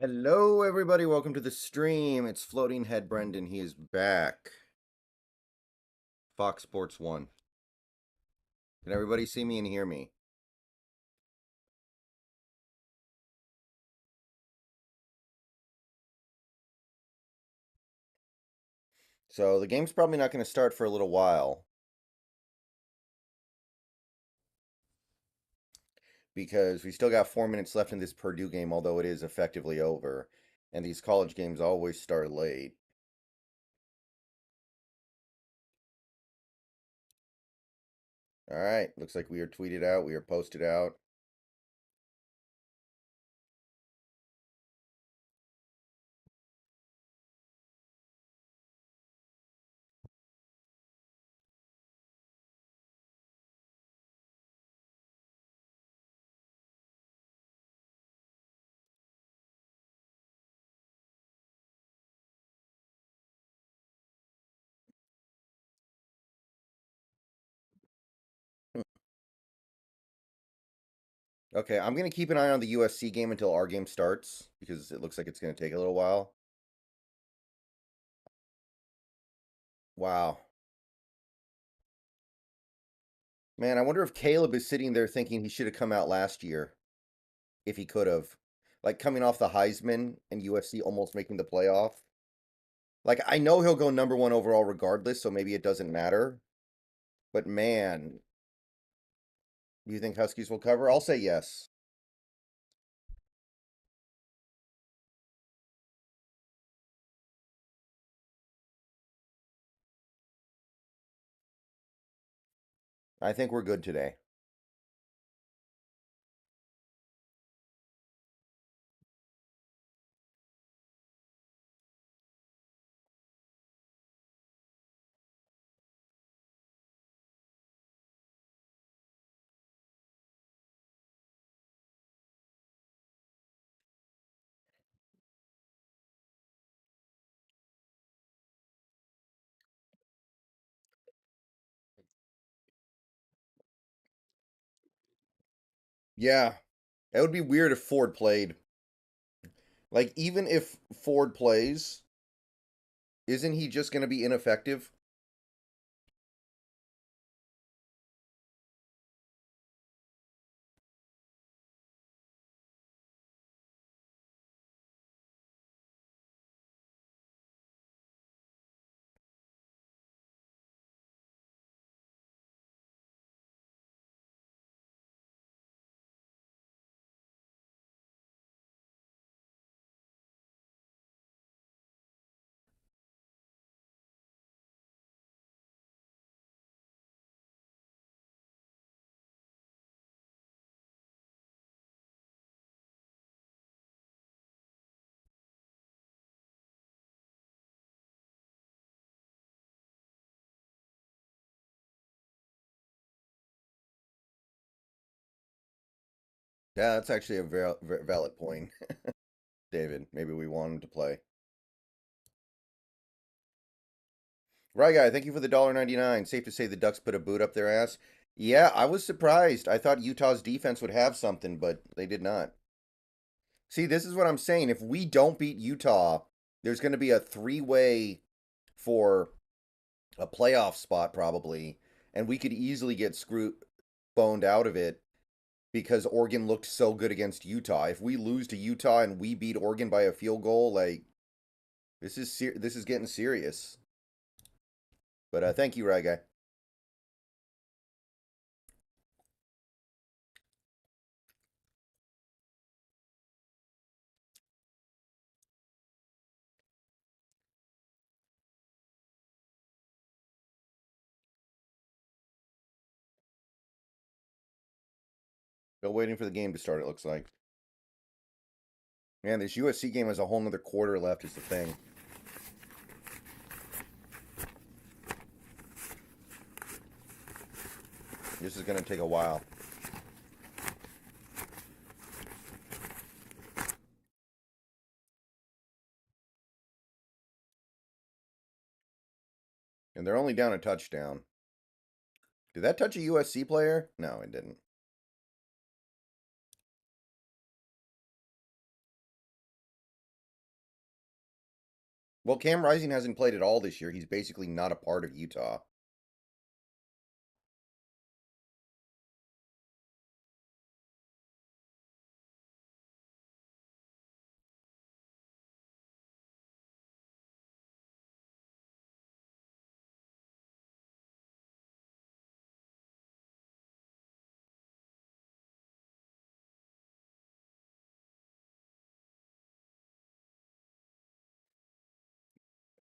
Hello, everybody. Welcome to the stream. It's Floating Head Brendan. He is back. Fox Sports 1. Can everybody see me and hear me? So the game's probably not going to start for a little while because we still got 4 minutes left in this Purdue game, although it is effectively over. And these college games always start late. All right. Looks like we are tweeted out. We are posted out. Okay, I'm going to keep an eye on the USC game until our game starts because it looks like it's going to take a little while. Wow. Man, I wonder if Caleb is sitting there thinking he should have come out last year if he could have. Like coming off the Heisman and USC almost making the playoff. Like I know he'll go number one overall regardless, so maybe it doesn't matter. But man, do you think Huskies will cover? I'll say yes. I think we're good today. Yeah. It would be weird if Ford played. Like even if Ford plays, isn't he just going to be ineffective? Yeah, that's actually a valid point, David. Maybe we want him to play. Right, guy. Thank you for the $1.99. Safe to say the Ducks put a boot up their ass. Yeah, I was surprised. I thought Utah's defense would have something, but they did not. See, this is what I'm saying. If we don't beat Utah, there's going to be a three-way for a playoff spot probably, and we could easily get screwed boned out of it because Oregon looked so good against Utah. If we lose to Utah and we beat Oregon by a field goal, like this is getting serious. But thank you, Right Guy. Still waiting for the game to start, it looks like. Man, this USC game has a whole nother quarter left, is the thing. This is going to take a while. And they're only down a touchdown. Did that touch a USC player? No, it didn't. Well, Cam Rising hasn't played at all this year. He's basically not a part of Utah.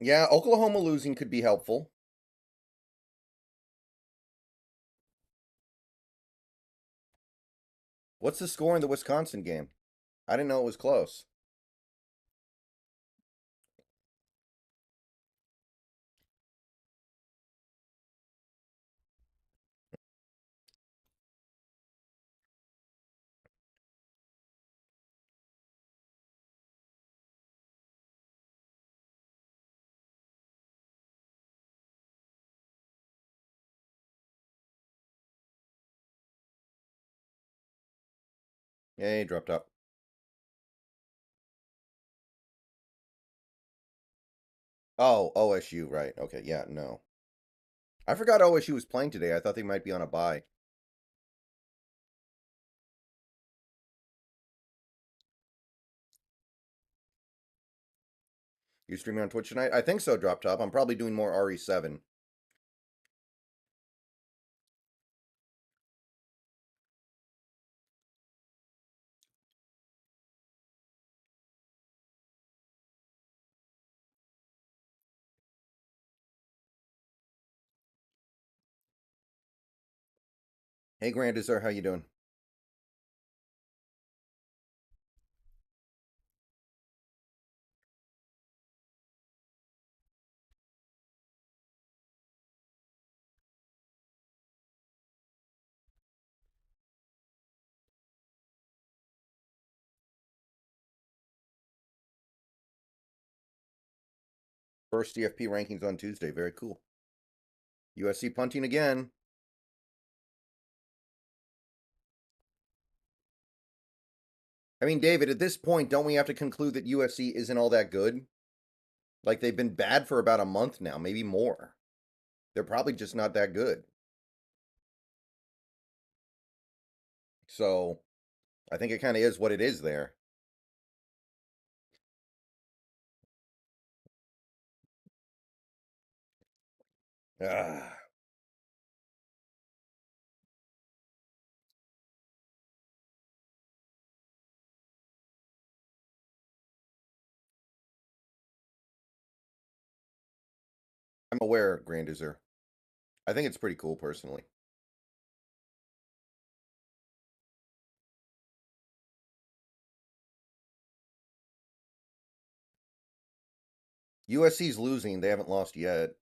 Yeah, Oklahoma losing could be helpful. What's the score in the Wisconsin game? I didn't know it was close. Yeah, he dropped up. Oh, OSU, right. Okay, yeah, no. I forgot OSU was playing today. I thought they might be on a bye. You streaming on Twitch tonight? I think so, Drop Top. I'm probably doing more RE7. Hey, Grand, is there? How you doing? First CFP rankings on Tuesday. Very cool. USC punting again. I mean, David, at this point, don't we have to conclude that USC isn't all that good? Like, they've been bad for about a month now, maybe more. They're probably just not that good. So, I think it kind of is what it is there. Ah, I'm aware, Grandizer. I think it's pretty cool, personally. USC's losing. They haven't lost yet.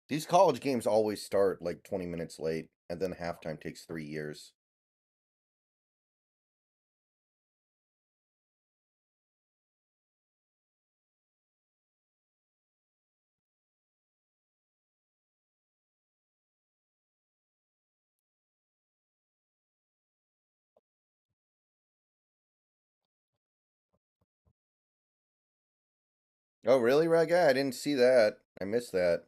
These college games always start like 20 minutes late, and then halftime takes 3 years. Oh, really, Raga? I didn't see that. I missed that.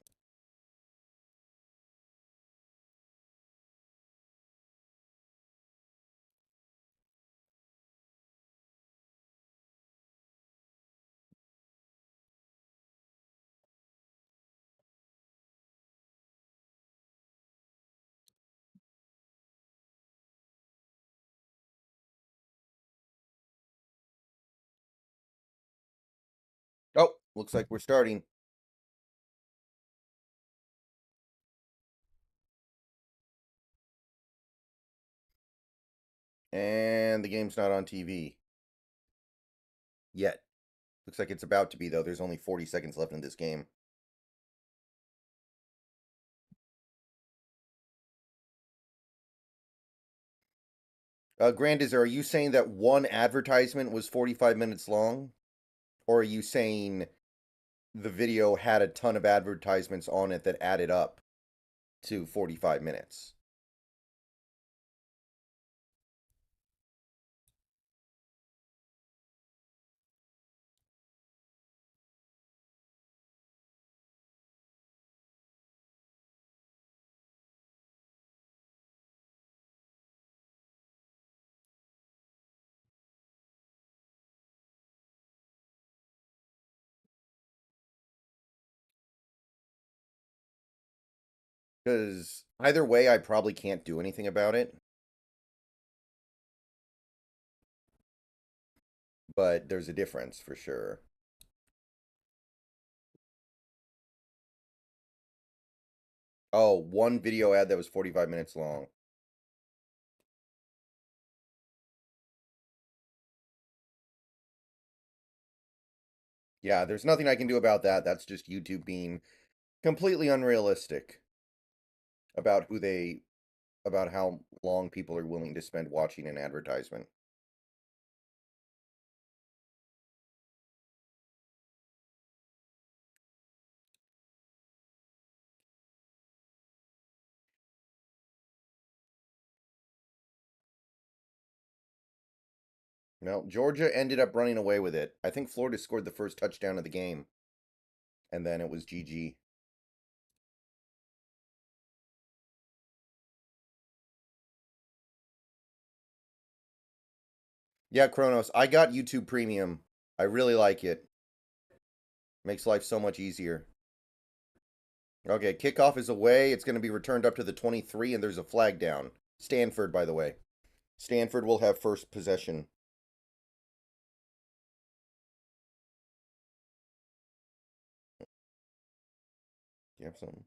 Oh, looks like we're starting. And the game's not on TV yet. Looks like it's about to be, though. There's only 40 seconds left in this game. Grandis, are you saying that one advertisement was 45 minutes long? Or are you saying the video had a ton of advertisements on it that added up to 45 minutes? Because either way, I probably can't do anything about it. But there's a difference for sure. Oh, one video ad that was 45 minutes long. Yeah, there's nothing I can do about that. That's just YouTube being completely unrealistic about about how long people are willing to spend watching an advertisement. No, Georgia ended up running away with it. I think Florida scored the first touchdown of the game, and then it was GG. Yeah, Kronos, I got YouTube Premium. I really like it. Makes life so much easier. Okay, kickoff is away. It's going to be returned up to the 23, and there's a flag down. Stanford, by the way. Stanford will have first possession. Do you have something?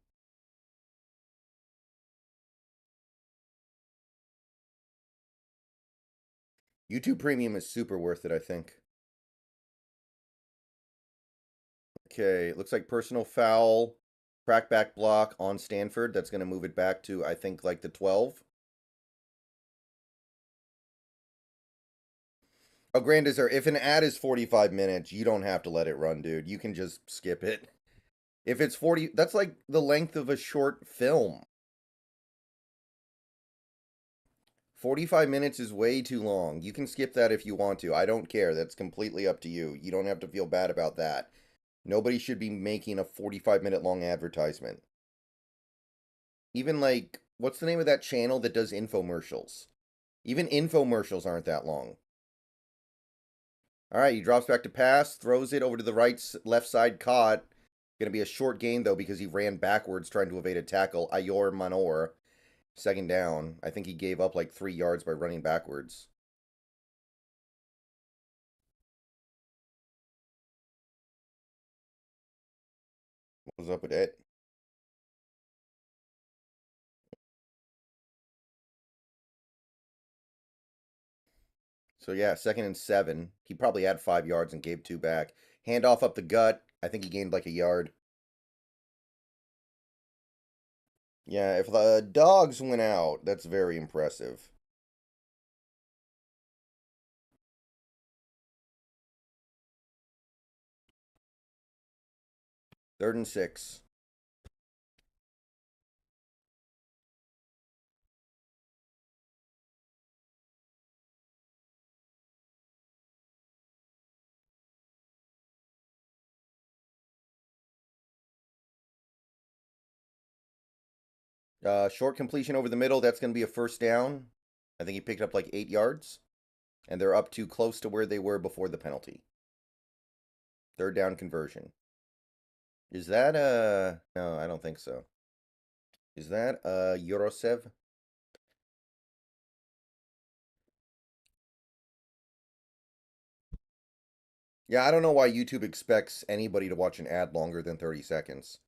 YouTube Premium is super worth it, I think. Okay, looks like personal foul, crackback block on Stanford. That's going to move it back to, I think, like the 12. Oh, Grandizer, if an ad is 45 minutes, you don't have to let it run, dude. You can just skip it. If it's 40, that's like the length of a short film. 45 minutes is way too long. You can skip that if you want to. I don't care. That's completely up to you. You don't have to feel bad about that. Nobody should be making a 45-minute long advertisement. Even like, what's the name of that channel that does infomercials? Even infomercials aren't that long. All right, he drops back to pass, throws it over to the left side, caught. Going to be a short gain, though, because he ran backwards trying to evade a tackle. Ayor Manor, second down. I think he gave up like 3 yards by running backwards. What was up with it? So, yeah, 2nd and 7. He probably had 5 yards and gave 2 back. Handoff up the gut. I think he gained like a yard. Yeah, if the dogs went out, that's very impressive. 3rd and 6. Short completion over the middle. That's going to be a first down. I think he picked up like 8 yards. And they're up too close to where they were before the penalty. 3rd down conversion. Is that no, I don't think so. Is that Yorosev? Yeah, I don't know why YouTube expects anybody to watch an ad longer than 30 seconds.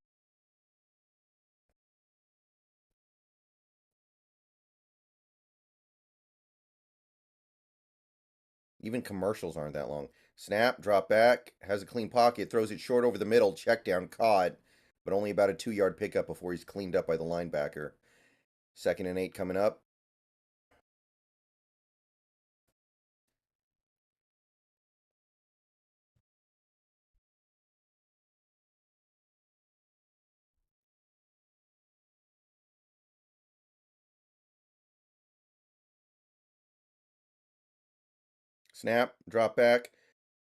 Even commercials aren't that long. Snap, drop back, has a clean pocket, throws it short over the middle, check down, caught, but only about a 2-yard pickup before he's cleaned up by the linebacker. 2nd and 8 coming up. Snap, drop back,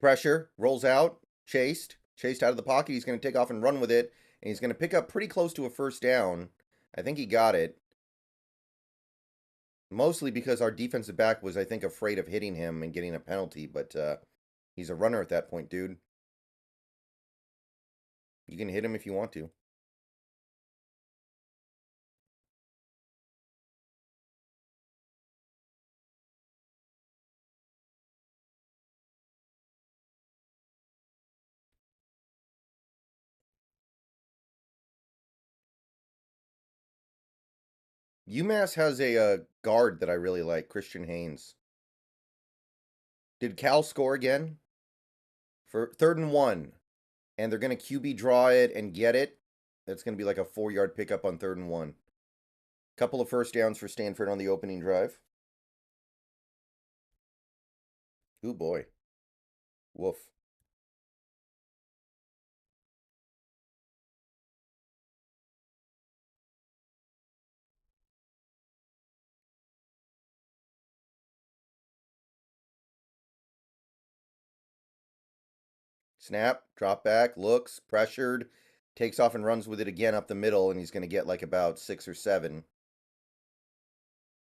pressure, rolls out, chased out of the pocket. He's going to take off and run with it, and he's going to pick up pretty close to a first down. I think he got it. Mostly because our defensive back was, I think, afraid of hitting him and getting a penalty, but he's a runner at that point, dude. You can hit him if you want to. UMass has a guard that I really like, Christian Haynes. Did Cal score again? For 3rd and 1. And they're going to QB draw it and get it. That's going to be like a 4-yard pickup on 3rd and 1. Couple of first downs for Stanford on the opening drive. Ooh, boy. Woof. Snap, drop back, looks, pressured, takes off and runs with it again up the middle, and he's going to get like about 6 or 7.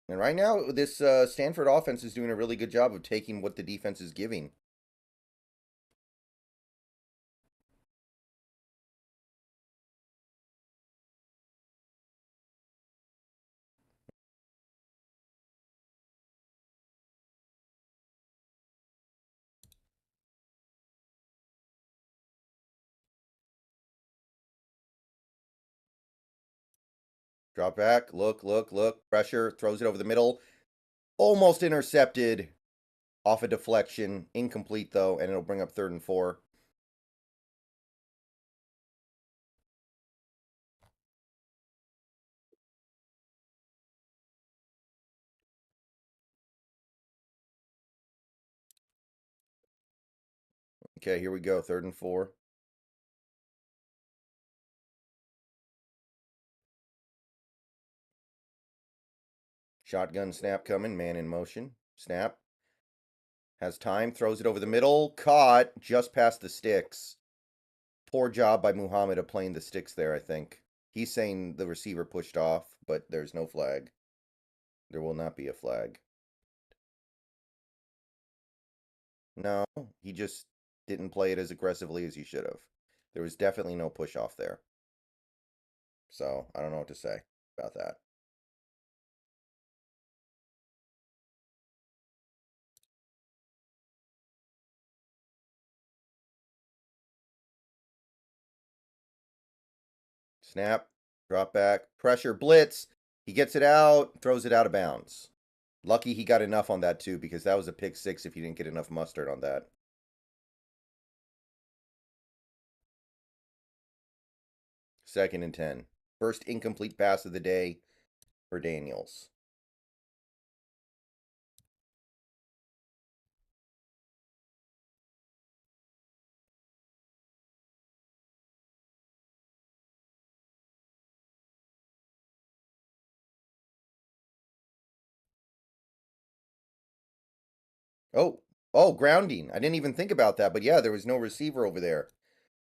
And right now, this Stanford offense is doing a really good job of taking what the defense is giving. Drop back, look, pressure, throws it over the middle. Almost intercepted off a deflection. Incomplete, though, and it'll bring up 3rd and 4. Okay, here we go, 3rd and 4. Shotgun snap coming, man in motion. Snap. Has time, throws it over the middle. Caught just past the sticks. Poor job by Muhammad of playing the sticks there, I think. He's saying the receiver pushed off, but there's no flag. There will not be a flag. No, he just didn't play it as aggressively as he should have. There was definitely no push off there. So, I don't know what to say about that. Snap, drop back, pressure, blitz. He gets it out, throws it out of bounds. Lucky he got enough on that too, because that was a pick 6 if he didn't get enough mustard on that. 2nd and 10. First incomplete pass of the day for Daniels. Oh, grounding. I didn't even think about that, but yeah, there was no receiver over there.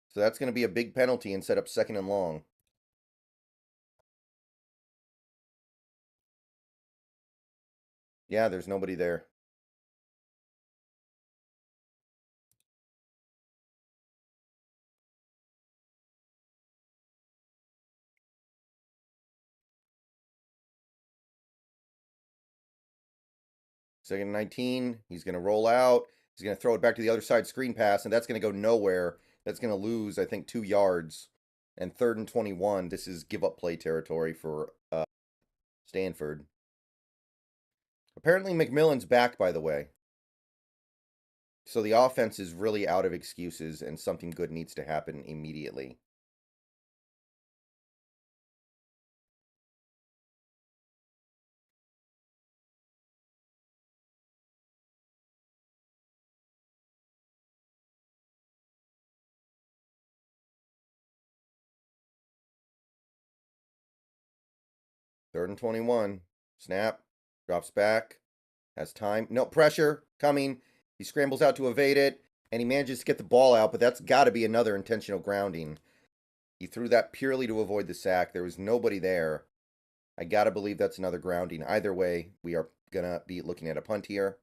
So that's going to be a big penalty and set up 2nd and long. Yeah, there's nobody there. Second and 19. He's going to roll out. He's going to throw it back to the other side screen pass, and that's going to go nowhere. That's going to lose, I think, 2 yards. And 3rd and 21. This is give up play territory for Stanford. Apparently, McMillan's back, by the way. So the offense is really out of excuses, and something good needs to happen immediately. Third and 21. Snap. Drops back. Has time. No, pressure coming. He scrambles out to evade it, and he manages to get the ball out, but that's got to be another intentional grounding. He threw that purely to avoid the sack. There was nobody there. I got to believe that's another grounding. Either way, we are going to be looking at a punt here.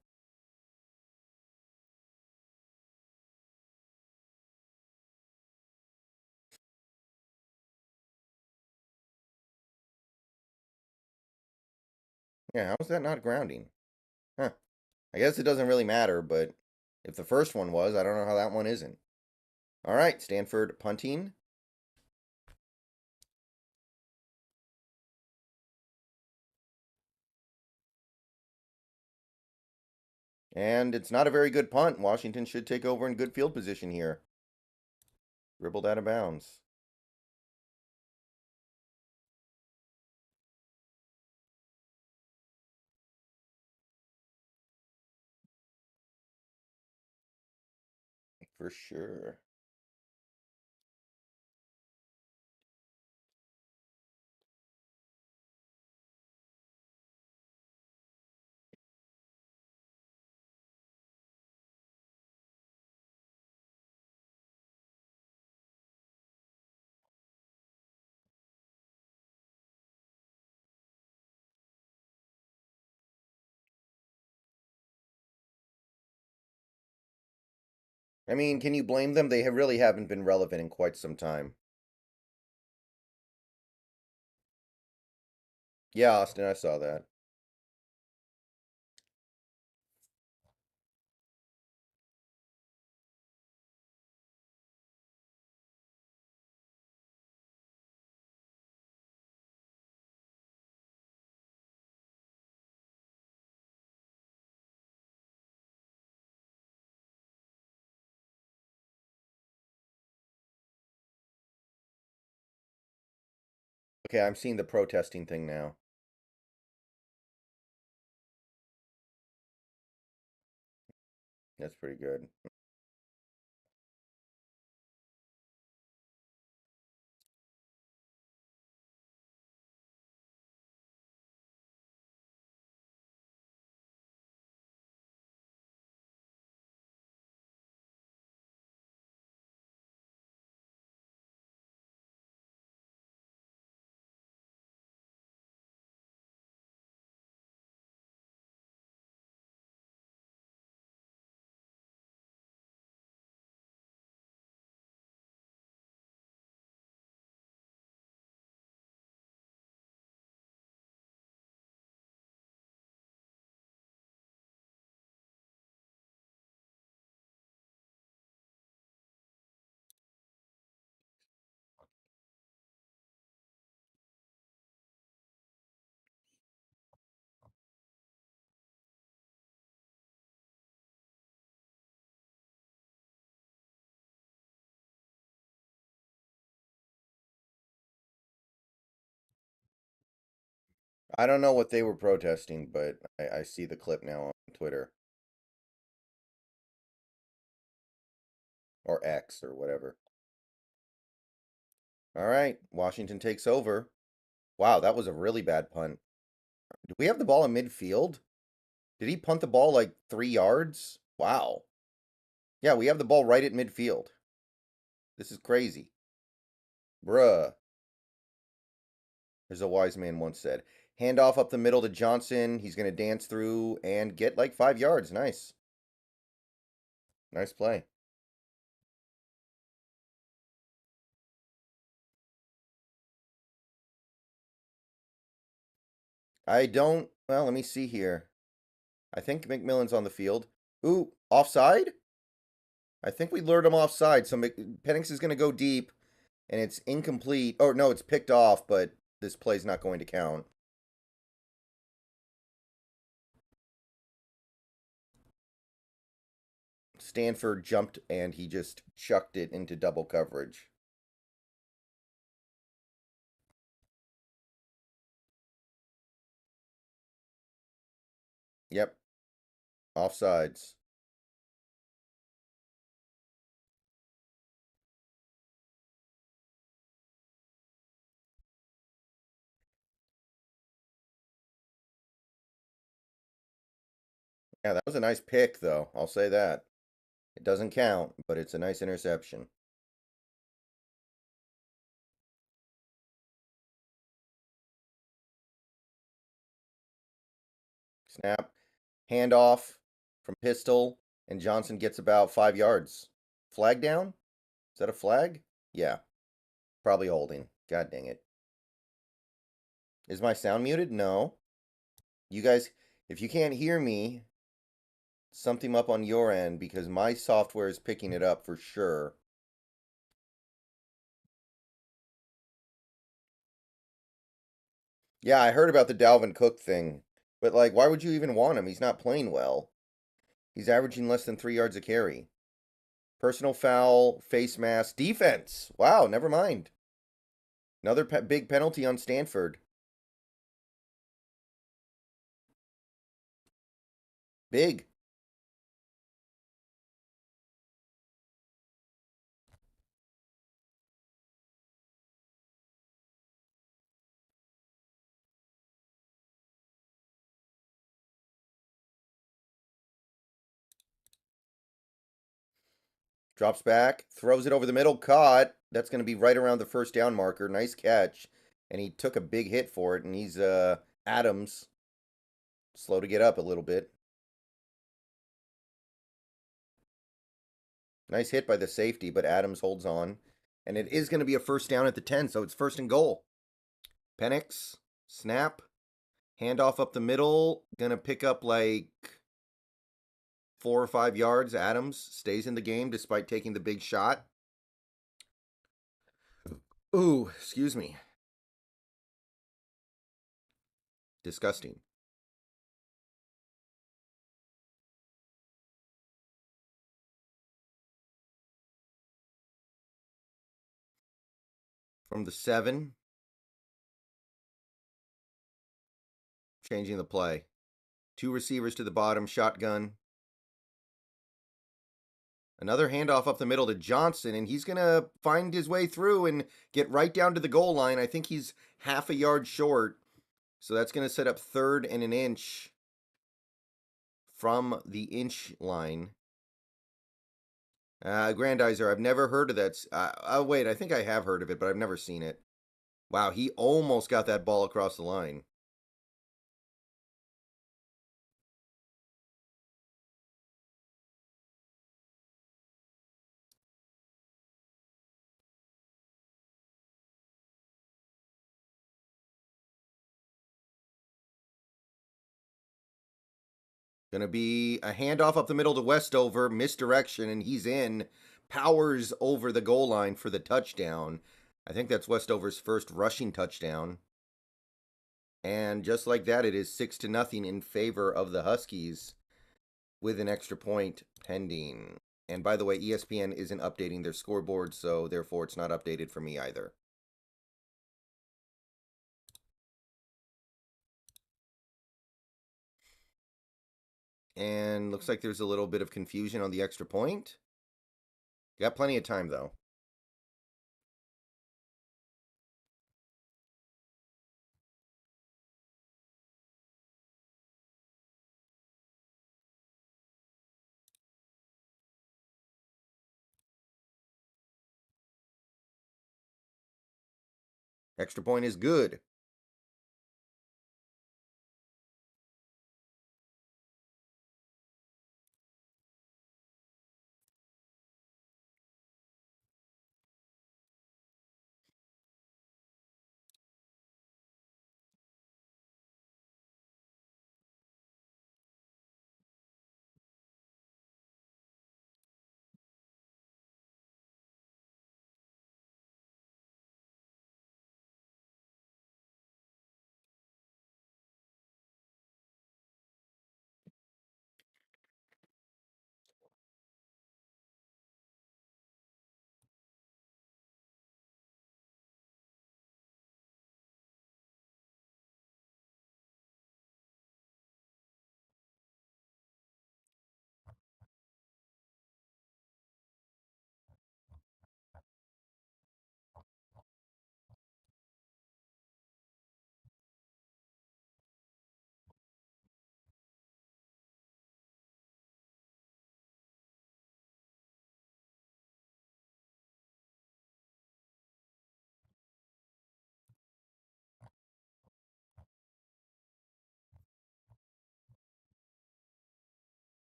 Yeah, how is that not grounding? Huh. I guess it doesn't really matter, but if the first one was, I don't know how that one isn't. All right, Stanford punting. And it's not a very good punt. Washington should take over in good field position here. Dribbled out of bounds. For sure. I mean, can you blame them? They really haven't been relevant in quite some time. Yeah, Austin, I saw that. Okay, I'm seeing the protesting thing now. That's pretty good. I don't know what they were protesting, but I see the clip now on Twitter or X or whatever. All right, Washington takes over. Wow, that was a really bad punt. Do we have the ball in midfield? Did he punt the ball like 3 yards? Wow. Yeah, we have the ball right at midfield. This is crazy. Bruh. As a wise man once said. Handoff up the middle to Johnson. He's going to dance through and get like 5 yards. Nice. Nice play. I don't. Well, let me see here. I think McMillan's on the field. Ooh, offside? I think we lured him offside. So Penix is going to go deep, and it's incomplete. Oh, no, it's picked off, but this play's not going to count. Stanford jumped, and he just chucked it into double coverage. Yep, offsides. Yeah, that was a nice pick, though. I'll say that. It doesn't count, but it's a nice interception. Snap, handoff from pistol, and Johnson gets about 5 yards. Flag down? Is that a flag? Yeah, probably holding. God dang it. Is my sound muted? No. You guys, if you can't hear me, something up on your end because my software is picking it up for sure. Yeah, I heard about the Dalvin Cook thing, but like, why would you even want him? He's not playing well. He's averaging less than 3 yards a carry. Personal foul, face mask, defense. Wow, never mind. Another big penalty on Stanford. Big. Drops back, throws it over the middle, caught. That's going to be right around the first down marker. Nice catch. And he took a big hit for it, and he's Adams. Slow to get up a little bit. Nice hit by the safety, but Adams holds on. And it is going to be a first down at the 10, so it's first and goal. Penix, snap, handoff up the middle. Going to pick up like 4 or 5 yards. Adams stays in the game despite taking the big shot. Ooh, excuse me. Disgusting. From the 7, changing the play. Two receivers to the bottom, shotgun. Another handoff up the middle to Johnson, and he's going to find his way through and get right down to the goal line. I think he's half a yard short. So that's going to set up 3rd and an inch from the inch line. Grandizer, I've never heard of that. Wait, I think I have heard of it, but I've never seen it. Wow, he almost got that ball across the line. Gonna be a handoff up the middle to Westover, misdirection, and he's in. Powers over the goal line for the touchdown. I think that's Westover's first rushing touchdown. And just like that, it is 6-0 in favor of the Huskies with an extra point pending. And by the way, ESPN isn't updating their scoreboard, so therefore it's not updated for me either. And looks like there's a little bit of confusion on the extra point. Got plenty of time, though. Extra point is good.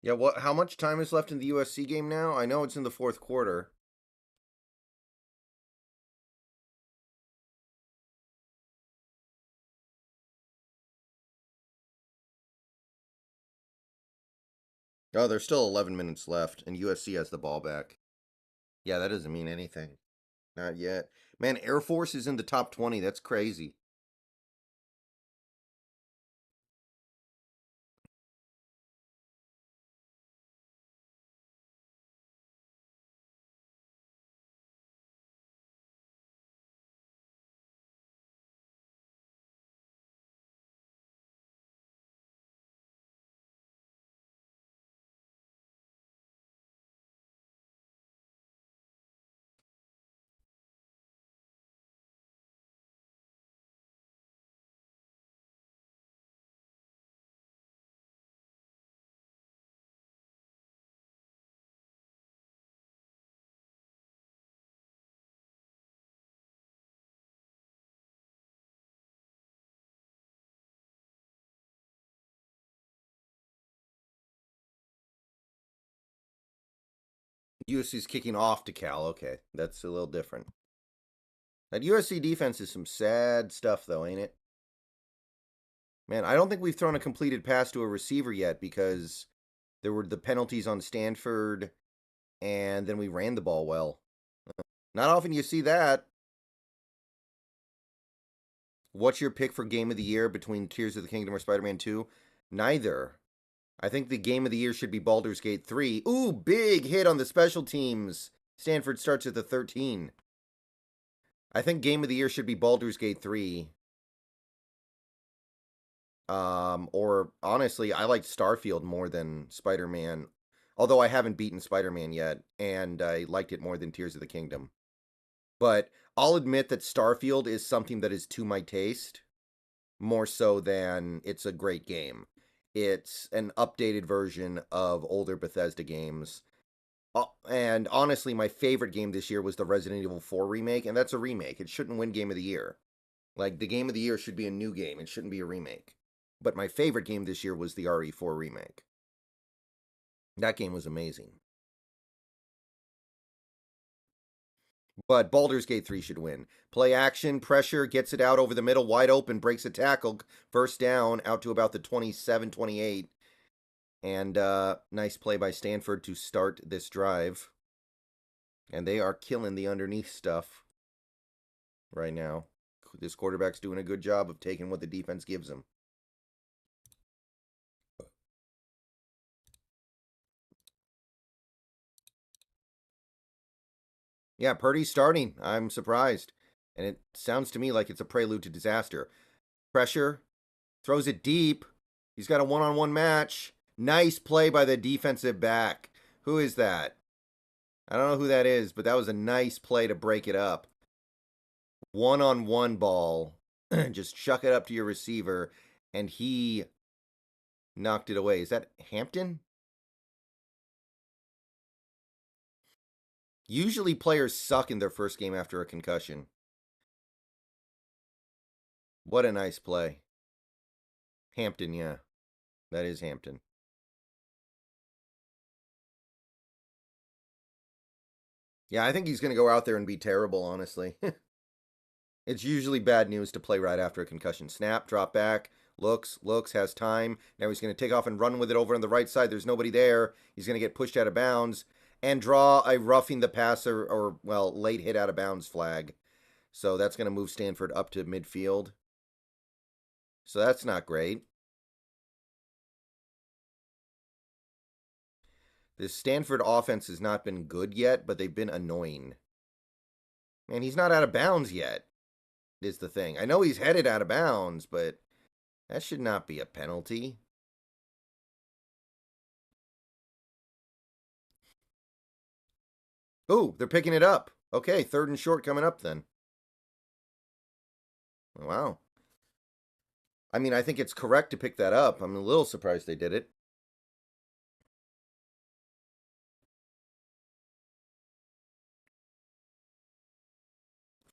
Yeah, what? How much time is left in the USC game now? I know it's in the fourth quarter. Oh, there's still 11 minutes left, and USC has the ball back. Yeah, that doesn't mean anything. Not yet. Man, Air Force is in the top 20. That's crazy. USC's kicking off to Cal. Okay, that's a little different. That USC defense is some sad stuff, though, ain't it? Man, I don't think we've thrown a completed pass to a receiver yet because there were the penalties on Stanford, and then we ran the ball well. Not often you see that. What's your pick for game of the year between Tears of the Kingdom or Spider-Man 2? Neither. I think the game of the year should be Baldur's Gate 3. Ooh, big hit on the special teams. Stanford starts at the 13. I think game of the year should be Baldur's Gate 3. Or honestly, I like Starfield more than Spider-Man. Although I haven't beaten Spider-Man yet, and I liked it more than Tears of the Kingdom. But I'll admit that Starfield is something that is to my taste, more so than it's a great game. It's an updated version of older Bethesda games. And honestly, my favorite game this year was the Resident Evil 4 remake, and that's a remake. It shouldn't win Game of the Year. Like, the Game of the Year should be a new game. It shouldn't be a remake. But my favorite game this year was the RE4 remake. That game was amazing. But Baldur's Gate 3 should win. Play action, pressure, gets it out over the middle, wide open, breaks a tackle, first down, out to about the 27, 28. And nice play by Stanford to start this drive. And they are killing the underneath stuff right now. This quarterback's doing a good job of taking what the defense gives him. Yeah, Purdy's starting. I'm surprised. And it sounds to me like it's a prelude to disaster. Pressure, throws it deep. He's got a one-on-one match. Nice play by the defensive back. Who is that? I don't know who that is, but that was a nice play to break it up. One-on-one ball. Just chuck it up to your receiver, and he knocked it away. Is that Hampton? Usually players suck in their first game after a concussion. What a nice play. Hampton, yeah. That is Hampton. Yeah, I think he's going to go out there and be terrible, honestly. It's usually bad news to play right after a concussion. Snap, drop back, looks, has time. Now he's going to take off and run with it over on the right side. There's nobody there. He's going to get pushed out of bounds and draw a roughing the passer or, well, late hit out of bounds flag. So that's going to move Stanford up to midfield. So that's not great. This Stanford offense has not been good yet, but they've been annoying. And he's not out of bounds yet, is the thing. I know he's headed out of bounds, but that should not be a penalty. Ooh, they're picking it up. Okay, third and short coming up then. Wow. I mean, I think it's correct to pick that up. I'm a little surprised they did it.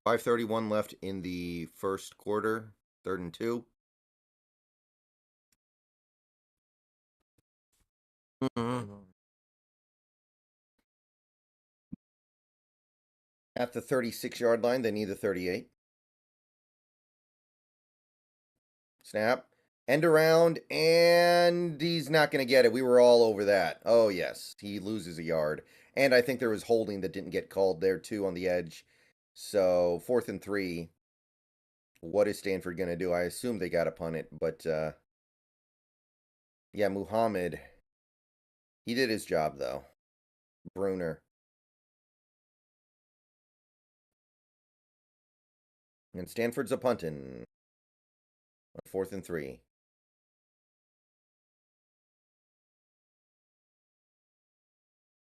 .531 left in the first quarter. 3rd and 2. At the 36-yard line, they need the 38. Snap. End around, and he's not going to get it. We were all over that. Oh, yes. He loses a yard. And I think there was holding that didn't get called there, too, on the edge. So, 4th and 3. What is Stanford going to do? I assume they got to punt it, but, yeah, Muhammad. He did his job, though. Bruner. And Stanford's a punting. 4th and 3.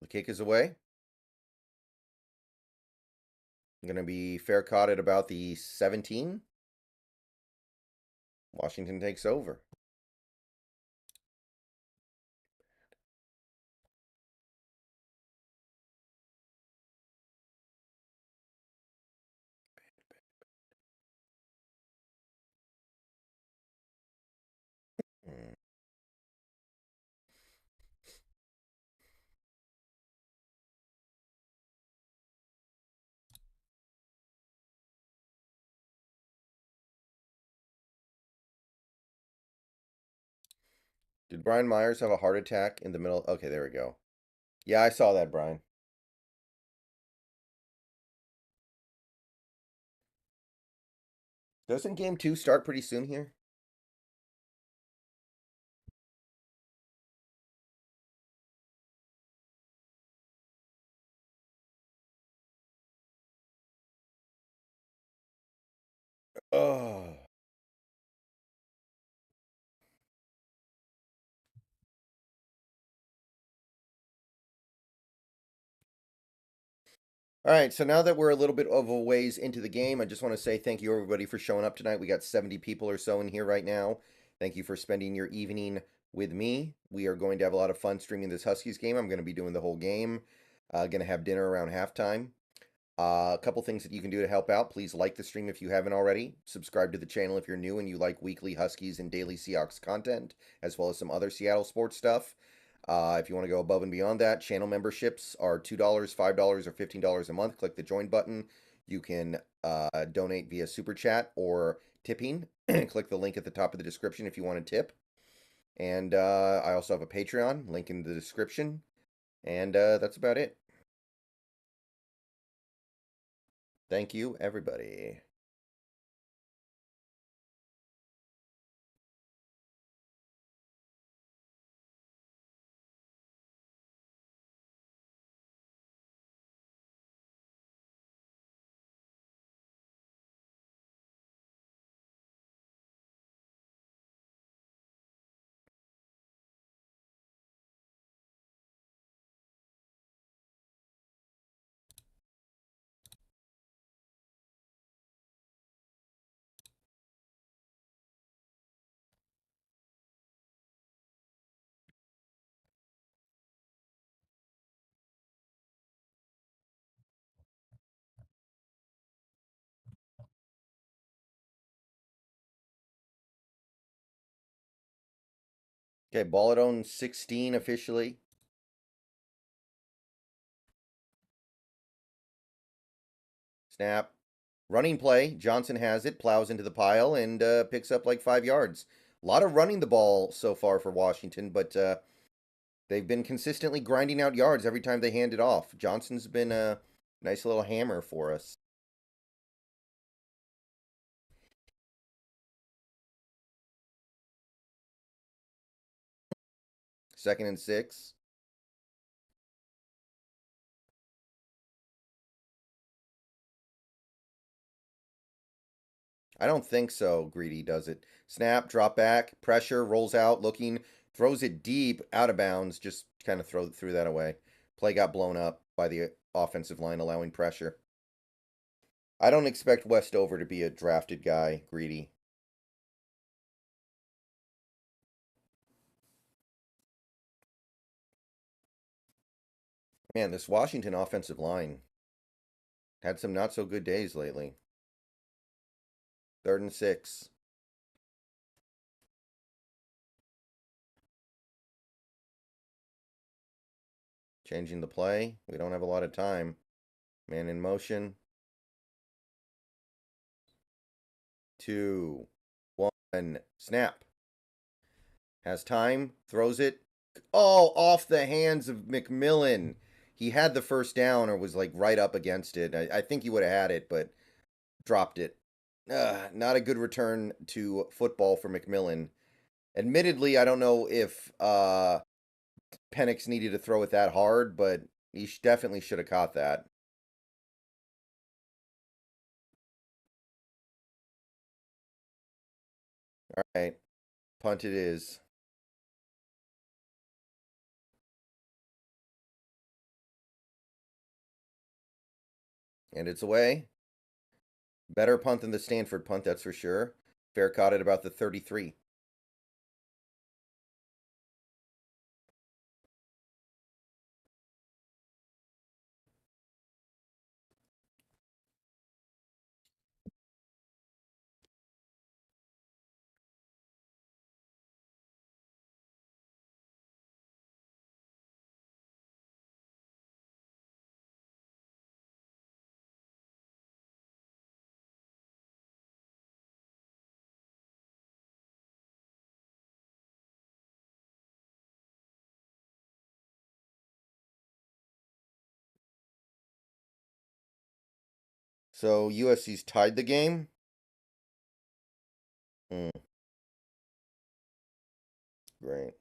The kick is away. Going to be fair caught at about the 17. Washington takes over. Did Brian Myers have a heart attack in the middle? Okay, there we go. Yeah, I saw that, Brian. Doesn't game 2 start pretty soon here? Oh. All right, so now that we're a little bit of a ways into the game, I just want to say thank you, everybody, for showing up tonight. We got 70 people or so in here right now. Thank you for spending your evening with me. We are going to have a lot of fun streaming this Huskies game. I'm going to be doing the whole game. Going to have dinner around halftime. A couple things that you can do to help out. Please like the stream if you haven't already. Subscribe to the channel if you're new and you like weekly Huskies and daily Seahawks content, as well as some other Seattle sports stuff. If you want to go above and beyond that, channel memberships are $2, $5, or $15 a month. Click the join button. You can donate via super chat or tipping. Click the link at the top of the description if you want to tip. And I also have a Patreon, link in the description. And that's about it. Thank you, everybody. Okay, ball at own 16 officially. Snap. Running play. Johnson has it, plows into the pile, and picks up like 5 yards. A lot of running the ball so far for Washington, but they've been consistently grinding out yards every time they hand it off. Johnson's been a nice little hammer for us. Second and 6. I don't think so. Greedy does it. Snap, drop back, pressure, rolls out, looking, throws it deep, out of bounds. Just kind of threw that away. Play got blown up by the offensive line, allowing pressure. I don't expect Westover to be a drafted guy, Greedy. Man, this Washington offensive line had some not so good days lately. 3rd and 6. Changing the play. We don't have a lot of time. Man in motion. 2, 1. Snap. Has time. Throws it. Oh, off the hands of McMillan. He had the first down or was like right up against it. I think he would have had it, but dropped it. Not a good return to football for McMillan. Admittedly, I don't know if Penix needed to throw it that hard, but he definitely should have caught that. All right, punt it is. And it's away. Better punt than the Stanford punt, that's for sure. Fair caught at about the 33. So USC's tied the game. Hmm, great.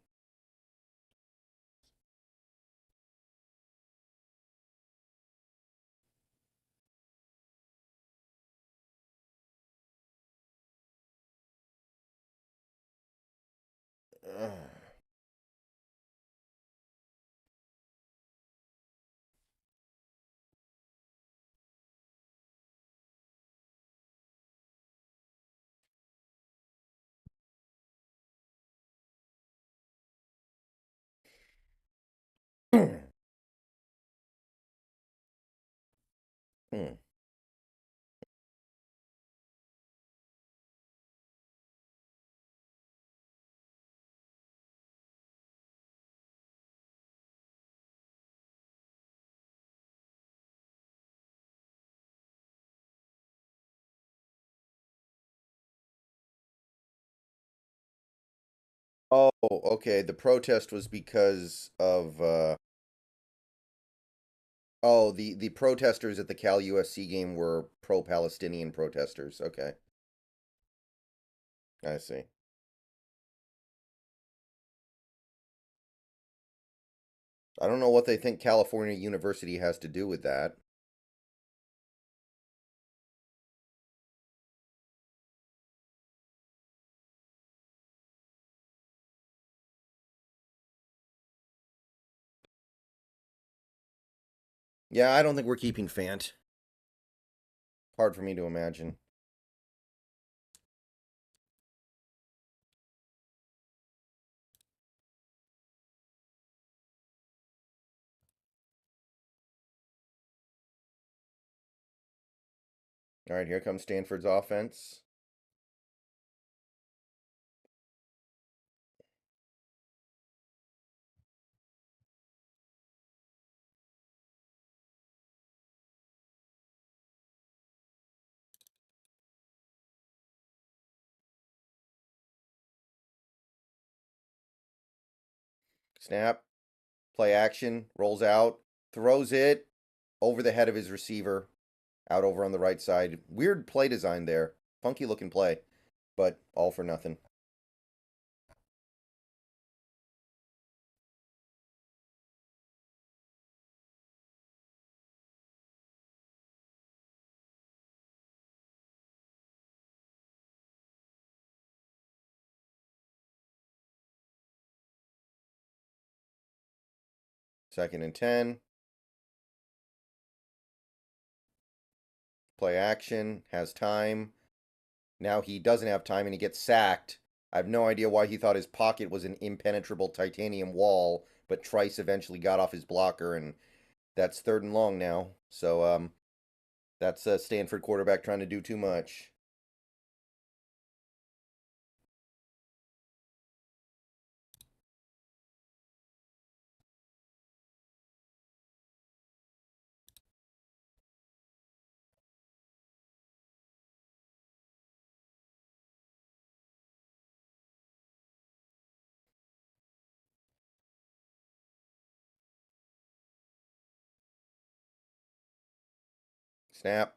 Hmm. Oh, okay. The protest was because of oh, the protesters at the Cal USC game were pro-Palestinian protesters. Okay. I see. I don't know what they think California University has to do with that. Yeah, I don't think we're keeping Fant. Hard for me to imagine. All right, here comes Stanford's offense. Snap, play action, rolls out, throws it over the head of his receiver, out over on the right side. Weird play design there. Funky looking play, but all for nothing. Second and 10. Play action, has time. Now he doesn't have time and he gets sacked. I have no idea why he thought his pocket was an impenetrable titanium wall, but Trice eventually got off his blocker, and that's third and long now. So that's a Stanford quarterback trying to do too much. Snap.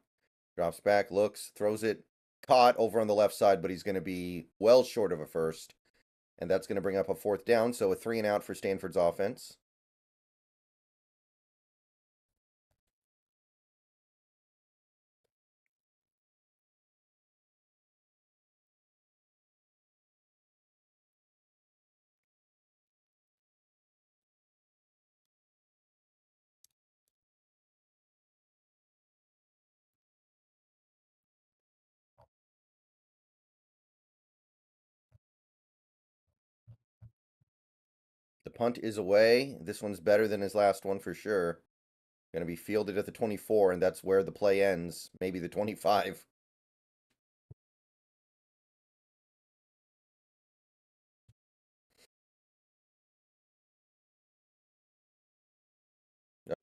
Drops back, looks, throws it. Caught over on the left side, but he's going to be well short of a first. And that's going to bring up a fourth down, so a 3 and out for Stanford's offense. The punt is away. This one's better than his last one for sure. Going to be fielded at the 24, and that's where the play ends. Maybe the 25.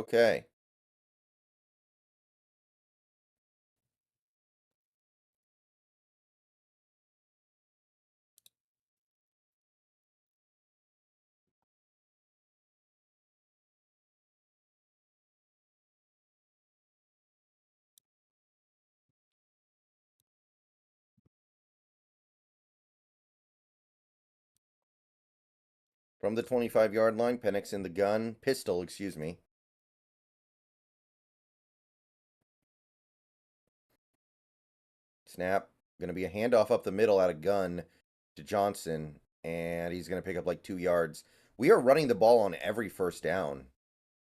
Okay. From the 25-yard line, Penix in the gun. Pistol, excuse me. Snap. Going to be a handoff up the middle out of gun to Johnson, and he's going to pick up like 2 yards. We are running the ball on every first down.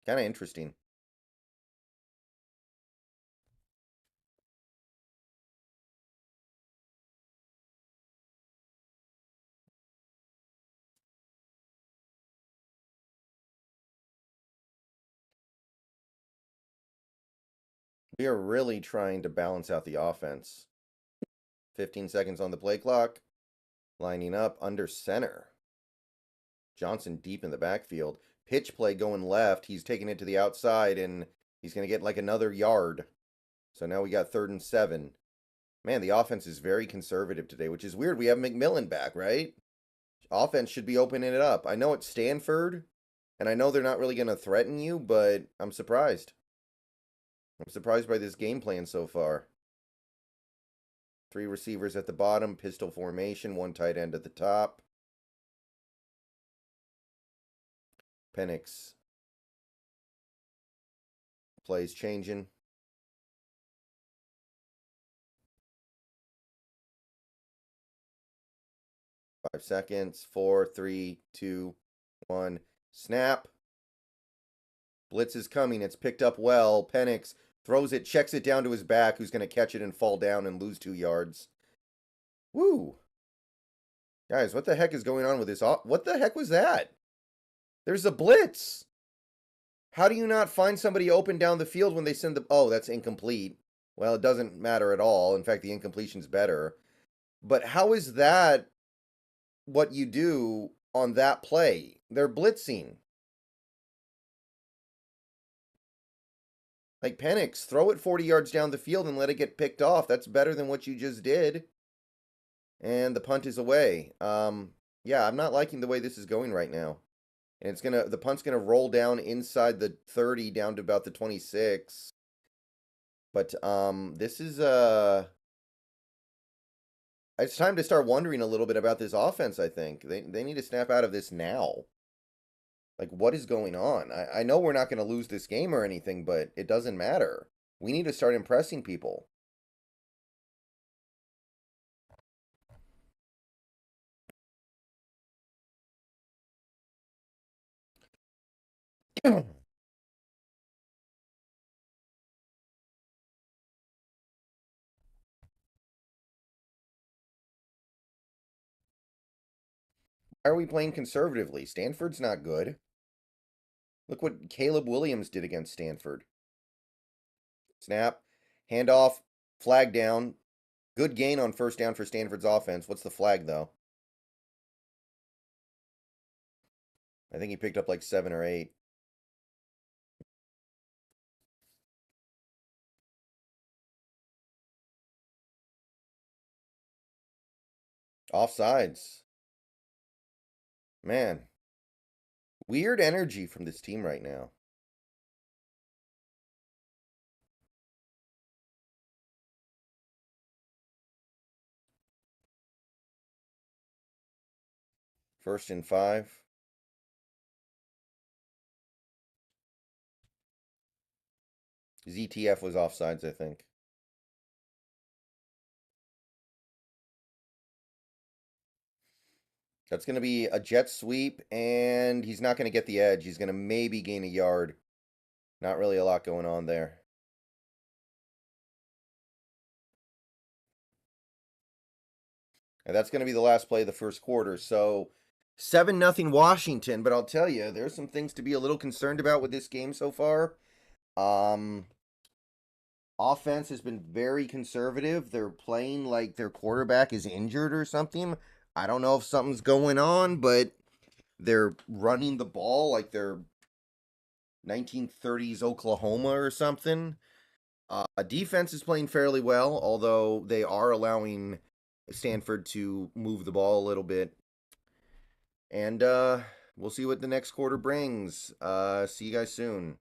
Kind of interesting. We are really trying to balance out the offense. 15 seconds on the play clock. Lining up under center. Johnson deep in the backfield. Pitch play going left. He's taking it to the outside, and he's going to get like another yard. So now we got 3rd and 7. Man, the offense is very conservative today, which is weird. We have McMillan back, right? Offense should be opening it up. I know it's Stanford, and I know they're not really going to threaten you, but I'm surprised. I'm surprised by this game plan so far. 3 receivers at the bottom, pistol formation, 1 tight end at the top. Penix. Plays changing. 5 seconds. 4, 3, 2, 1. Snap. Blitz is coming. It's picked up well. Penix throws it, checks it down to his back, who's going to catch it and fall down and lose 2 yards. Woo. Guys, what the heck is going on with this? What the heck was that? There's a blitz. How do you not find somebody open down the field when they send the... Oh, that's incomplete. Well, it doesn't matter at all. In fact, the incompletion's better. But how is that what you do on that play? They're blitzing. Like, Penix, throw it 40 yards down the field and let it get picked off. That's better than what you just did. And the punt is away. Yeah, I'm not liking the way this is going right now. And it's gonna, the punt's gonna roll down inside the 30 down to about the 26. But this is it's time to start wondering a little bit about this offense, I think. They need to snap out of this now. Like, what is going on? I know we're not going to lose this game or anything, but it doesn't matter. We need to start impressing people. Why are we playing conservatively? Stanford's not good. Look what Caleb Williams did against Stanford. Snap, handoff, flag down. Good gain on first down for Stanford's offense. What's the flag, though? I think he picked up like 7 or 8. Offsides. Man. Weird energy from this team right now. First and 5. ZTF was offsides, I think. That's going to be a jet sweep, and he's not going to get the edge. He's going to maybe gain a yard. Not really a lot going on there. And that's going to be the last play of the first quarter. So 7-0 Washington, but I'll tell you, there's some things to be a little concerned about with this game so far. Um, Offense has been very conservative. They're playing like their quarterback is injured or something. I don't know if something's going on, but they're running the ball like they're 1930s Oklahoma or something. Defense is playing fairly well, although they are allowing Stanford to move the ball a little bit. And we'll see what the next quarter brings. See you guys soon.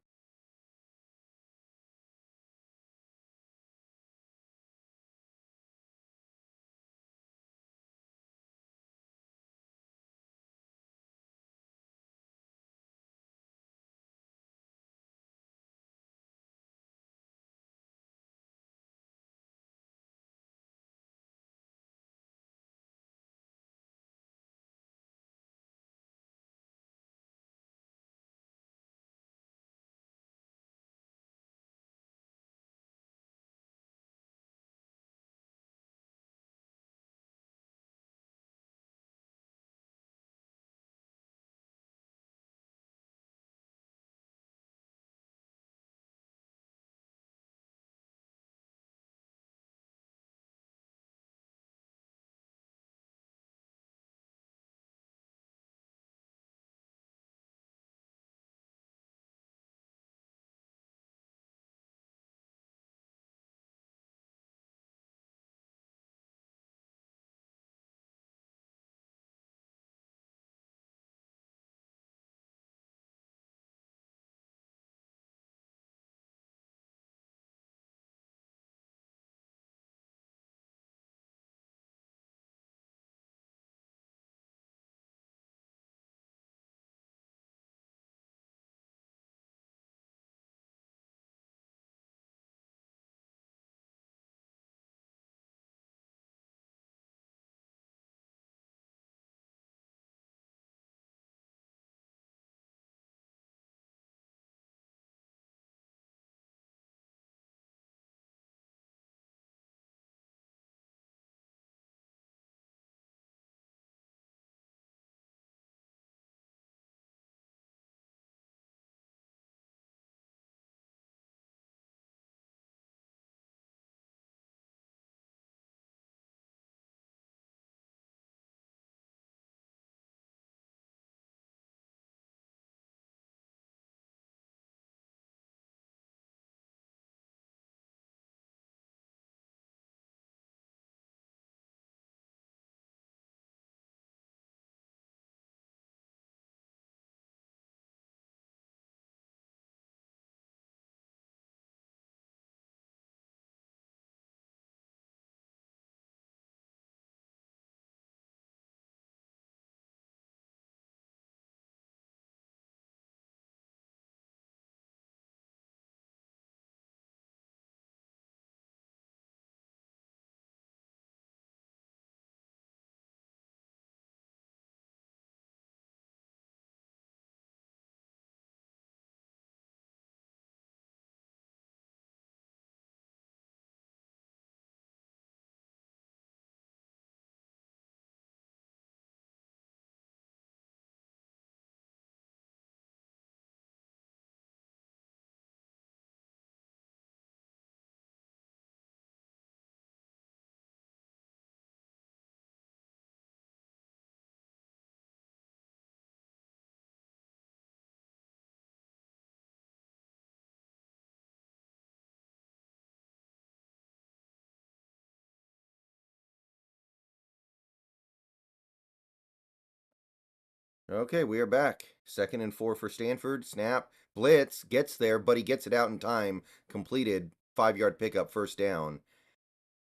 Okay, we are back. 2nd and 4 for Stanford. Snap. Blitz gets there, but he gets it out in time. Completed. 5-yard pickup, first down.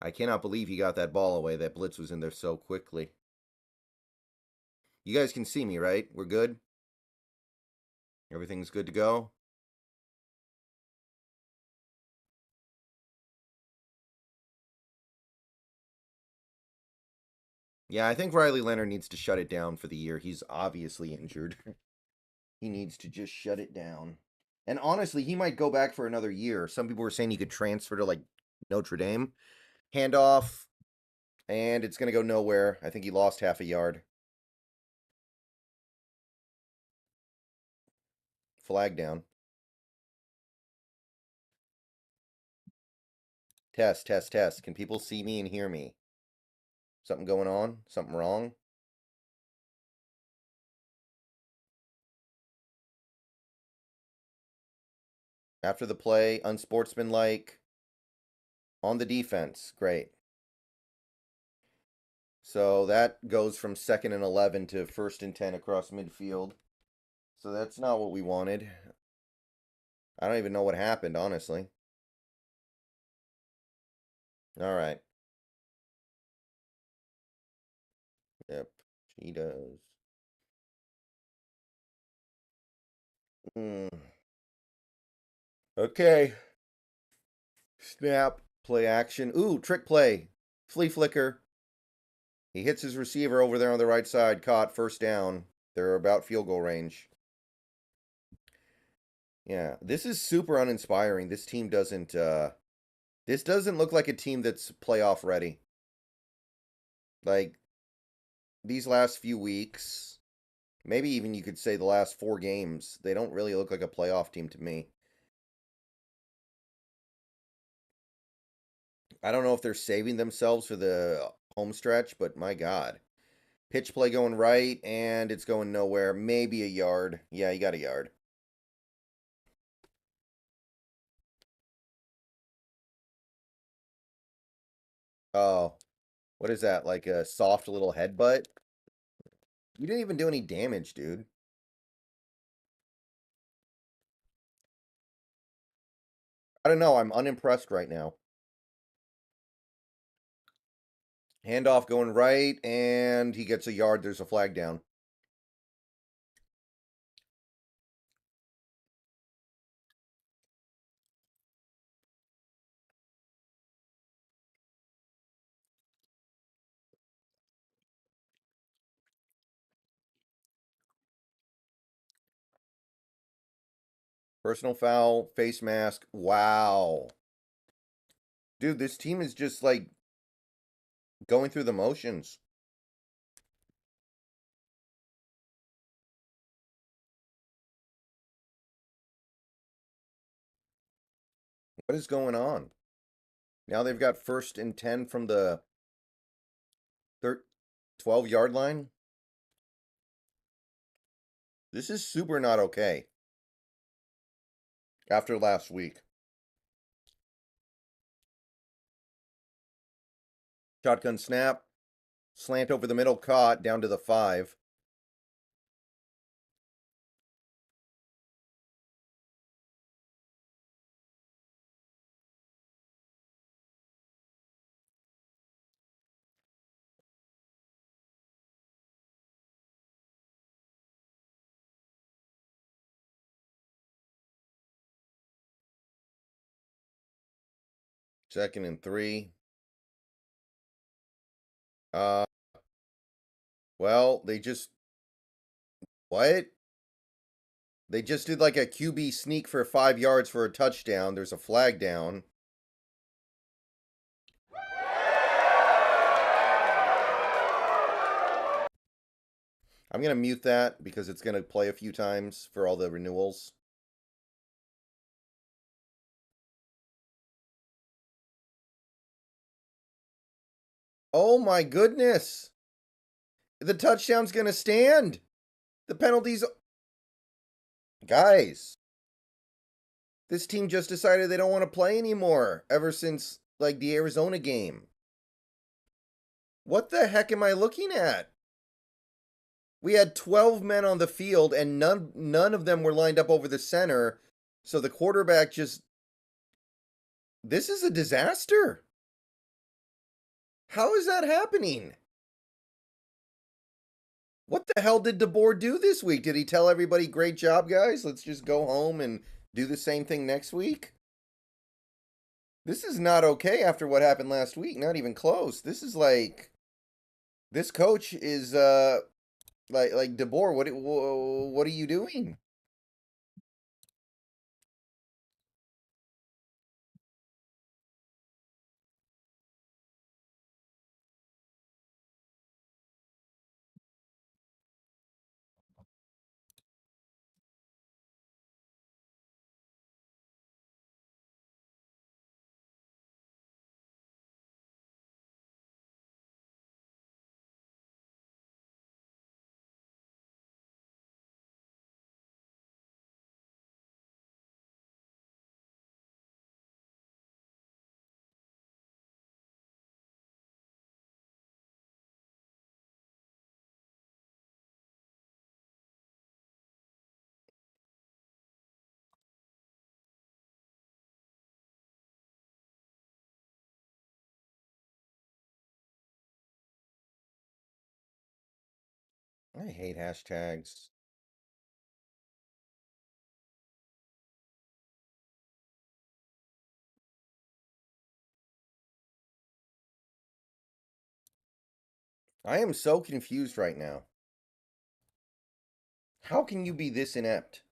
I cannot believe he got that ball away. That blitz was in there so quickly. You guys can see me, right? We're good? Everything's good to go? Yeah, I think Riley Leonard needs to shut it down for the year. He's obviously injured. He needs to just shut it down. And honestly, he might go back for another year. Some people were saying he could transfer to like Notre Dame. Handoff, and it's going to go nowhere. I think he lost half a yard. Flag down. Test, test, test. Can people see me and hear me? Something going on? Something wrong? After the play, unsportsmanlike. On the defense. Great. So that goes from 2nd and 11 to 1st and 10 across midfield. So that's not what we wanted. I don't even know what happened, honestly. All right. Yep, she does. Mm. Okay. Snap. Play action. Ooh, trick play. Flea flicker. He hits his receiver over there on the right side. Caught. First down. They're about field goal range. Yeah, this is super uninspiring. This team doesn't, this doesn't look like a team that's playoff ready. Like, these last few weeks, maybe even you could say the last 4 games, they don't really look like a playoff team to me. I don't know if they're saving themselves for the home stretch, but my God. Pitch play going right, and it's going nowhere. Maybe a yard. Yeah, you got a yard. Oh, what is that? Like a soft little headbutt? You didn't even do any damage, dude. I don't know. I'm unimpressed right now. Handoff going right, and he gets a yard. There's a flag down. Personal foul, face mask. Wow. Dude, this team is just like going through the motions. What is going on? Now they've got 1st and 10 from the 12-yard line. This is super not okay after last week. Shotgun snap. Slant over the middle, caught, down to the 5. Second and 3. Uh, well, they just... What? They just did like a QB sneak for 5 yards for a touchdown. There's a flag down. I'm going to mute that because it's going to play a few times for all the renewals. Oh my goodness. The touchdown's going to stand. The penalties. Guys, this team just decided they don't want to play anymore ever since like the Arizona game. What the heck am I looking at? We had 12 men on the field and none of them were lined up over the center. So the quarterback just... This is a disaster. How is that happening? What the hell did DeBoer do this week? Did he tell everybody, great job, guys? Let's just go home and do the same thing next week? This is not okay after what happened last week. Not even close. This is like this coach is like DeBoer. What are you doing? I hate hashtags. I am so confused right now. How can you be this inept?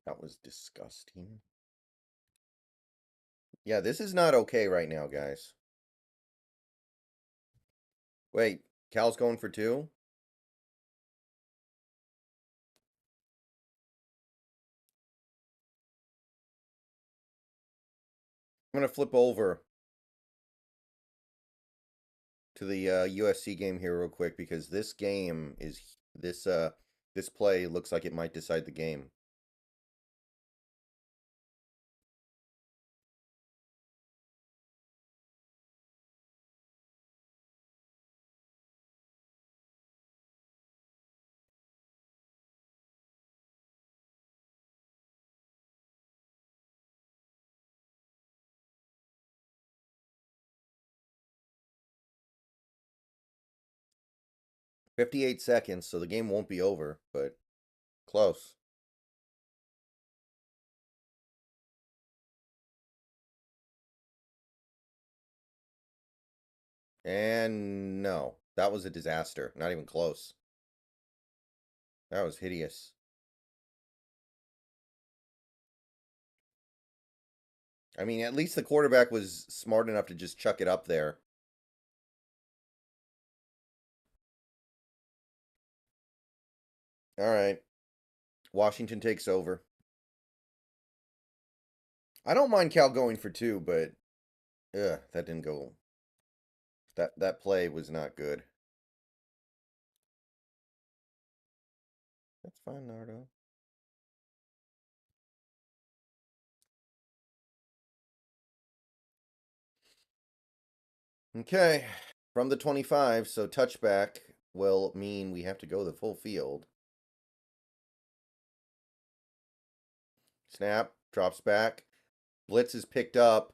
That was disgusting. Yeah, this is not okay right now, guys. Wait, Cal's going for two? I'm going to flip over to the USC game here real quick because this game is this play looks like it might decide the game. .58 seconds, so the game won't be over, but close. And no, that was a disaster. Not even close. That was hideous. I mean, at least the quarterback was smart enough to just chuck it up there. All right. Washington takes over. I don't mind Cal going for two, but that didn't go. That play was not good. That's fine, Nardo. Okay. From the 25, so touchback will mean we have to go the full field. Snap, drops back. Blitz is picked up,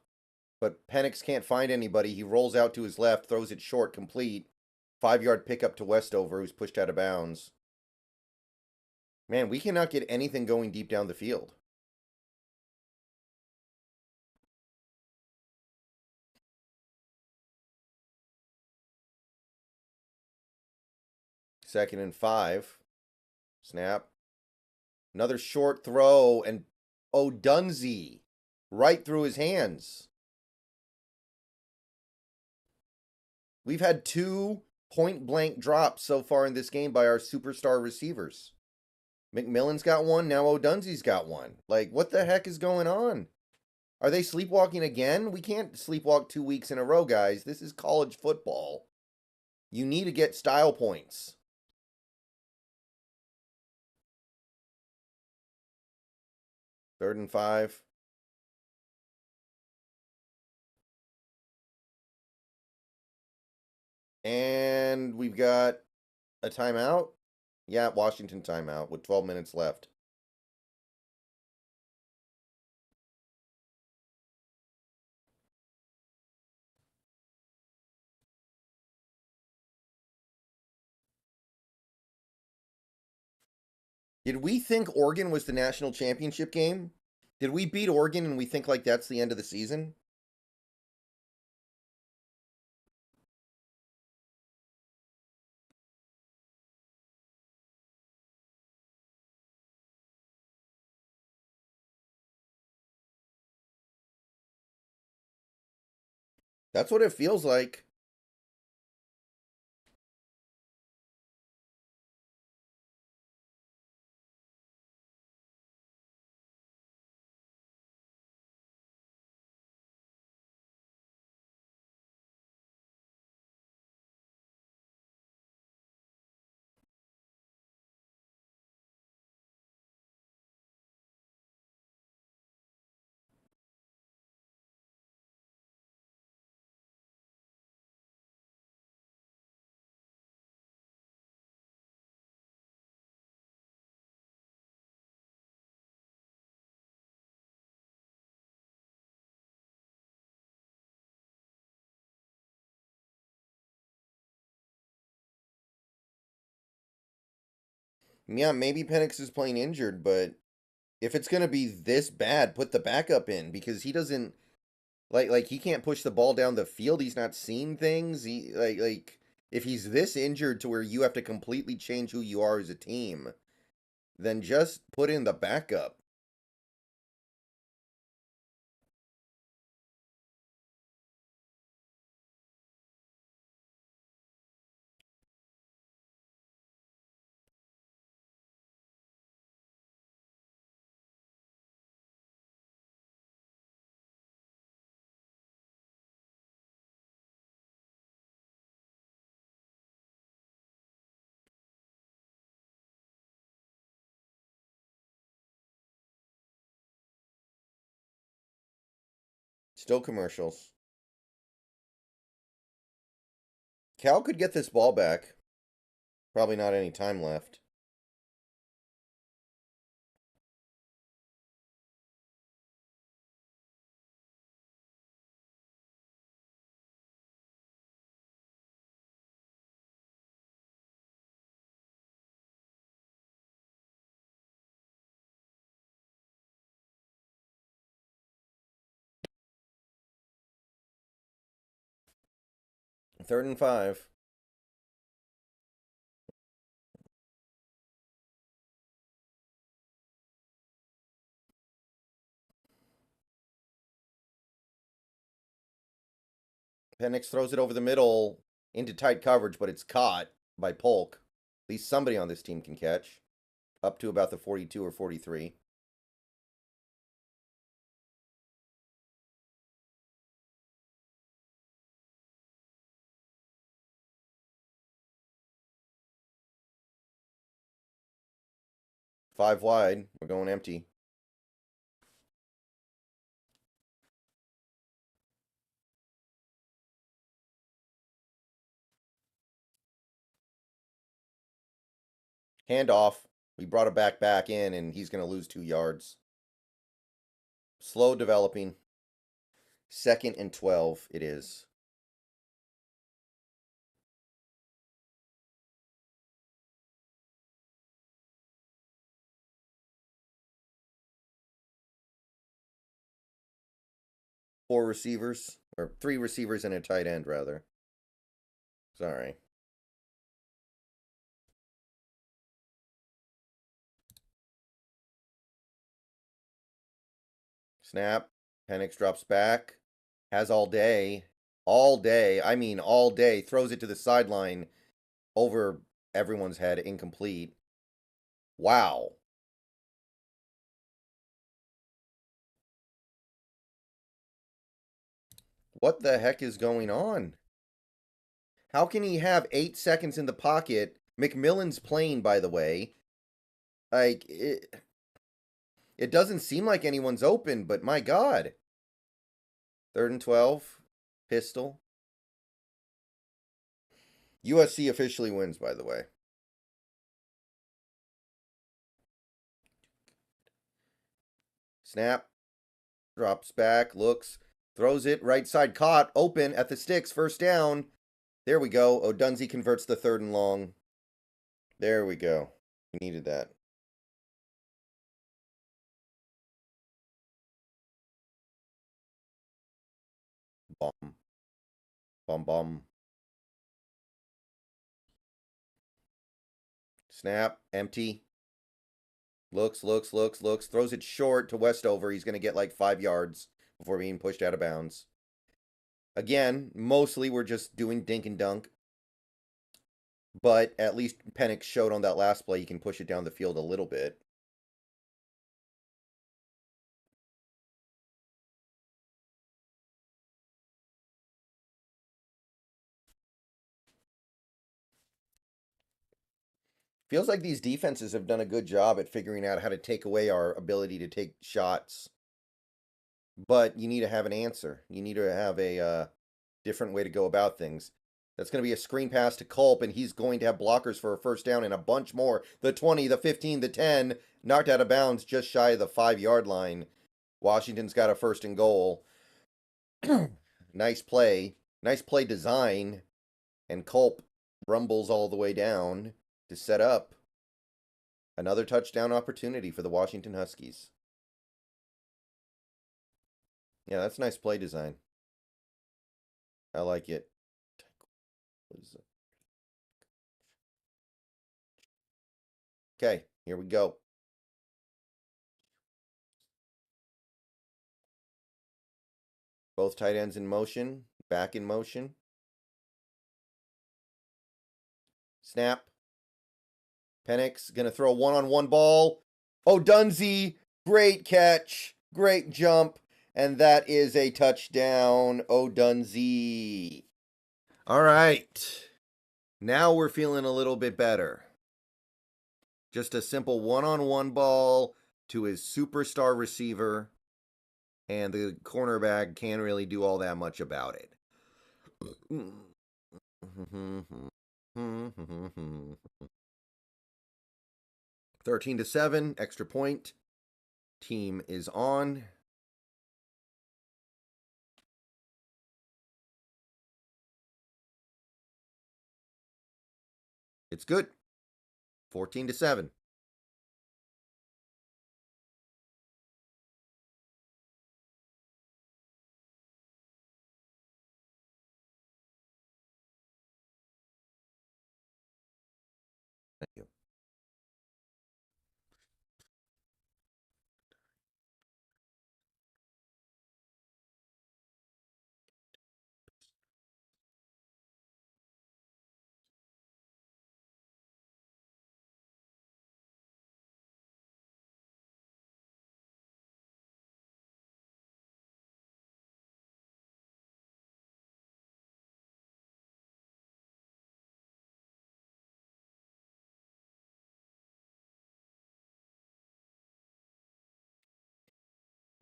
but Penix can't find anybody. He rolls out to his left, throws it short, complete. 5-yard pickup to Westover, who's pushed out of bounds. Man, we cannot get anything going deep down the field. Second and 5. Snap. Another short throw, and O'Dunsey right through his hands. We've had 2 point-blank drops so far in this game by our superstar receivers. McMillan's got one, now O'Dunsey's got one. Like, what the heck is going on? Are they sleepwalking again? We can't sleepwalk 2 weeks in a row, guys. This is college football. You need to get style points. Third and 5. And we've got A timeout? Yeah, Washington timeout with 12 minutes left. Did we think Oregon was the national championship game? Did we beat Oregon and we think like that's the end of the season? That's what it feels like. Yeah, maybe Penix is playing injured, but if it's gonna be this bad, put the backup in because he doesn't like he can't push the ball down the field. He's not seeing things. He like if he's this injured to where you have to completely change who you are as a team, then just put in the backup. Still commercials. Cal could get this ball back. Probably not any time left. Third and 5. Penix throws it over the middle into tight coverage, but it's caught by Polk. At least somebody on this team can catch. Up to about the 42 or 43. Five wide. We're going empty. Handoff. We brought it back in, and he's going to lose 2 yards. Slow developing. 2nd and 12 it is. Four receivers, or 3 receivers and a tight end, rather. Sorry. Snap. Penix drops back. Has all day. All day. I mean, all day. Throws it to the sideline over everyone's head. Incomplete. Wow. What the heck is going on? How can he have 8 seconds in the pocket? McMillan's playing, by the way. Like, it doesn't seem like anyone's open, but my God. 3rd and 12. Pistol. USC officially wins, by the way. Snap. Drops back. Looks. Throws it. Right side caught. Open at the sticks. First down. There we go. Odunze converts the 3rd and long. There we go. We needed that. Bomb. Bomb, bomb. Snap. Empty. Looks. Throws it short to Westover. He's going to get like 5 yards before being pushed out of bounds. Again, mostly we're just doing dink and dunk. But at least Penix showed on that last play he can push it down the field a little bit. Feels like these defenses have done a good job at figuring out how to take away our ability to take shots. But you need to have an answer. You need to have a different way to go about things. That's going to be a screen pass to Culp, and he's going to have blockers for a first down and a bunch more. The 20, the 15, the 10, knocked out of bounds just shy of the 5-yard line. Washington's got a 1st and goal. Nice play. Nice play design. And Culp rumbles all the way down to set up another touchdown opportunity for the Washington Huskies. Yeah, that's nice play design. I like it. Okay, here we go. Both tight ends in motion, back in motion. Snap. Penix going to throw a one-on-one ball. Odunze, great catch, great jump, and that is a touchdown, Odunze. All right. Now we're feeling a little bit better. Just a simple one-on-one ball to his superstar receiver, and the cornerback can't really do all that much about it. 13-7, extra point. Team is on. It's good. 14-7. Thank you.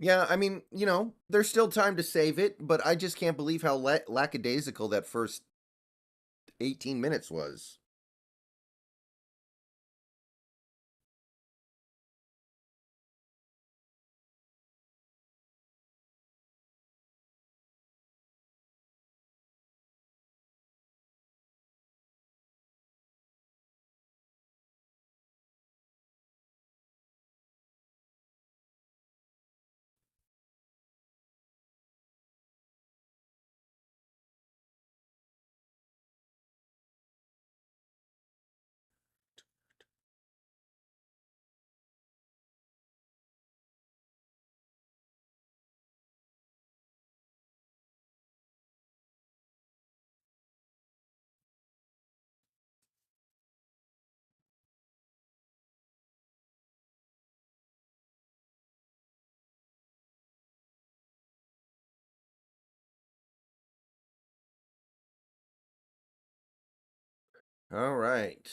Yeah, I mean, there's still time to save it, but I just can't believe how lackadaisical that first 18 minutes was. All right.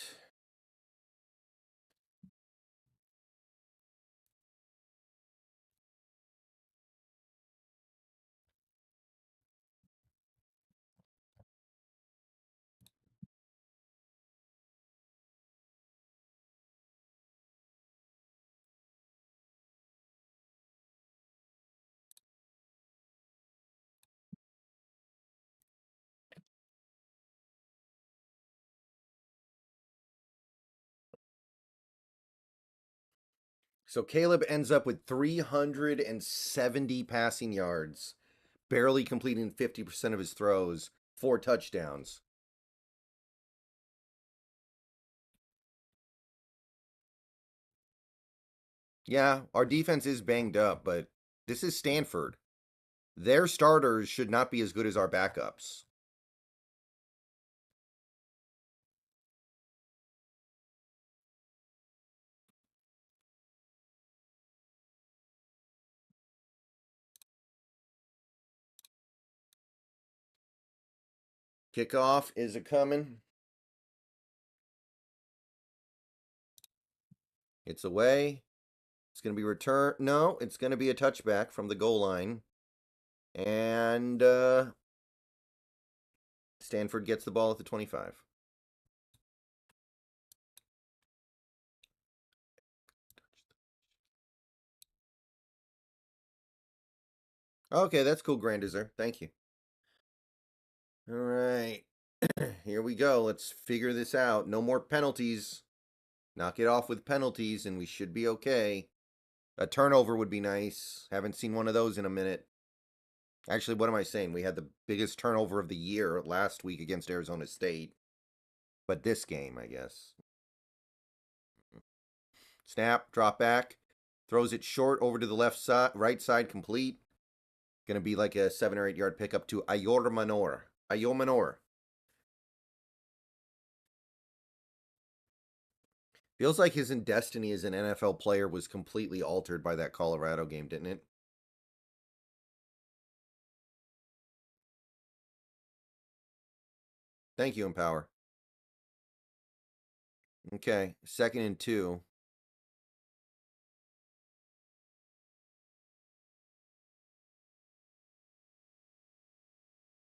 So Caleb ends up with 370 passing yards, barely completing 50% of his throws, 4 touchdowns. Yeah, our defense is banged up, but this is Stanford. Their starters should not be as good as our backups. Kickoff is a coming. It's away. It's going to be return. No, it's going to be a touchback from the goal line. And Stanford gets the ball at the 25. Okay, that's cool, Grandizer. Thank you. All right. Here we go. Let's figure this out. No more penalties. Knock it off with penalties, and we should be okay. A turnover would be nice. Haven't seen one of those in a minute. Actually, what am I saying? We had the biggest turnover of the year last week against Arizona State. But this game, I guess. Snap, drop back. Throws it short over to the left side, right side, complete. Going to be like a 7 or 8 yard pickup to Ayaan. Feels like his destiny as an NFL player was completely altered by that Colorado game, didn't it? Thank you, Empower. Okay, 2nd and 2.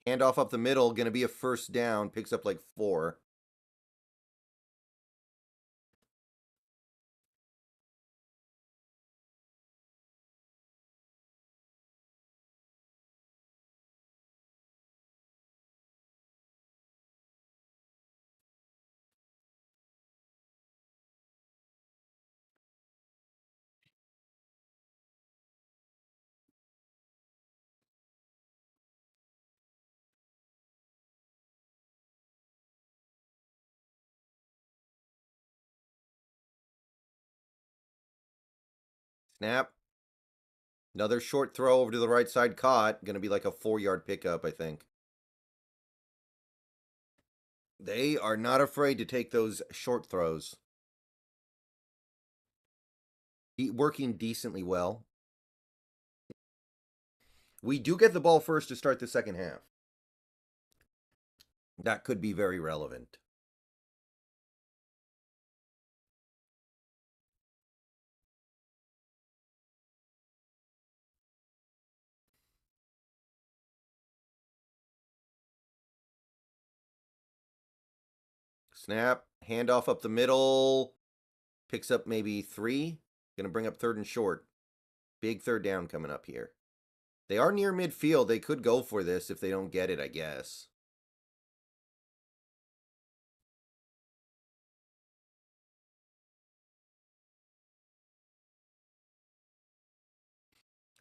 Handoff up the middle, going to be a first down. Picks up like 4. Snap. Another short throw over to the right side caught. Going to be like a 4-yard pickup, I think. They are not afraid to take those short throws. Working decently well. We do get the ball first to start the second half. That could be very relevant. Snap. Handoff up the middle. Picks up maybe 3. Going to bring up 3rd and short. Big 3rd down coming up here. They are near midfield. They could go for this if they don't get it, I guess.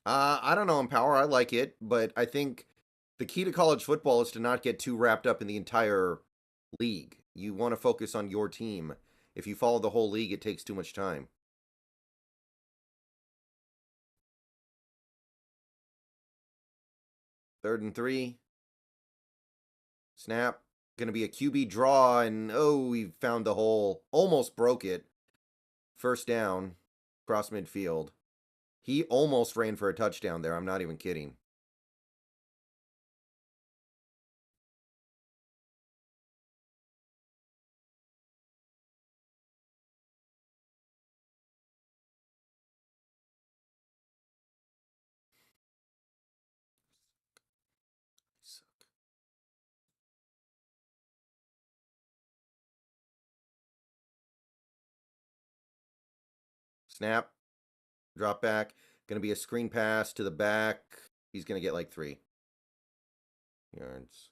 I don't know, Empower. I like it, but I think the key to college football is to not get too wrapped up in the entire league. You want to focus on your team. If you follow the whole league, it takes too much time. 3rd and 3. Snap. Going to be a QB draw, and oh, we found the hole. Almost broke it. First down. Cross midfield. He almost ran for a touchdown there. I'm not even kidding. Snap. Drop back. Going to be a screen pass to the back. He's going to get like 3 yards.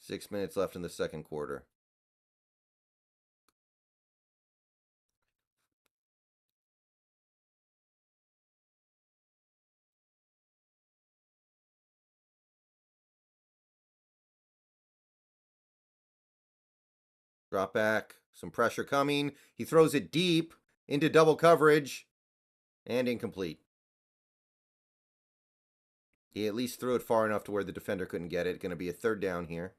6 minutes left in the second quarter. Drop back. Some pressure coming. He throws it deep into double coverage. And incomplete. He at least threw it far enough to where the defender couldn't get it. Going to be a third down here.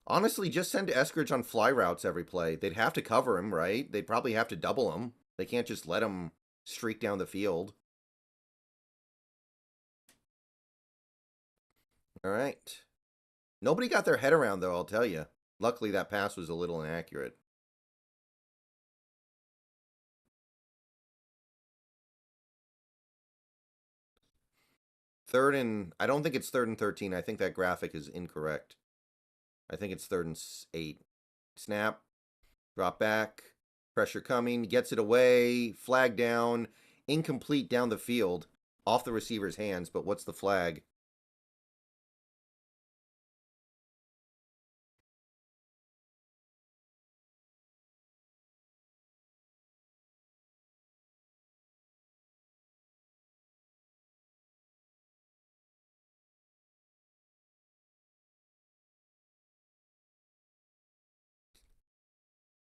Honestly, just send Eskridge on fly routes every play. They'd have to cover him, right? They'd probably have to double him. They can't just let him streak down the field. All right. Nobody got their head around, though, I'll tell you. Luckily, that pass was a little inaccurate. I don't think it's 3rd and 13. I think that graphic is incorrect. I think it's 3rd and 8. Snap. Drop back. Pressure coming. Gets it away. Flag down. Incomplete down the field. Off the receiver's hands, but what's the flag?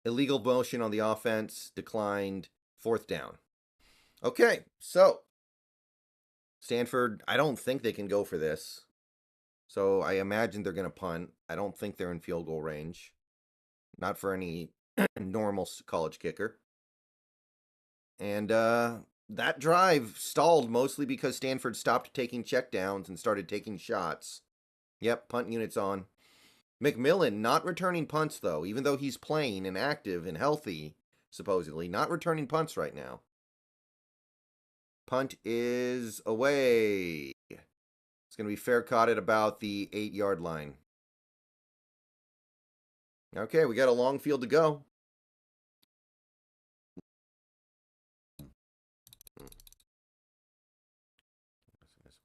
Illegal motion on the offense. Declined. 4th down. Okay, so Stanford, I don't think they can go for this. So I imagine they're going to punt. I don't think they're in field goal range. Not for any normal college kicker. And that drive stalled mostly because Stanford stopped taking checkdowns and started taking shots. Yep, punt unit's on. McMillan not returning punts, though, even though he's playing and active and healthy, supposedly. Not returning punts right now. Punt is away. It's going to be fair caught at about the 8-yard line. Okay, we got a long field to go.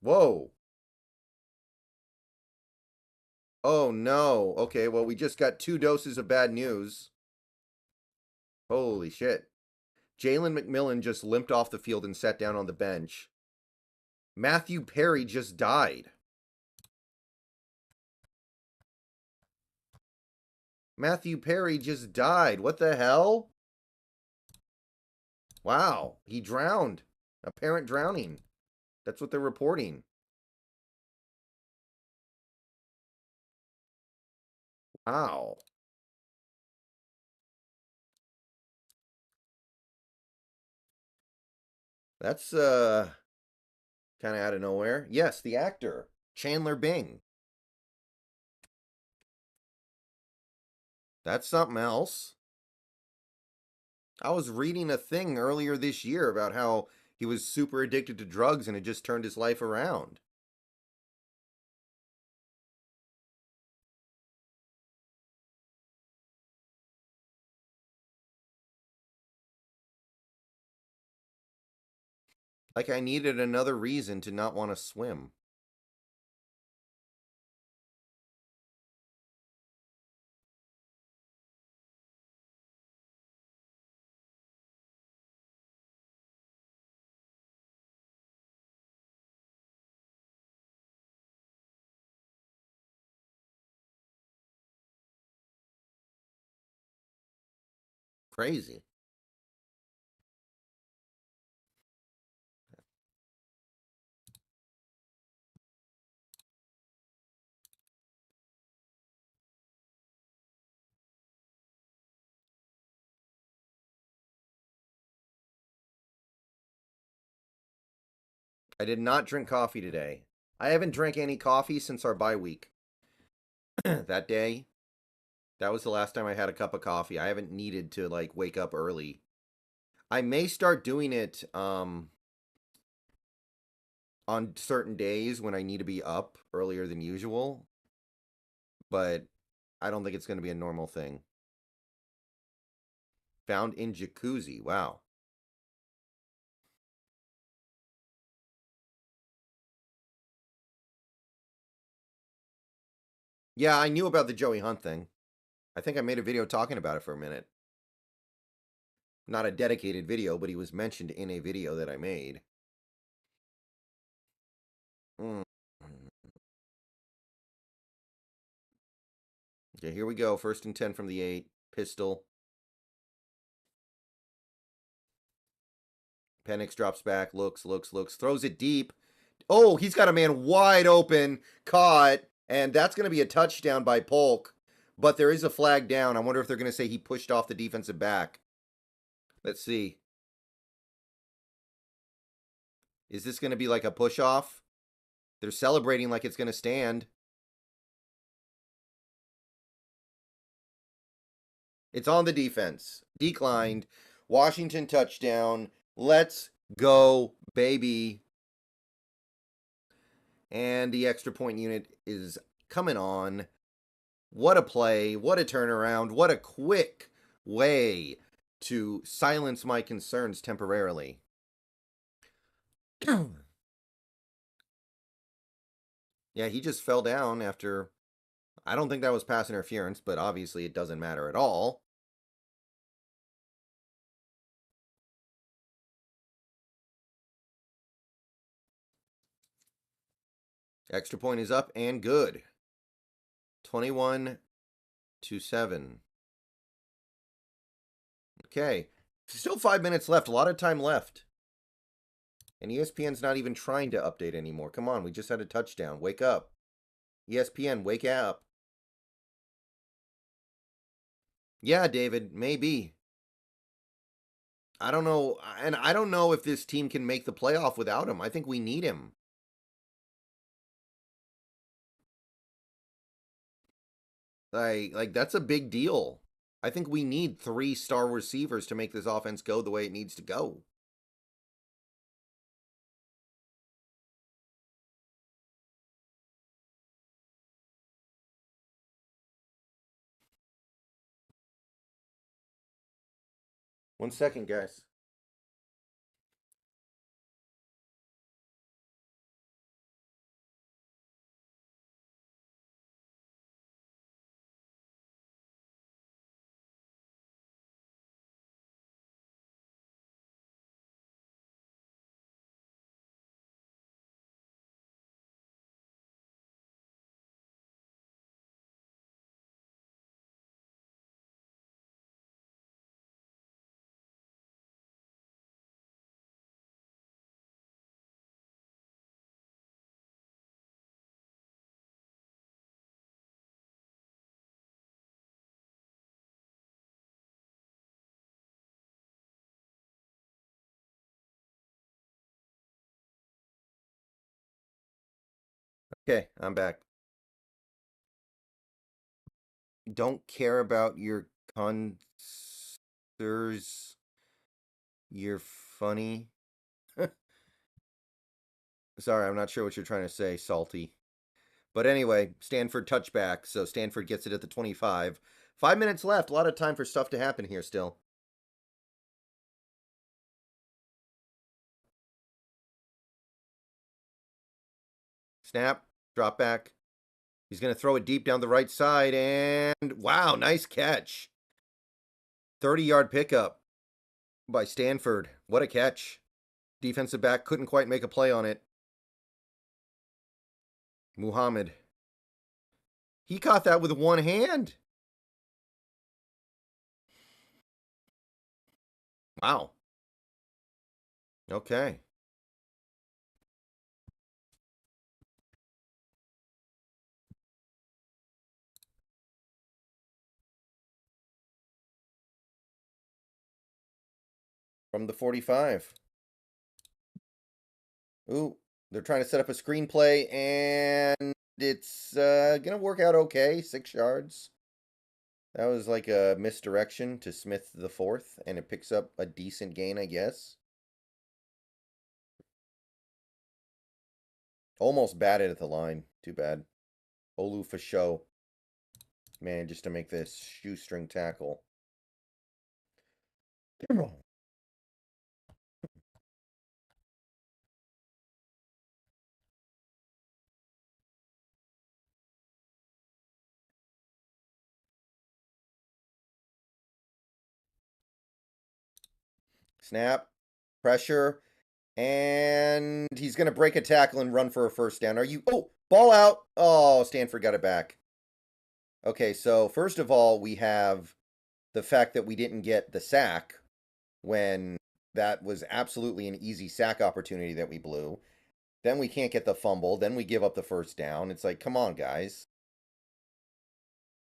Whoa. Oh, no. Okay, well, we just got 2 doses of bad news. Holy shit. Jalen McMillan just limped off the field and sat down on the bench. Matthew Perry just died. Matthew Perry just died. What the hell? Wow, he drowned. Apparent drowning. That's what they're reporting. Wow. That's kind of out of nowhere. Yes, the actor, Chandler Bing. That's something else. I was reading a thing earlier this year about how he was super addicted to drugs and it just turned his life around. Like I needed another reason to not want to swim. Crazy. I did not drink coffee today. I haven't drank any coffee since our bye week. That day, that was the last time I had a cup of coffee. I haven't needed to like wake up early. I may start doing it on certain days when I need to be up earlier than usual, but I don't think it's going to be a normal thing. Found in jacuzzi. Wow. Yeah, I knew about the Joey Hunt thing. I think I made a video talking about it for a minute. Not a dedicated video, but he was mentioned in a video that I made. Mm. Okay, here we go. 1st and 10 from the 8. Pistol. Penix drops back, looks, throws it deep. Oh, he's got a man wide open, caught, and that's going to be a touchdown by Polk. But there is a flag down. I wonder if they're going to say he pushed off the defensive back. Let's see. Is this going to be like a push off? They're celebrating like it's going to stand. It's on the defense. Declined. Washington touchdown. Let's go, baby. And the extra point unit is coming on. What a play. What a turnaround. What a quick way to silence my concerns temporarily. Yeah, he just fell down after... I don't think that was pass interference, but obviously it doesn't matter at all. Extra point is up and good. 21-7. Okay. Still 5 minutes left. A lot of time left. And ESPN's not even trying to update anymore. Come on, we just had a touchdown. Wake up. ESPN, wake up. Yeah, David, maybe. I don't know. And I don't know if this team can make the playoff without him. I think we need him. Like that's a big deal. I think we need 3-star receivers to make this offense go the way it needs to go. One second, guys. Okay, I'm back. Don't care about your concerts. You're funny. Sorry, I'm not sure what you're trying to say, Salty. But anyway, Stanford touchback. So Stanford gets it at the 25. 5 minutes left. A lot of time for stuff to happen here still. Snap. Drop back. He's going to throw it deep down the right side. And wow, nice catch. 30-yard pickup by Stanford. What a catch. Defensive back couldn't quite make a play on it. Muhammad. He caught that with one hand. Wow. Okay. From the 45. Ooh, they're trying to set up a screenplay, and it's going to work out okay. 6 yards. That was like a misdirection to Smith the fourth, and it picks up a decent gain, I guess. Almost batted at the line. Too bad. Olu for show. Man, just to make this shoestring tackle. Snap. Pressure. And he's going to break a tackle and run for a first down. Are you... Oh, ball out. Oh, Stanford got it back. Okay, so first of all, we have the fact that we didn't get the sack when that was absolutely an easy sack opportunity that we blew. Then we can't get the fumble. Then we give up the first down. It's like, come on, guys.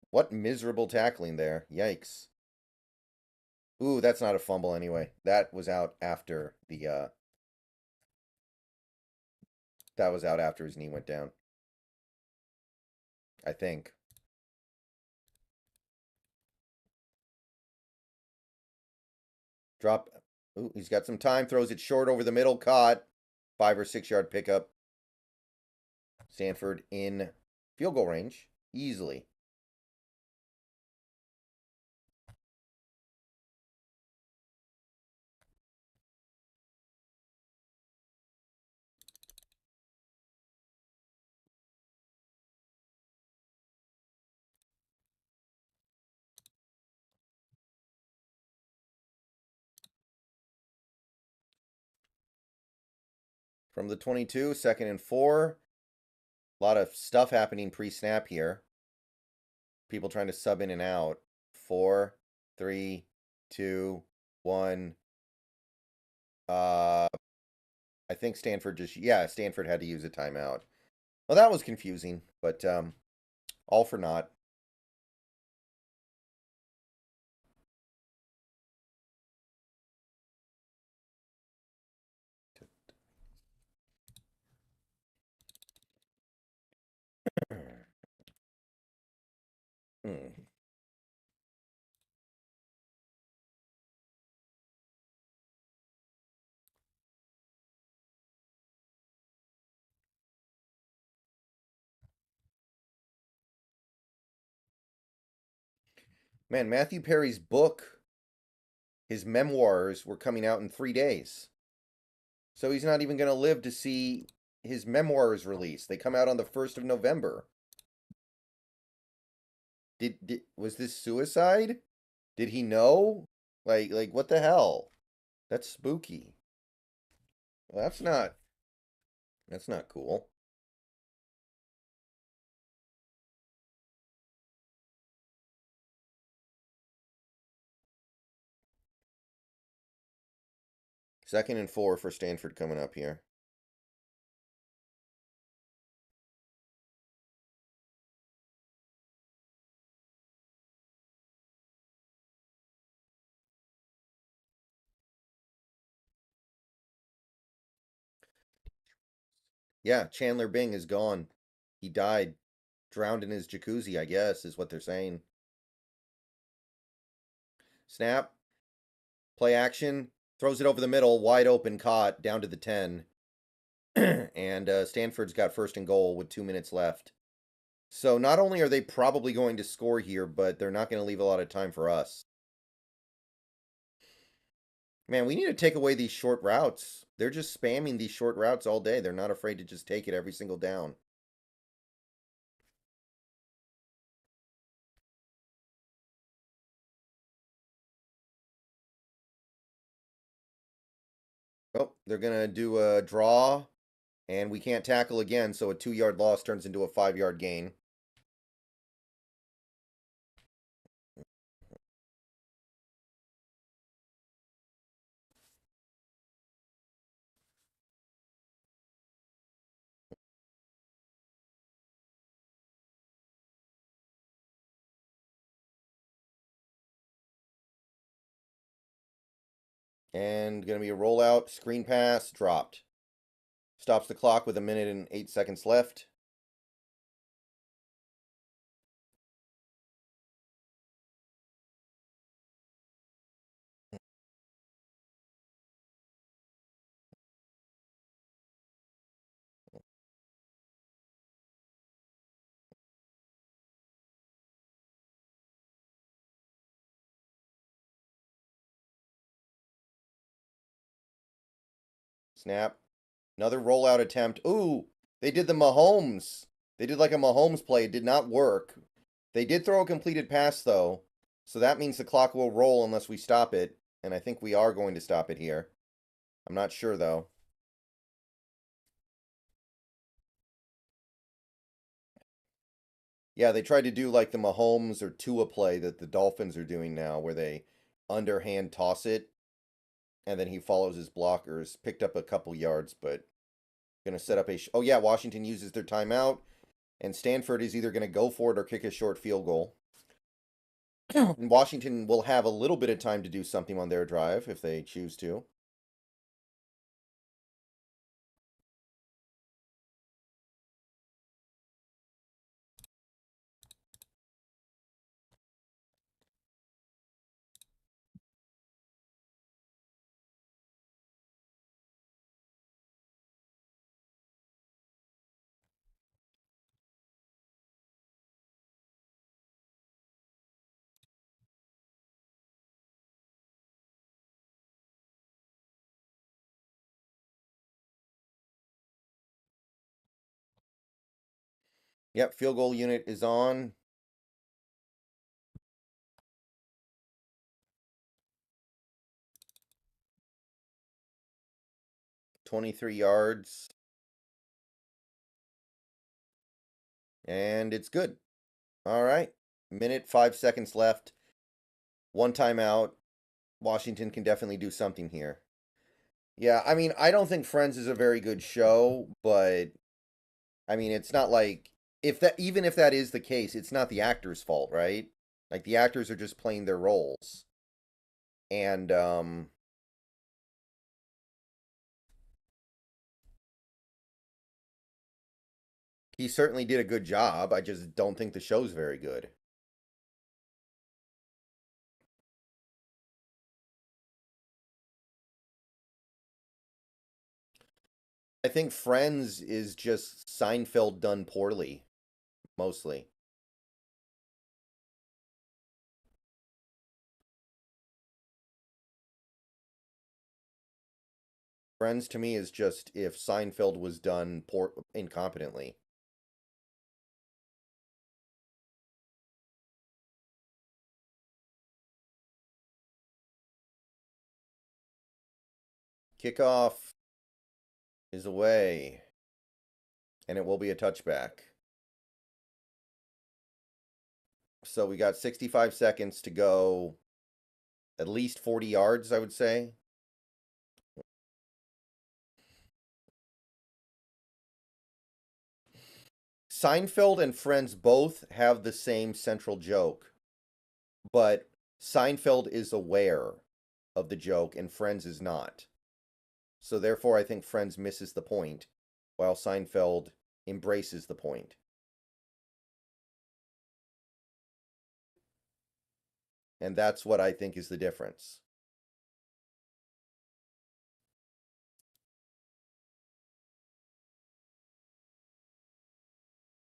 What miserable tackling there. Yikes. Ooh, that's not a fumble anyway. That was out after the that was out after his knee went down. I think. Drop. Ooh, he's got some time. Throws it short over the middle. Caught. 5 or 6 yard pickup. Stanford in field goal range. Easily. From the 22, 2nd and 4. A lot of stuff happening pre-snap here. People trying to sub in and out. 4, 3, 2, 1. I think Stanford Stanford had to use a timeout. Well, that was confusing, but all for naught. Hmm. Man, Matthew Perry's book, his memoirs, were coming out in 3 days. So he's not even going to live to see his memoirs released. They come out on the 1st of November. Was this suicide? Did he know? Like what the hell? That's spooky. Well, that's not cool. Second and 4 for Stanford coming up here. Yeah, Chandler Bing is gone. He died. Drowned in his jacuzzi, I guess, is what they're saying. Snap. Play action. Throws it over the middle. Wide open. Caught. Down to the 10. And Stanford's got 1st and goal with 2 minutes left. So not only are they probably going to score here, but they're not going to leave a lot of time for us. Man, we need to take away these short routes. They're just spamming these short routes all day. They're not afraid to just take it every single down. Oh, they're going to do a draw, and we can't tackle again, so a 2-yard loss turns into a 5-yard gain. And going to be a rollout, screen pass, dropped. Stops the clock with 1 minute and 8 seconds left. Snap. Another rollout attempt. Ooh, they did the Mahomes. They did like a Mahomes play. It did not work. They did throw a completed pass, though. So that means the clock will roll unless we stop it. And I think we are going to stop it here. I'm not sure, though. Yeah, they tried to do like the Mahomes or Tua play that the Dolphins are doing now, where they underhand toss it, and then he follows his blockers. Picked up a couple yards, but going to set up a... Oh, yeah, Washington uses their timeout, and Stanford is either going to go for it or kick a short field goal. And Washington will have a little bit of time to do something on their drive if they choose to. Yep, field goal unit is on. .23 yards. And it's good. All right. Minute, 5 seconds left. One timeout. Washington can definitely do something here. Yeah, I mean, I don't think Friends is a very good show, but I mean, it's not like if that even if that is the case, it's not the actor's fault, right? Like the actors are just playing their roles. And he certainly did a good job. I just don't think the show's very good. I think Friends is just Seinfeld done poorly, mostly. Friends to me is just if Seinfeld was done poor incompetently. Kickoff is away, and it will be a touchback. So we got 65 seconds to go, at least 40 yards, I would say. Seinfeld and Friends both have the same central joke, but Seinfeld is aware of the joke and Friends is not. So therefore, I think Friends misses the point, while Seinfeld embraces the point. And that's what I think is the difference.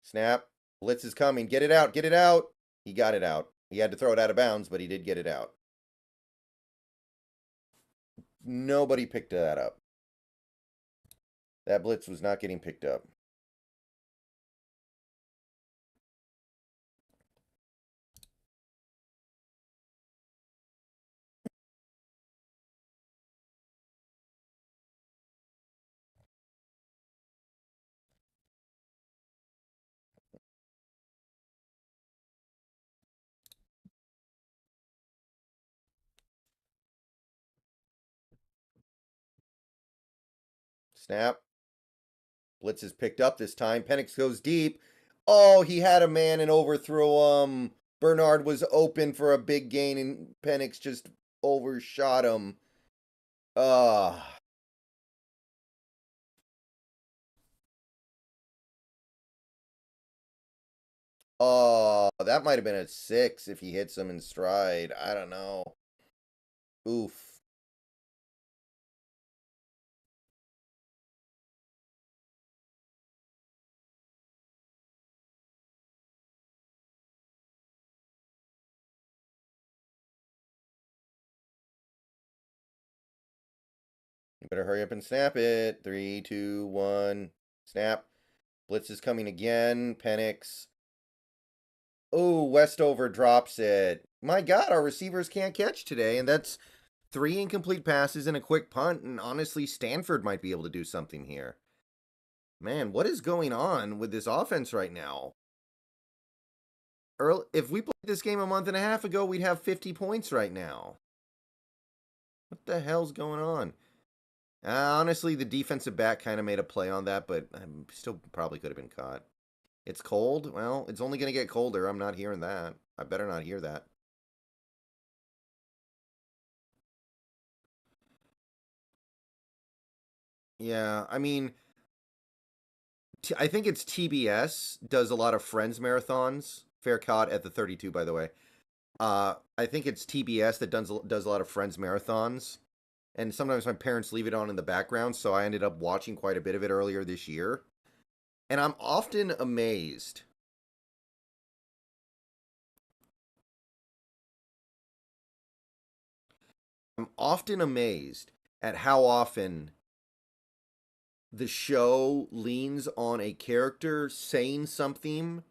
Snap. Blitz is coming. Get it out. Get it out. He got it out. He had to throw it out of bounds, but he did get it out. Nobody picked that up. That blitz was not getting picked up. Snap. Blitz is picked up this time. Penix goes deep. Oh, he had a man and overthrew him. Bernard was open for a big gain, and Penix just overshot him. Ah. Oh, that might have been a 6 if he hits him in stride. I don't know. Oof. You better hurry up and snap it. 3, 2, 1. Snap. Blitz is coming again. Penix. Oh, Westover drops it. My God, our receivers can't catch today, and that's 3 incomplete passes and a quick punt, and honestly, Stanford might be able to do something here. Man, what is going on with this offense right now? If we played this game a month and a half ago, we'd have 50 points right now. What the hell's going on? Honestly, the defensive back kind of made a play on that, but still probably could have been caught. It's cold? Well, it's only going to get colder. I'm not hearing that. I better not hear that. Yeah, I mean, I think it's TBS does a lot of Friends marathons. Fair caught at the 32, by the way. I think it's TBS that does a lot of Friends marathons. And sometimes my parents leave it on in the background, so I ended up watching quite a bit of it earlier this year. And I'm often amazed. I'm often amazed at how often the show leans on a character saying something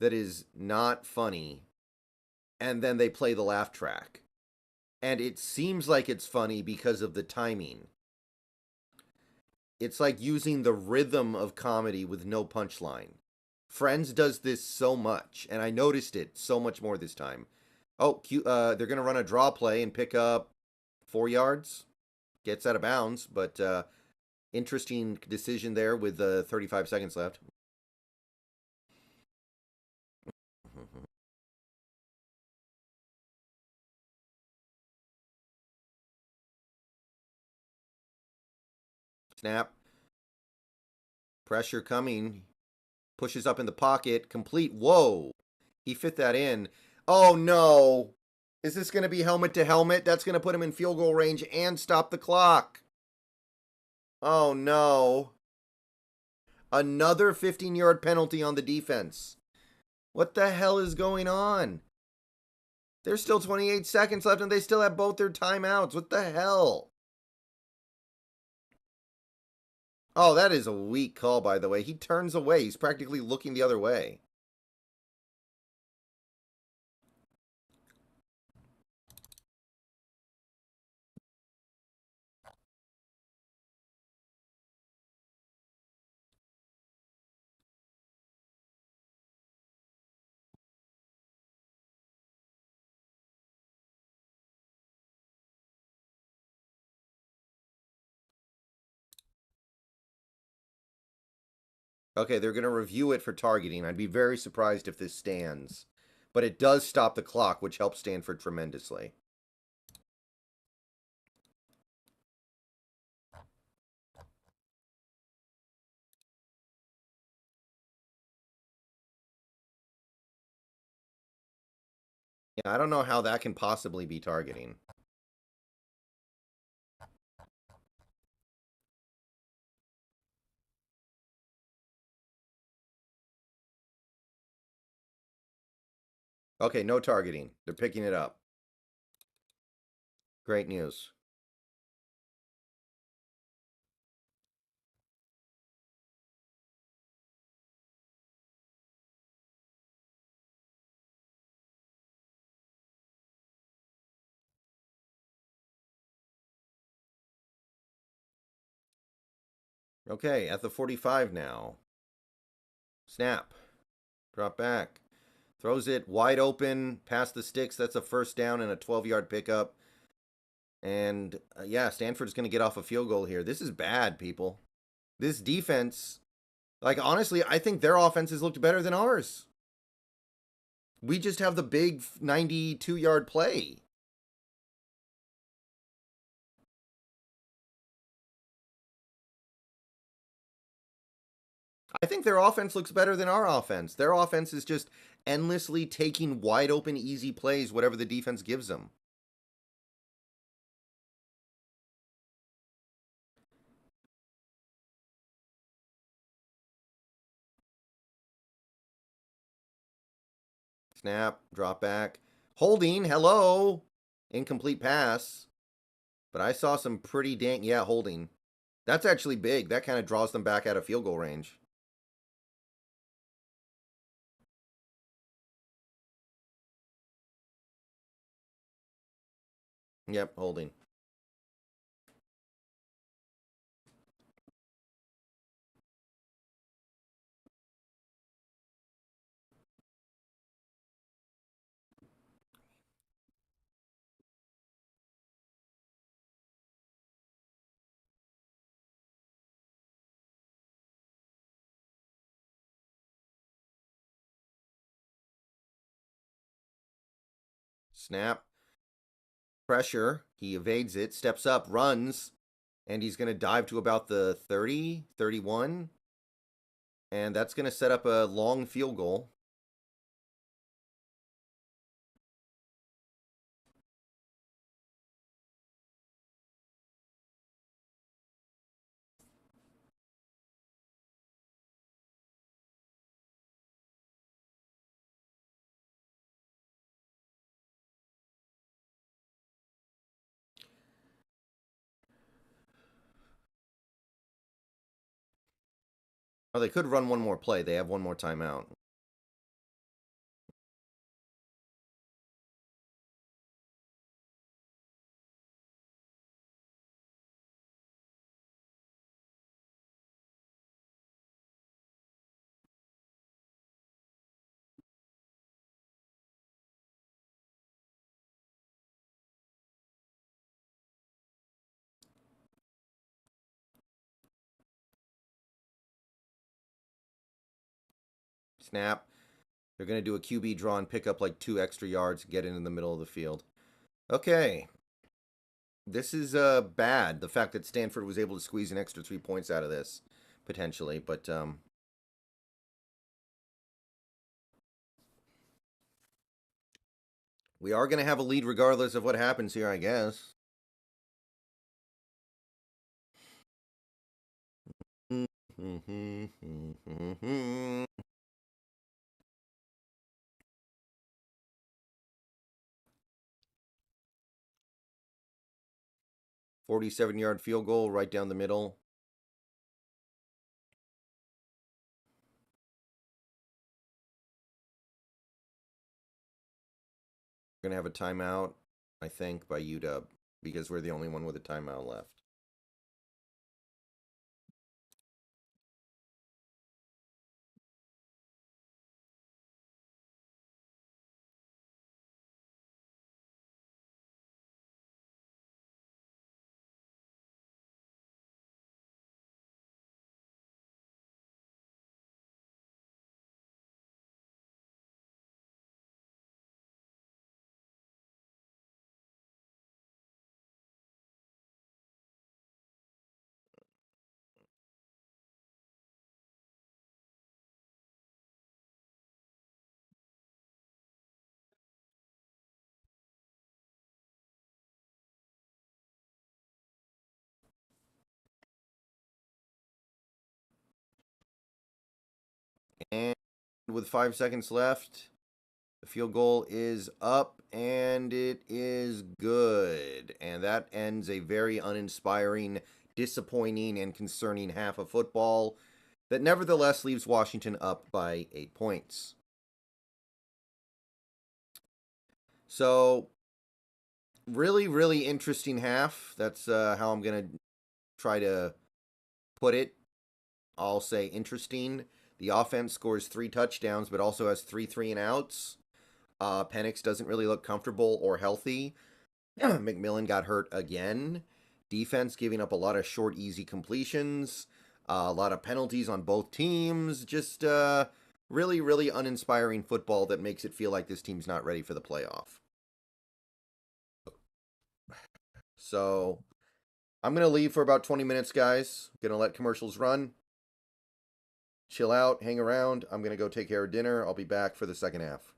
that is not funny, and then they play the laugh track. And it seems like it's funny because of the timing. It's like using the rhythm of comedy with no punchline. Friends does this so much, and I noticed it so much more this time. Oh, they're going to run a draw play and pick up 4 yards. Gets out of bounds, but interesting decision there with 35 seconds left. Snap. Pressure coming. Pushes up in the pocket. Complete. Whoa. He fit that in. Oh, no. Is this going to be helmet to helmet? That's going to put him in field goal range and stop the clock. Oh, no. Another 15-yard penalty on the defense. What the hell is going on? There's still 28 seconds left and they still have both their timeouts. What the hell? Oh, that is a weak call, by the way. He turns away. He's practically looking the other way. Okay, they're going to review it for targeting. I'd be very surprised if this stands. But it does stop the clock, which helps Stanford tremendously. Yeah, I don't know how that can possibly be targeting. Okay, no targeting. They're picking it up. Great news. Okay, at the 45 now. Snap. Drop back. Throws it wide open past the sticks. That's a first down and a 12-yard pickup. And yeah, Stanford's going to get off a field goal here. This is bad, people. This defense, like honestly, I think their offenses looked better than ours. We just have the big 92-yard play. I think their offense looks better than our offense. Their offense is just endlessly taking wide open, easy plays, whatever the defense gives them. Snap, drop back. Holding, hello. Incomplete pass. But I saw some pretty dang, yeah, holding. That's actually big. That kind of draws them back out of field goal range. Yep, holding. Snap. Pressure. He evades it, steps up, runs, and he's going to dive to about the 30, 31. And that's going to set up a long field goal. Oh, they could run one more play. They have one more timeout. Snap. They're going to do a QB draw and pick up like 2 extra yards, get into the middle of the field. Okay. This is bad. The fact that Stanford was able to squeeze an extra 3 points out of this, potentially. But we are going to have a lead regardless of what happens here, I guess. 47-yard field goal right down the middle. We're going to have a timeout, I think, by UW because we're the only one with a timeout left. And with 5 seconds left, the field goal is up and it is good. And that ends a very uninspiring, disappointing, and concerning half of football that nevertheless leaves Washington up by 8 points. So, really, really interesting half. That's how I'm going to try to put it. I'll say interesting. The offense scores 3 touchdowns, but also has 3 3-and-outs. Penix doesn't really look comfortable or healthy. McMillan got hurt again. Defense giving up a lot of short, easy completions. A lot of penalties on both teams. Just really, really uninspiring football that makes it feel like this team's not ready for the playoff. So I'm going to leave for about 20 minutes, guys. Going to let commercials run. Chill out, hang around. I'm going to go take care of dinner. I'll be back for the second half.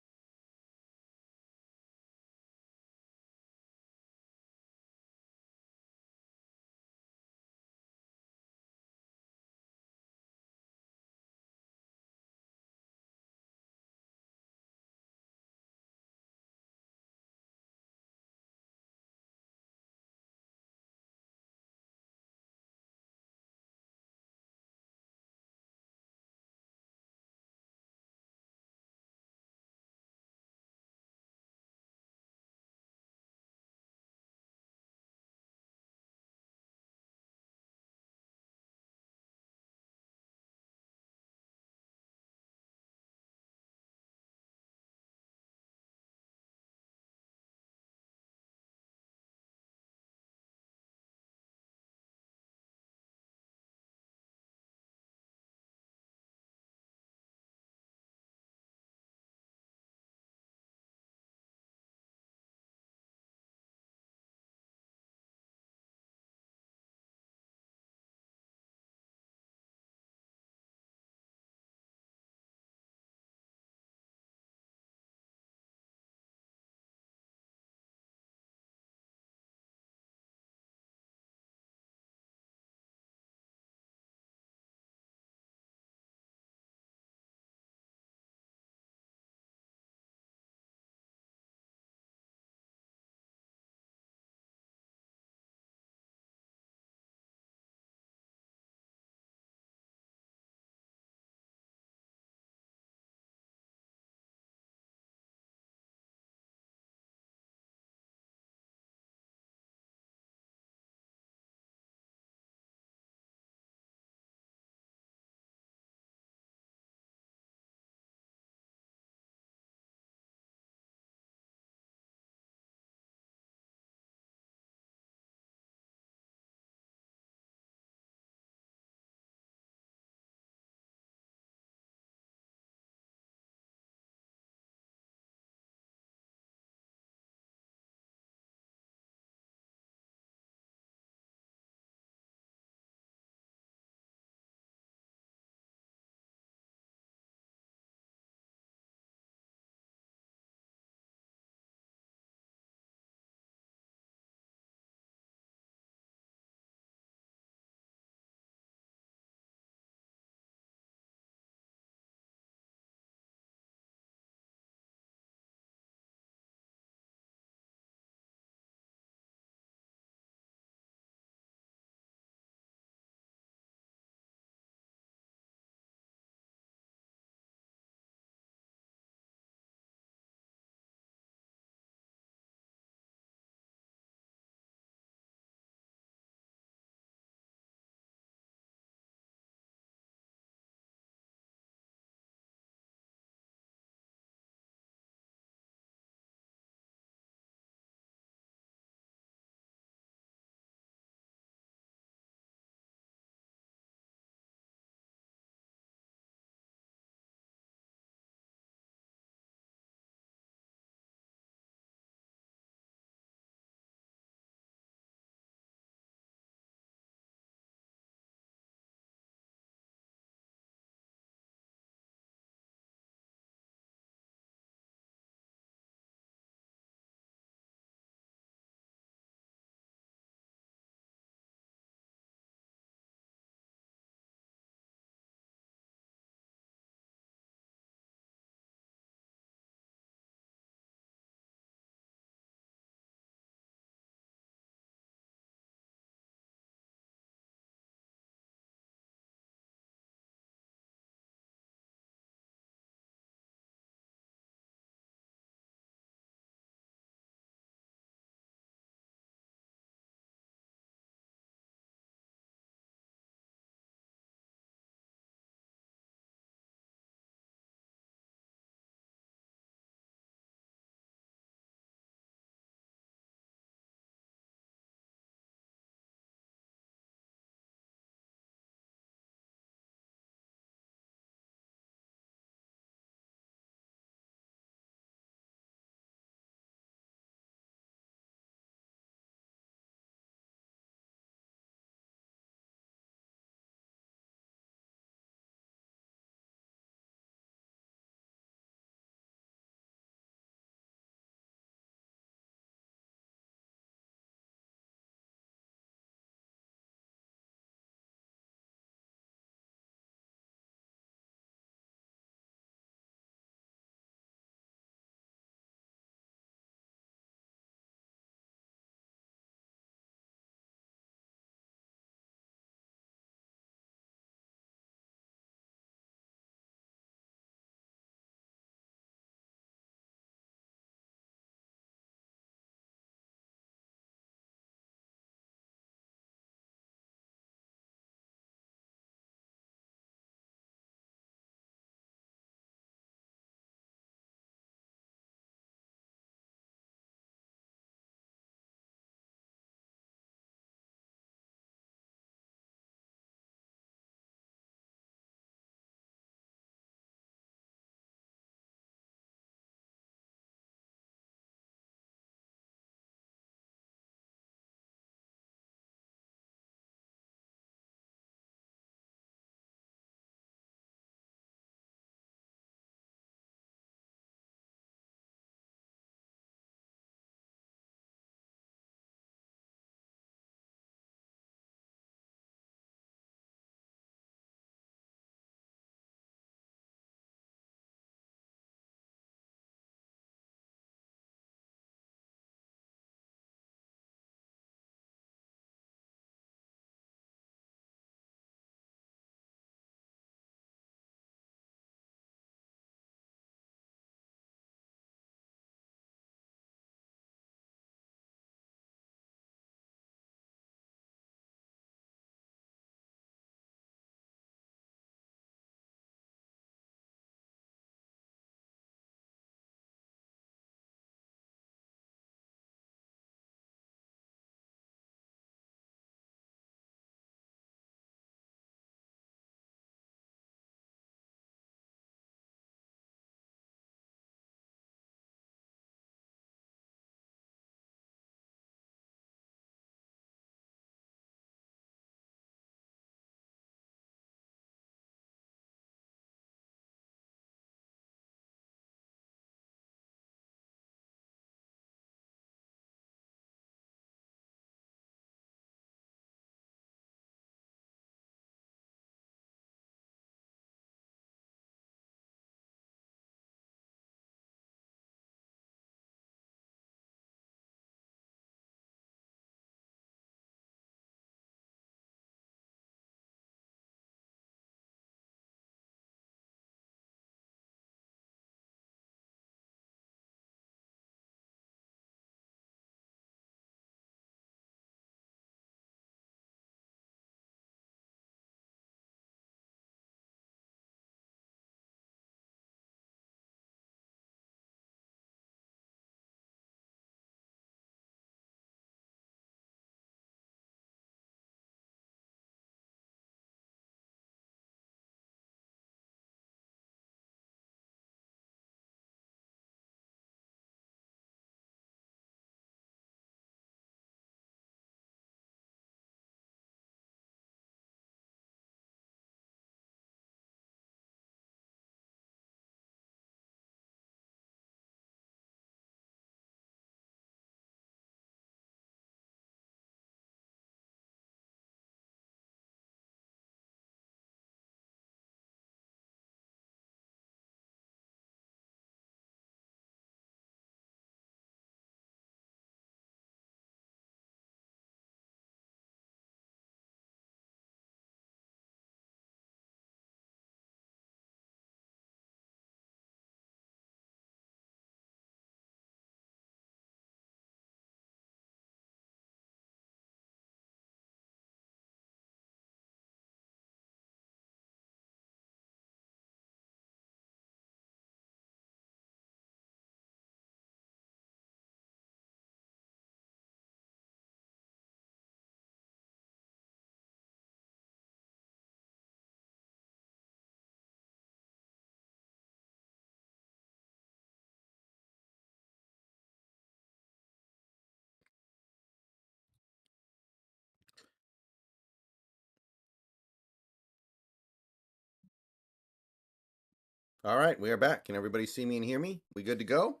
All right, we are back. Can everybody see me and hear me? We good to go?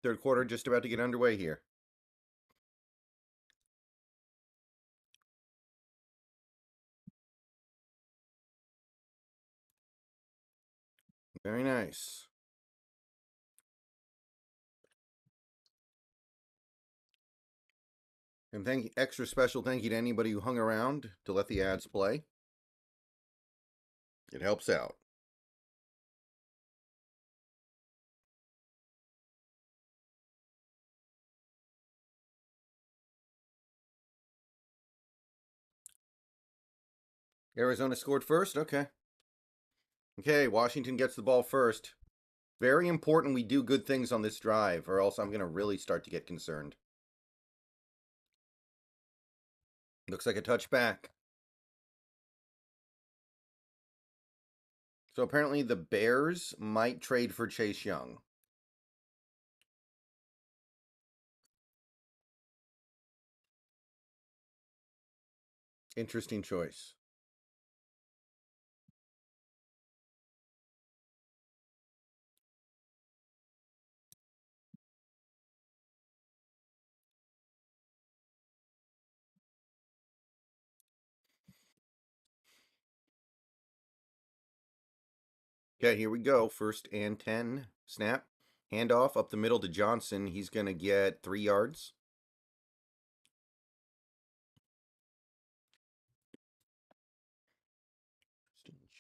Third quarter just about to get underway here. Very nice. And extra special thank you to anybody who hung around to let the ads play. It helps out. Arizona scored first? Okay. Okay, Washington gets the ball first. Very important we do good things on this drive, or else I'm going to really start to get concerned. Looks like a touchback. So apparently the Bears might trade for Chase Young. Interesting choice. Okay, here we go. First and 10. Snap. Handoff up the middle to Johnson. He's going to get 3 yards.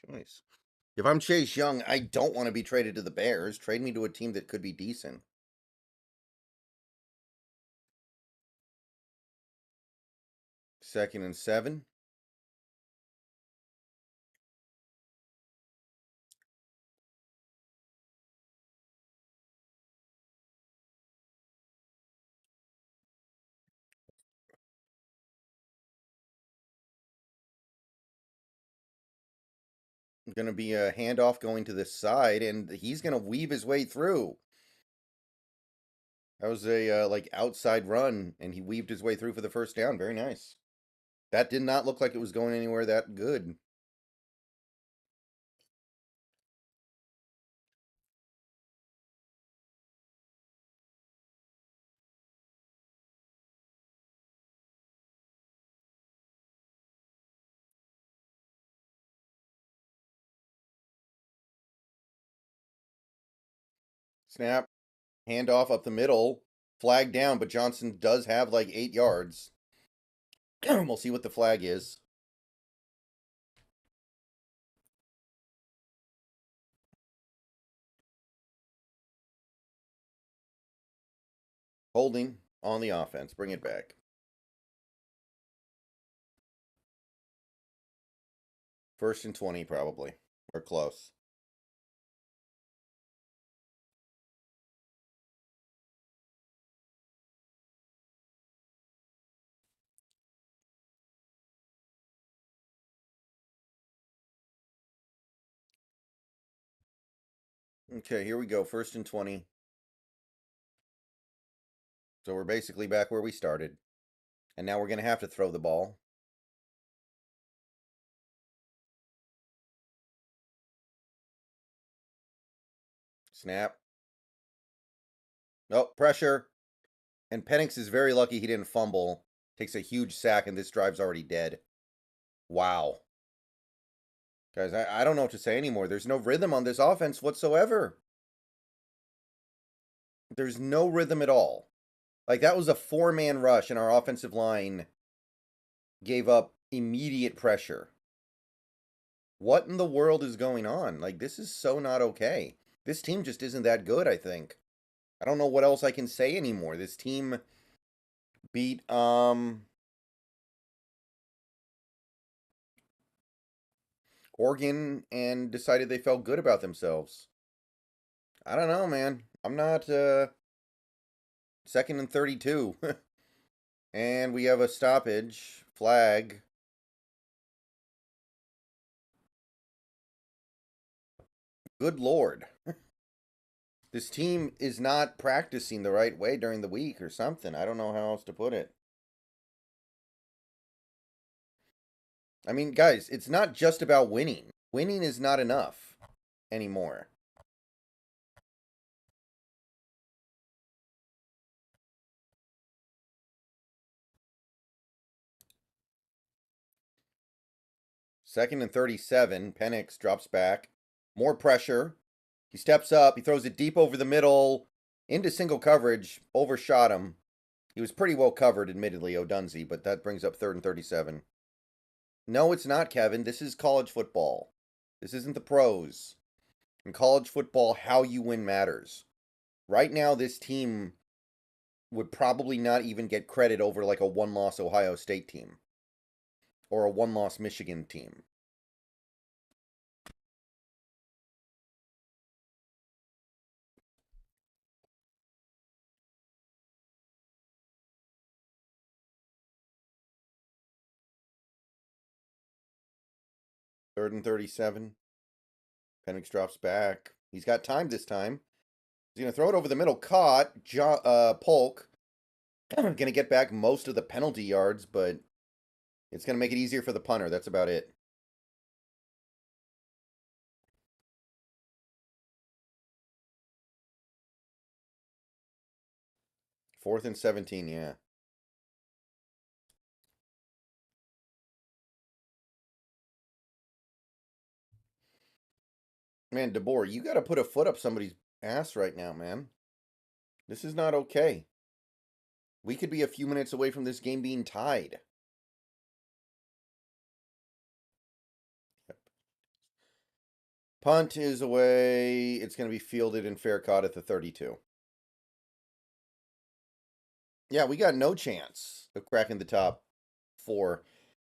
Choice. If I'm Chase Young, I don't want to be traded to the Bears. Trade me to a team that could be decent. Second and 7. Going to be a handoff going to the side, and he's going to weave his way through. That was a like outside run, and he weaved his way through for the first down. Very nice. That did not look like it was going anywhere that good. Snap. Handoff up the middle. Flag down, but Johnson does have like 8 yards. We'll see what the flag is. Holding on the offense. Bring it back. First and 20, probably. Or close. Okay, here we go. First and 20. So we're basically back where we started. And now we're going to have to throw the ball. Snap. Nope, pressure. And Penix is very lucky he didn't fumble. Takes a huge sack, and this drive's already dead. Wow. Guys, I don't know what to say anymore. There's no rhythm on this offense whatsoever. There's no rhythm at all. Like, that was a 4-man rush, and our offensive line gave up immediate pressure. What in the world is going on? Like, this is so not okay. This team just isn't that good, I think. I don't know what else I can say anymore. This team beat, Oregon and decided they felt good about themselves. I don't know, man. I'm not, second and 32. And we have a stoppage. Flag. Good Lord. This team is not practicing the right way during the week or something. I don't know how else to put it. I mean, guys, it's not just about winning. Winning is not enough anymore. Second and 37. Penix drops back. More pressure. He steps up. He throws it deep over the middle into single coverage. Overshot him. He was pretty well covered, admittedly, O'Dunsey, but that brings up third and 37. No, it's not, Kevin. This is college football. This isn't the pros. In college football, how you win matters. Right now, this team would probably not even get credit over like a one-loss Ohio State team or a one-loss Michigan team. Third and 37. Penix drops back. He's got time this time. He's going to throw it over the middle. Caught. Polk. Going to get back most of the penalty yards, but it's going to make it easier for the punter. That's about it. Fourth and 17, yeah. Man, DeBoer, you got to put a foot up somebody's ass right now, man. This is not okay. We could be a few minutes away from this game being tied. Punt is away. It's going to be fielded and fair caught at the 32. Yeah, we got no chance of cracking the top four.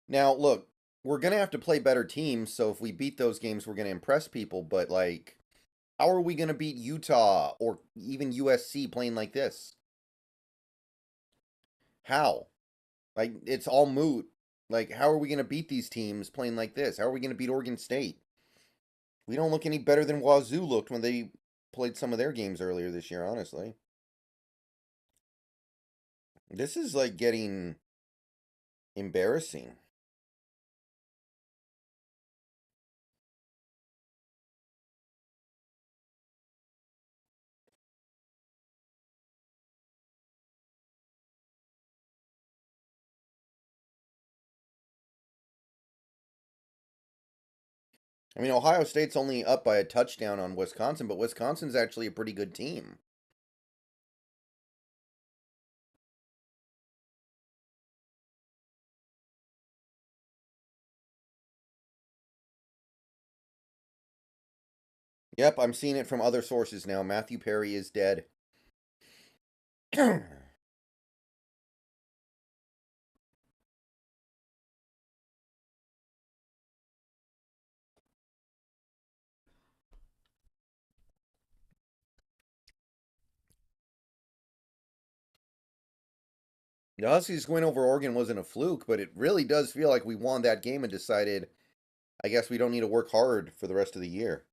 Now, look, we're going to have to play better teams, so if we beat those games, we're going to impress people, but, like, how are we going to beat Utah or even USC playing like this? How? Like, it's all moot. Like, how are we going to beat these teams playing like this? How are we going to beat Oregon State? We don't look any better than Wazoo looked when they played some of their games earlier this year, honestly. This is, like, getting embarrassing. I mean, Ohio State's only up by a touchdown on Wisconsin, but Wisconsin's actually a pretty good team. Yep, I'm seeing it from other sources now. Matthew Perry is dead. The Huskies going over Oregon wasn't a fluke, but it really does feel like we won that game and decided, I guess we don't need to work hard for the rest of the year.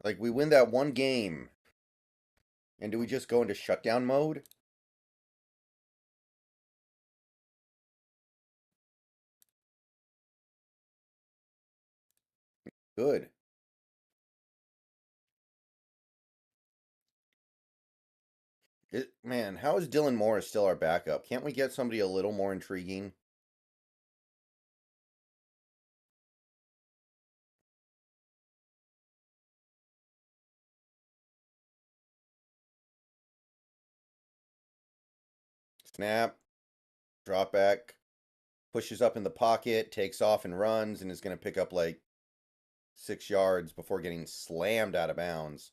Like, we win that one game, and do we just go into shutdown mode? Good. Man, how is Dylan Morris still our backup? Can't we get somebody a little more intriguing? Snap, drop back, pushes up in the pocket, takes off and runs, and is going to pick up like 6 yards before getting slammed out of bounds.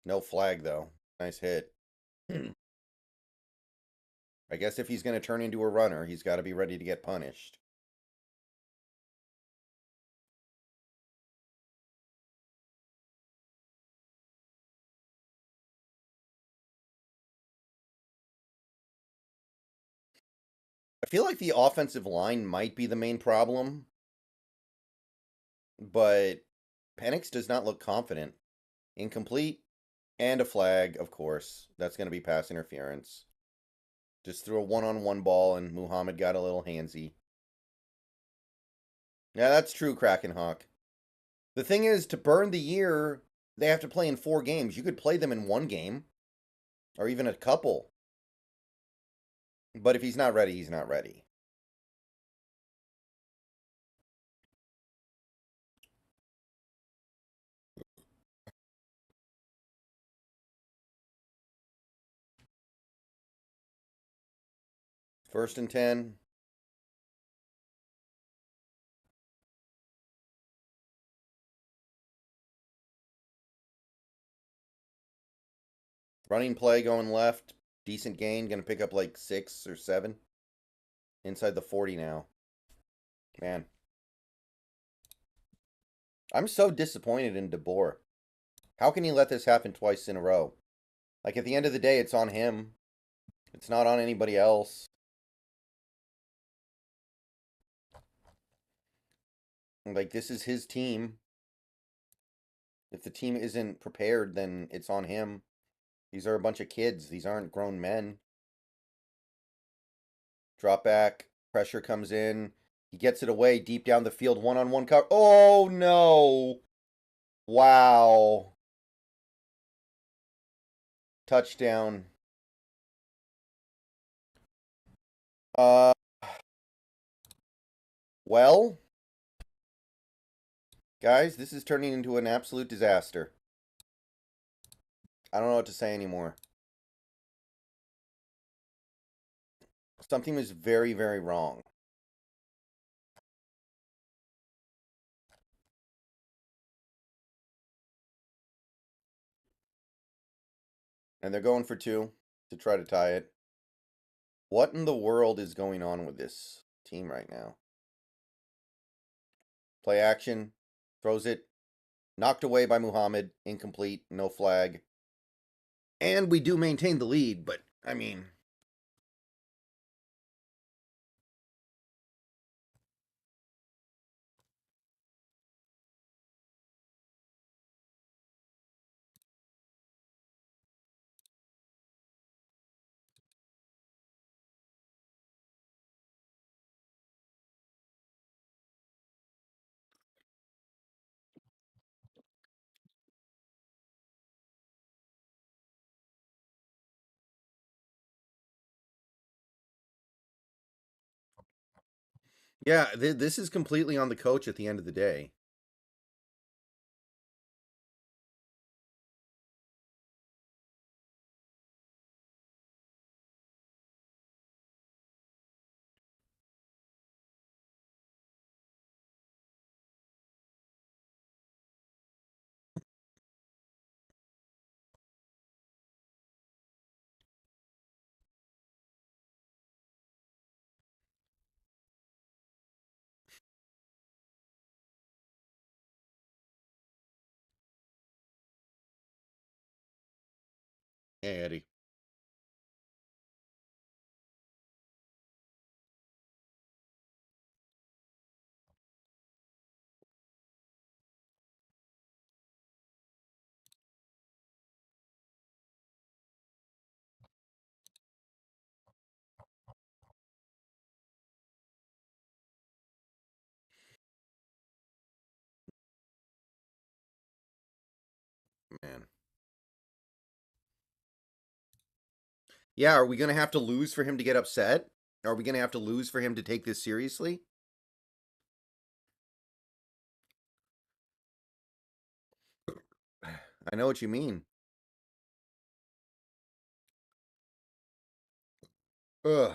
No flag, though. Nice hit. I guess if he's going to turn into a runner, he's got to be ready to get punished. I feel like the offensive line might be the main problem, but Penix does not look confident. Incomplete and a flag, of course. That's going to be pass interference. Just threw a one-on-one ball and Muhammad got a little handsy. Yeah, that's true, Krakenhawk. The thing is, to burn the year, they have to play in 4 games. You could play them in 1 game or even a couple. But if he's not ready, he's not ready. First and 10. Running play going left. Decent gain. Going to pick up like 6 or 7. Inside the 40 now. Man. I'm so disappointed in DeBoer. How can he let this happen twice in a row? Like, at the end of the day, it's on him. It's not on anybody else. Like, this is his team. If the team isn't prepared, then it's on him. These are a bunch of kids. These aren't grown men. Drop back. Pressure comes in. He gets it away deep down the field. One-on-one cover. Oh, no. Wow. Touchdown. Uh, well, guys, this is turning into an absolute disaster. I don't know what to say anymore. Something is very, very wrong. And they're going for 2 to try to tie it. What in the world is going on with this team right now? Play action. Throws it. Knocked away by Muhammad. Incomplete. No flag. And we do maintain the lead, but, I mean... Yeah, this is completely on the coach at the end of the day. Hey, Eddie. Man. Yeah, are we going to have to lose for him to get upset? Are we going to have to lose for him to take this seriously? I know what you mean. Ugh.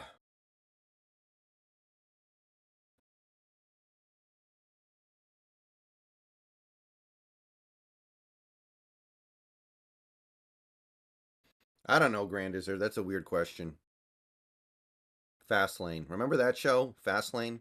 I don't know, Grandizer. That's a weird question. Fast Lane. Remember that show? Fast Lane?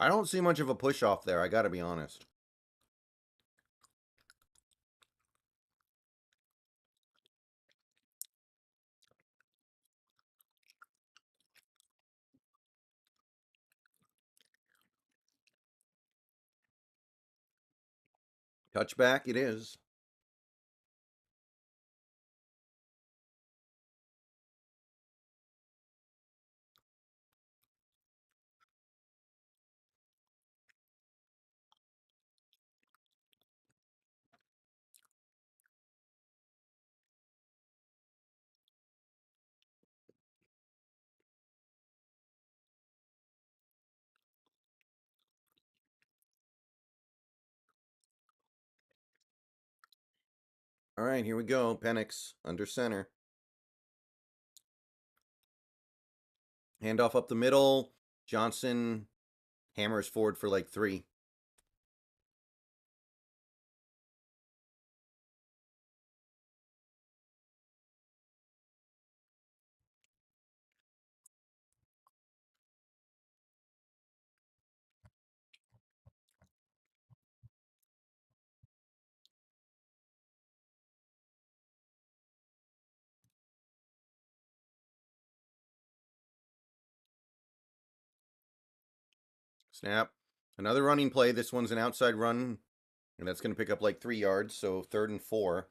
I don't see much of a push off there, I gotta be honest. Touchback it is. All right, here we go. Penix under center. Handoff up the middle. Johnson hammers forward for like 3. Snap. Another running play. This one's an outside run, and that's going to pick up like 3 yards, so 3rd and 4.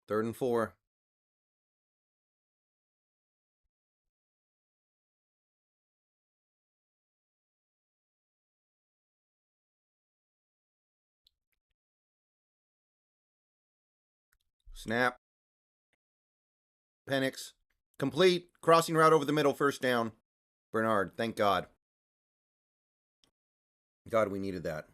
Third and 4. Snap. Penix. Complete. Crossing route over the middle. First down. Bernard. Thank God. God, we needed that.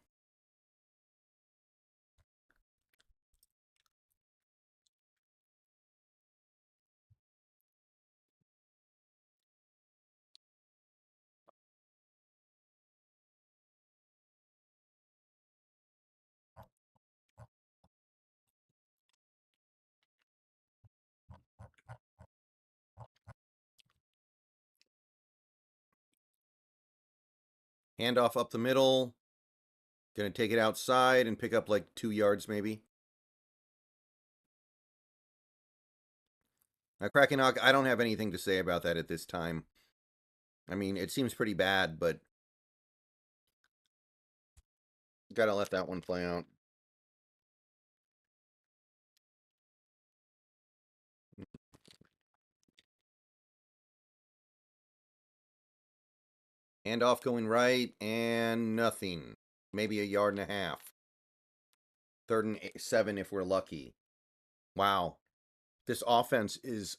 Handoff up the middle. Gonna take it outside and pick up like 2 yards maybe. Now, Krakenhawk, I don't have anything to say about that at this time. I mean, it seems pretty bad, but gotta let that one play out. Handoff going right, and nothing. Maybe a yard and a half. 3rd and 7 if we're lucky. Wow. This offense is...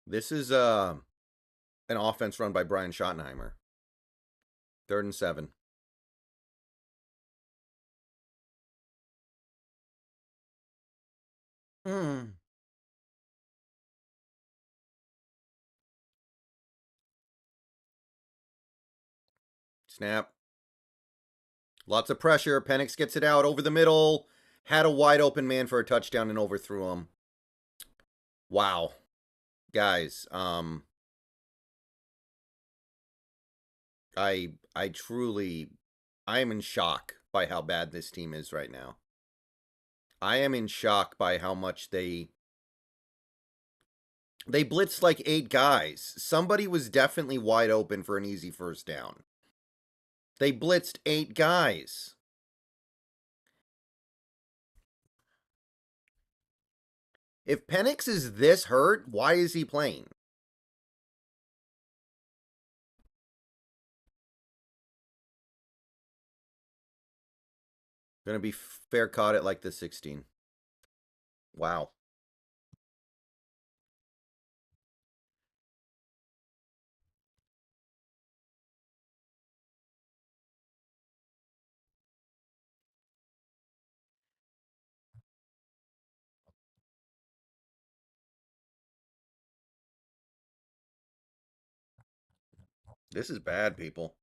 This is an offense run by Brian Schottenheimer. 3rd and 7. Snap. Lots of pressure. Penix gets it out over the middle. Had a wide open man for a touchdown and overthrew him. Wow. Guys, I truly, I am in shock by how bad this team is right now. I am in shock by how much they They blitzed like 8 guys. Somebody was definitely wide open for an easy first down. They blitzed 8 guys. If Penix is this hurt, why is he playing? Gonna be fair caught at like the 16. Wow. This is bad, people.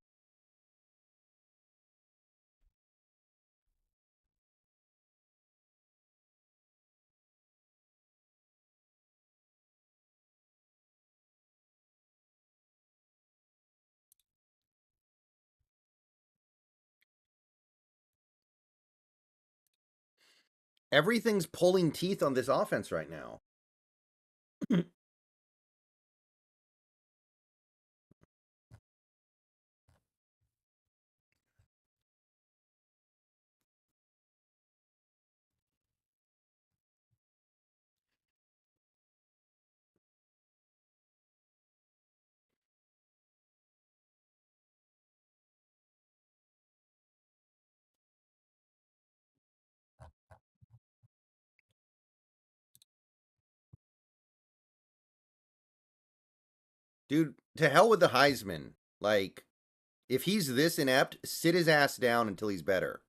Everything's pulling teeth on this offense right now. Dude, to hell with the Heisman. Like, if he's this inept, sit his ass down until he's better.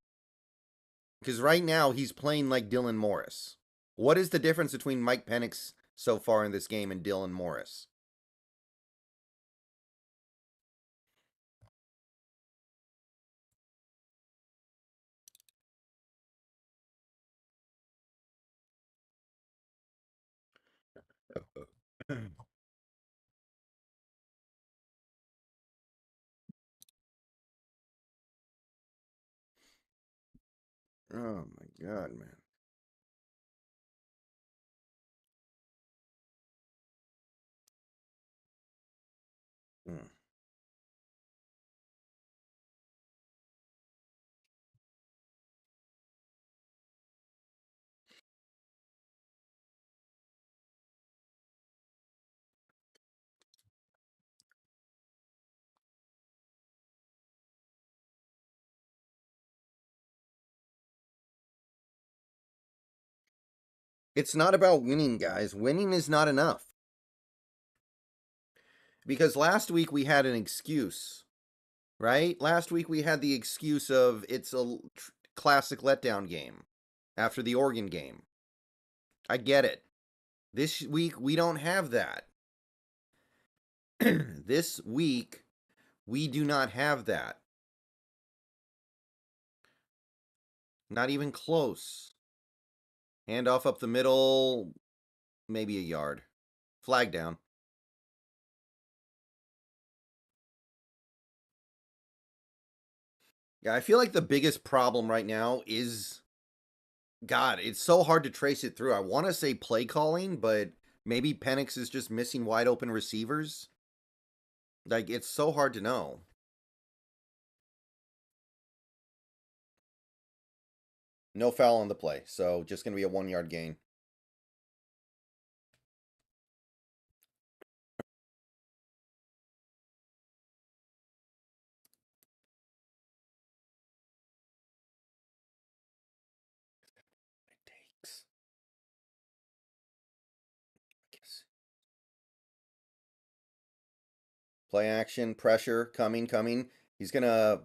Because right now, he's playing like Dylan Morris. What is the difference between Mike Penix so far in this game and Dylan Morris? Oh my god, man. Mm. It's not about winning, guys. Winning is not enough. Because last week we had an excuse, right? Last week we had the excuse of it's a classic letdown game after the Oregon game. I get it. This week we don't have that. This week we do not have that. Not even close. Handoff up the middle, maybe a yard. Flag down. Yeah, I feel like the biggest problem right now is, God, it's so hard to trace it through. I want to say play calling, but maybe Penix is just missing wide open receivers. Like, it's so hard to know. No foul on the play, so just going to be a 1-yard gain. It takes. I guess. Play action, pressure, coming. He's going to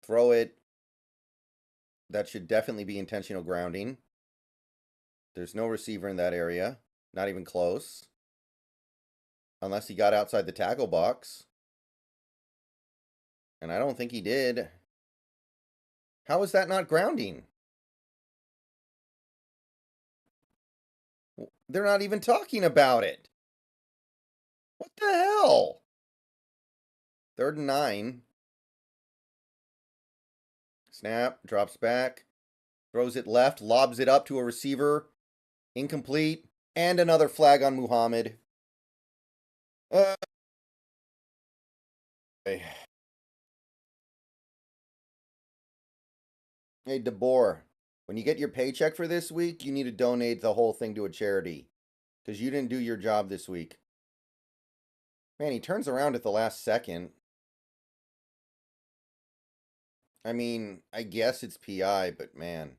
throw it. That should definitely be intentional grounding. There's no receiver in that area. Not even close. Unless he got outside the tackle box. And I don't think he did. How is that not grounding? They're not even talking about it. What the hell? 3rd and 9. Snap, drops back, throws it left, lobs it up to a receiver. Incomplete. And another flag on Muhammad. Uh, hey, DeBoer, when you get your paycheck for this week, you need to donate the whole thing to a charity because you didn't do your job this week. Man, he turns around at the last second. I mean, I guess it's PI, but man.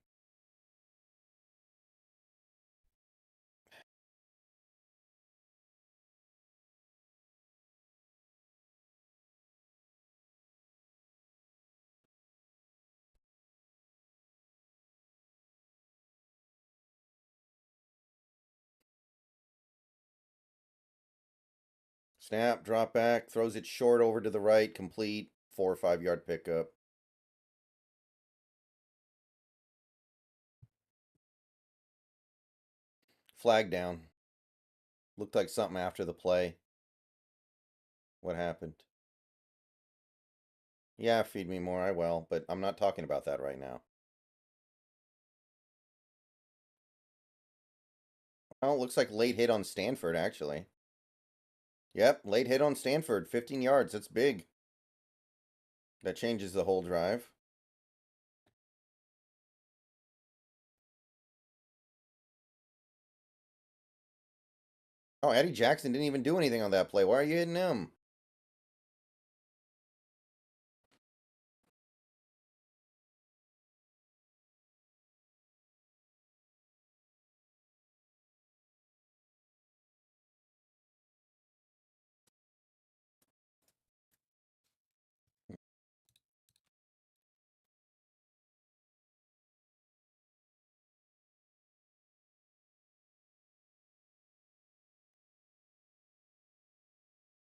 Snap, drop back, throws it short over to the right, complete, 4 or 5 yard pickup. Flag down. Looked like something after the play. What happened? Yeah, feed me more, I will, but I'm not talking about that right now. Oh, looks like late hit on Stanford, actually. Yep, late hit on Stanford, 15 yards. That's big. That changes the whole drive. Oh, Eddie Jackson didn't even do anything on that play. Why are you hitting him?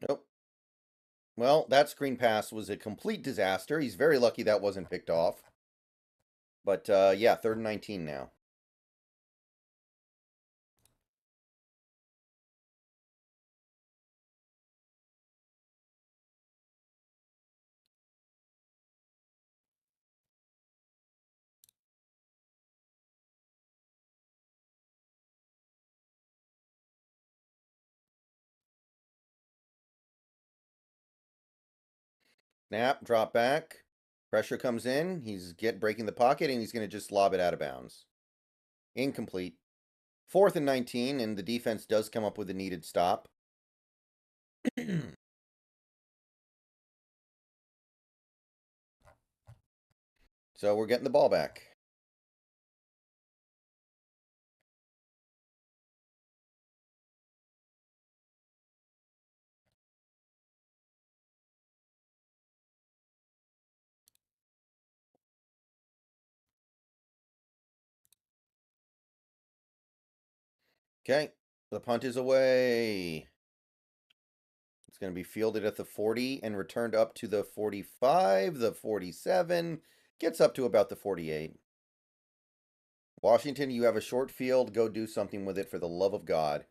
Nope. Well, that screen pass was a complete disaster. He's very lucky that wasn't picked off. But yeah, 3rd and 19 now. Snap, drop back. Pressure comes in. He's breaking the pocket, and he's going to just lob it out of bounds. Incomplete. 4th and 19, and the defense does come up with a needed stop. So we're getting the ball back. Okay, the punt is away. It's going to be fielded at the 40 and returned up to the 45, the 47, gets up to about the 48. Washington, you have a short field. Go do something with it for the love of God.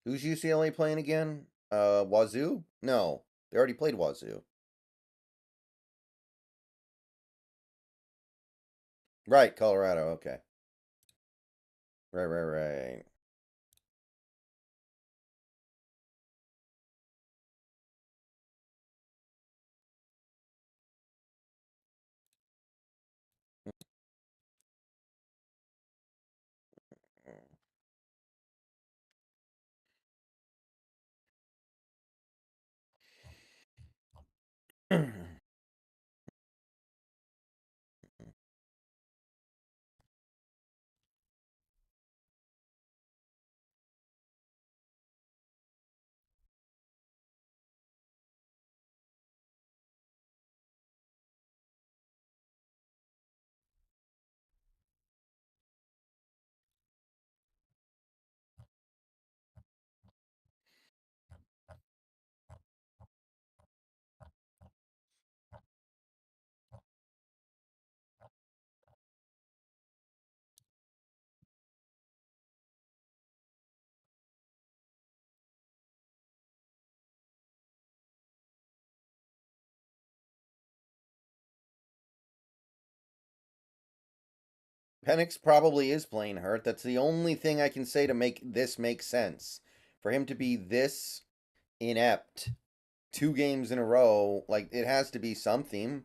Who's UCLA playing again? Wazoo? No, they already played Wazoo. Right, Colorado. Okay. Right. Penix probably is playing hurt. That's the only thing I can say to make this make sense. For him to be this inept 2 games in a row, like, it has to be something.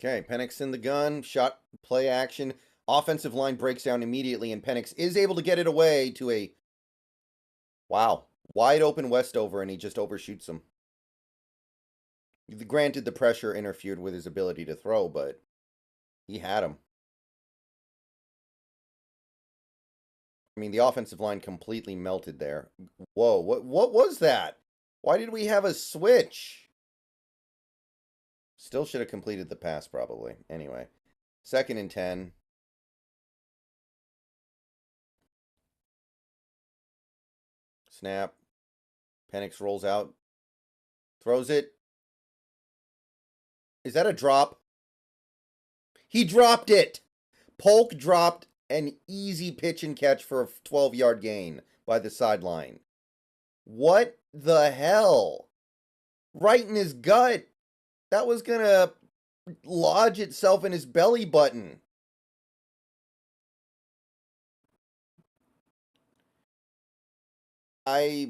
Okay, Penix in the gun, shot, play action. Offensive line breaks down immediately, and Penix is able to get it away to a, wow, wide open Westover, and he just overshoots him. Granted, the pressure interfered with his ability to throw, but he had him. I mean, the offensive line completely melted there. Whoa, what was that? Why did we have a switch? Still should have completed the pass, probably. Anyway, 2nd and 10. Snap. Penix rolls out. Throws it. Is that a drop? He dropped it! Polk dropped an easy pitch and catch for a 12-yard gain by the sideline. What the hell? Right in his gut. That was going to lodge itself in his belly button. My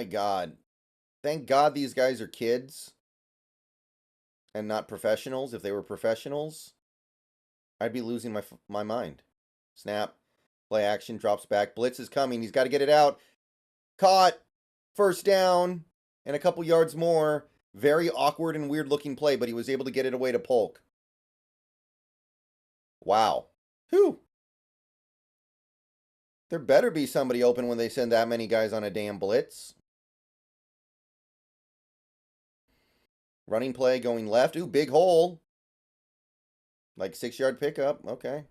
God. Thank God these guys are kids and not professionals. If they were professionals, I'd be losing my mind. Snap. Play action. Drops back. Blitz is coming. He's got to get it out. Caught. 1st down. And a couple yards more. Very awkward and weird looking play, but he was able to get it away to Polk. Wow. Whew. There better be somebody open when they send that many guys on a damn blitz. Running play going left. Ooh, big hole. Like 6-yard pickup. Okay.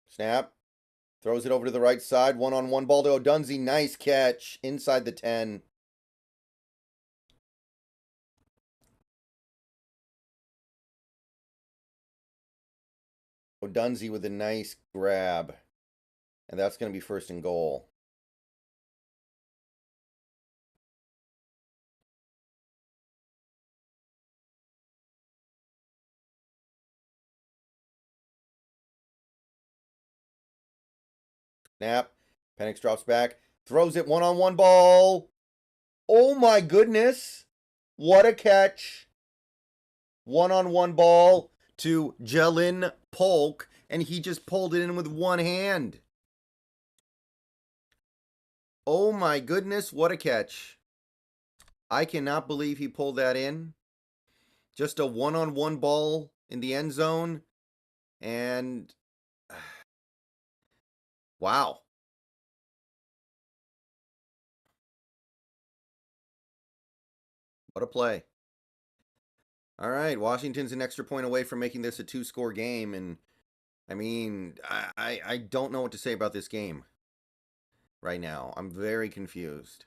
Snap. Throws it over to the right side. One-on-one ball to Odunze. Nice catch. Inside the 10. Odunze with a nice grab. And that's going to be 1st and goal. Snap. Penix drops back. Throws it. One-on-one ball. Oh my goodness. What a catch. One-on-one ball to Jalen Polk. And he just pulled it in with one hand. Oh my goodness. What a catch. I cannot believe he pulled that in. Just a one-on-one ball in the end zone. And wow. What a play. All right, Washington's an extra point away from making this a 2-score game. And, I mean, I don't know what to say about this game right now. I'm very confused.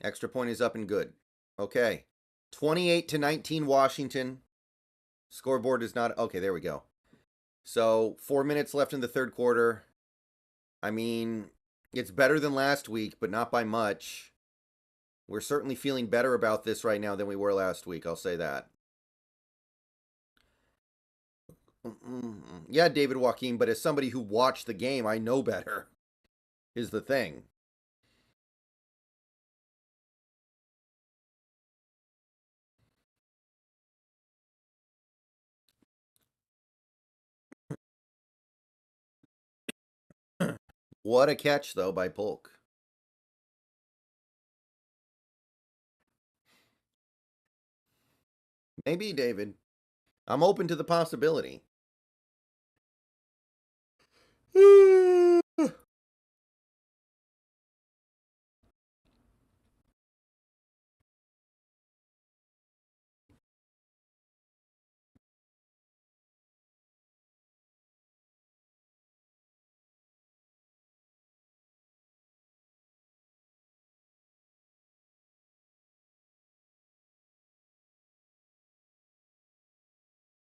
Extra point is up and good. Okay. 28-19 Washington. Scoreboard is not okay. There we go. So 4 minutes left in the third quarter. I mean, it's better than last week, but not by much. We're certainly feeling better about this right now than we were last week. I'll say that. Yeah, David Joaquin, but as somebody who watched the game, I know better, is the thing. What a catch, though, by Polk. Maybe, David. I'm open to the possibility.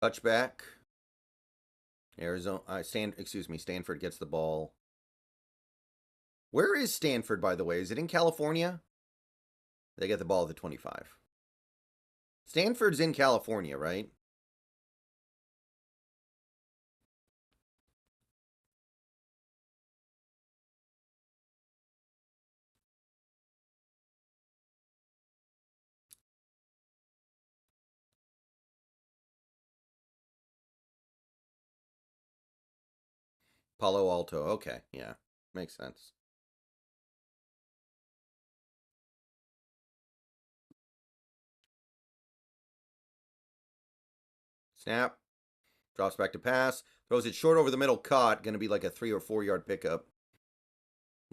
Touchback. Stanford gets the ball. Where is Stanford, by the way? Is it in California? They get the ball at the 25. Stanford's in California, right? Palo Alto. Okay, yeah. Makes sense. Snap. Drops back to pass. Throws it short over the middle. Caught. Going to be like a 3 or 4 yard pickup.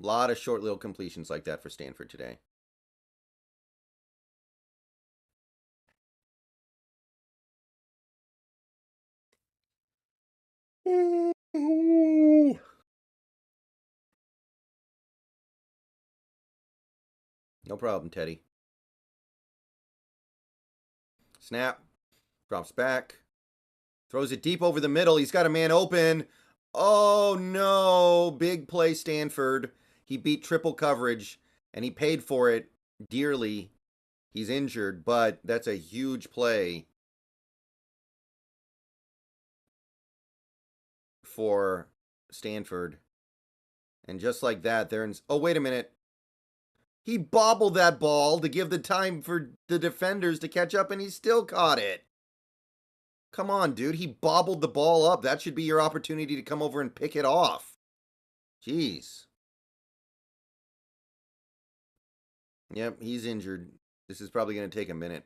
A lot of short little completions like that for Stanford today. No problem, Teddy. Snap. Drops back. Throws it deep over the middle. He's got a man open. Oh, no. Big play, Stanford. He beat triple coverage, and he paid for it dearly. He's injured, but that's a huge play for Stanford. And just like that, they're in... Oh, wait a minute. He bobbled that ball to give the time for the defenders to catch up, and he still caught it. Come on, dude. He bobbled the ball up. That should be your opportunity to come over and pick it off. Jeez. Yep, he's injured. This is probably going to take a minute.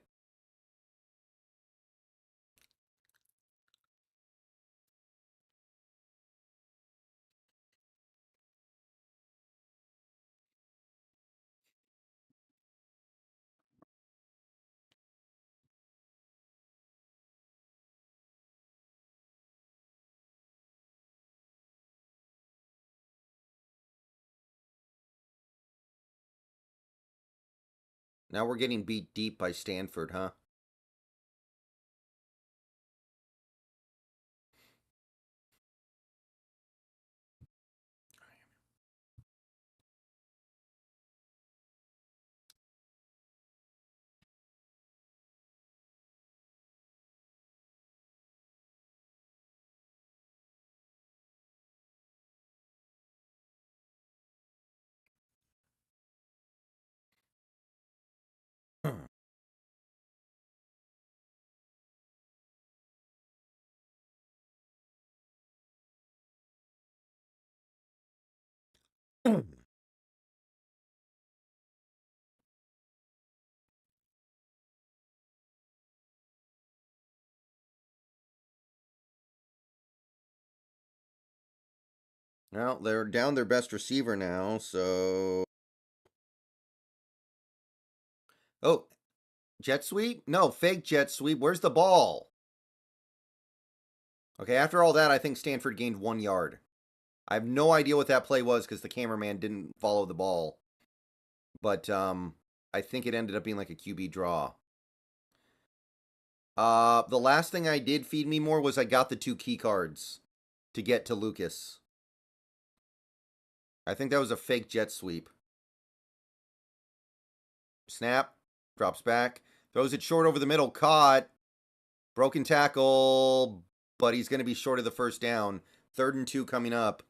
Now we're getting beat deep by Stanford, huh? Well, they're down their best receiver now, so... Oh, jet sweep? No, fake jet sweep. Where's the ball? Okay, after all that, I think Stanford gained 1 yard. I have no idea what that play was because the cameraman didn't follow the ball. But I think it ended up being like a QB draw. The last thing I did feed me more was I got the 2 key cards to get to Lucas. I think that was a fake jet sweep. Snap, drops back, throws it short over the middle, caught. Broken tackle, but he's going to be short of the first down. 3rd and 2 coming up.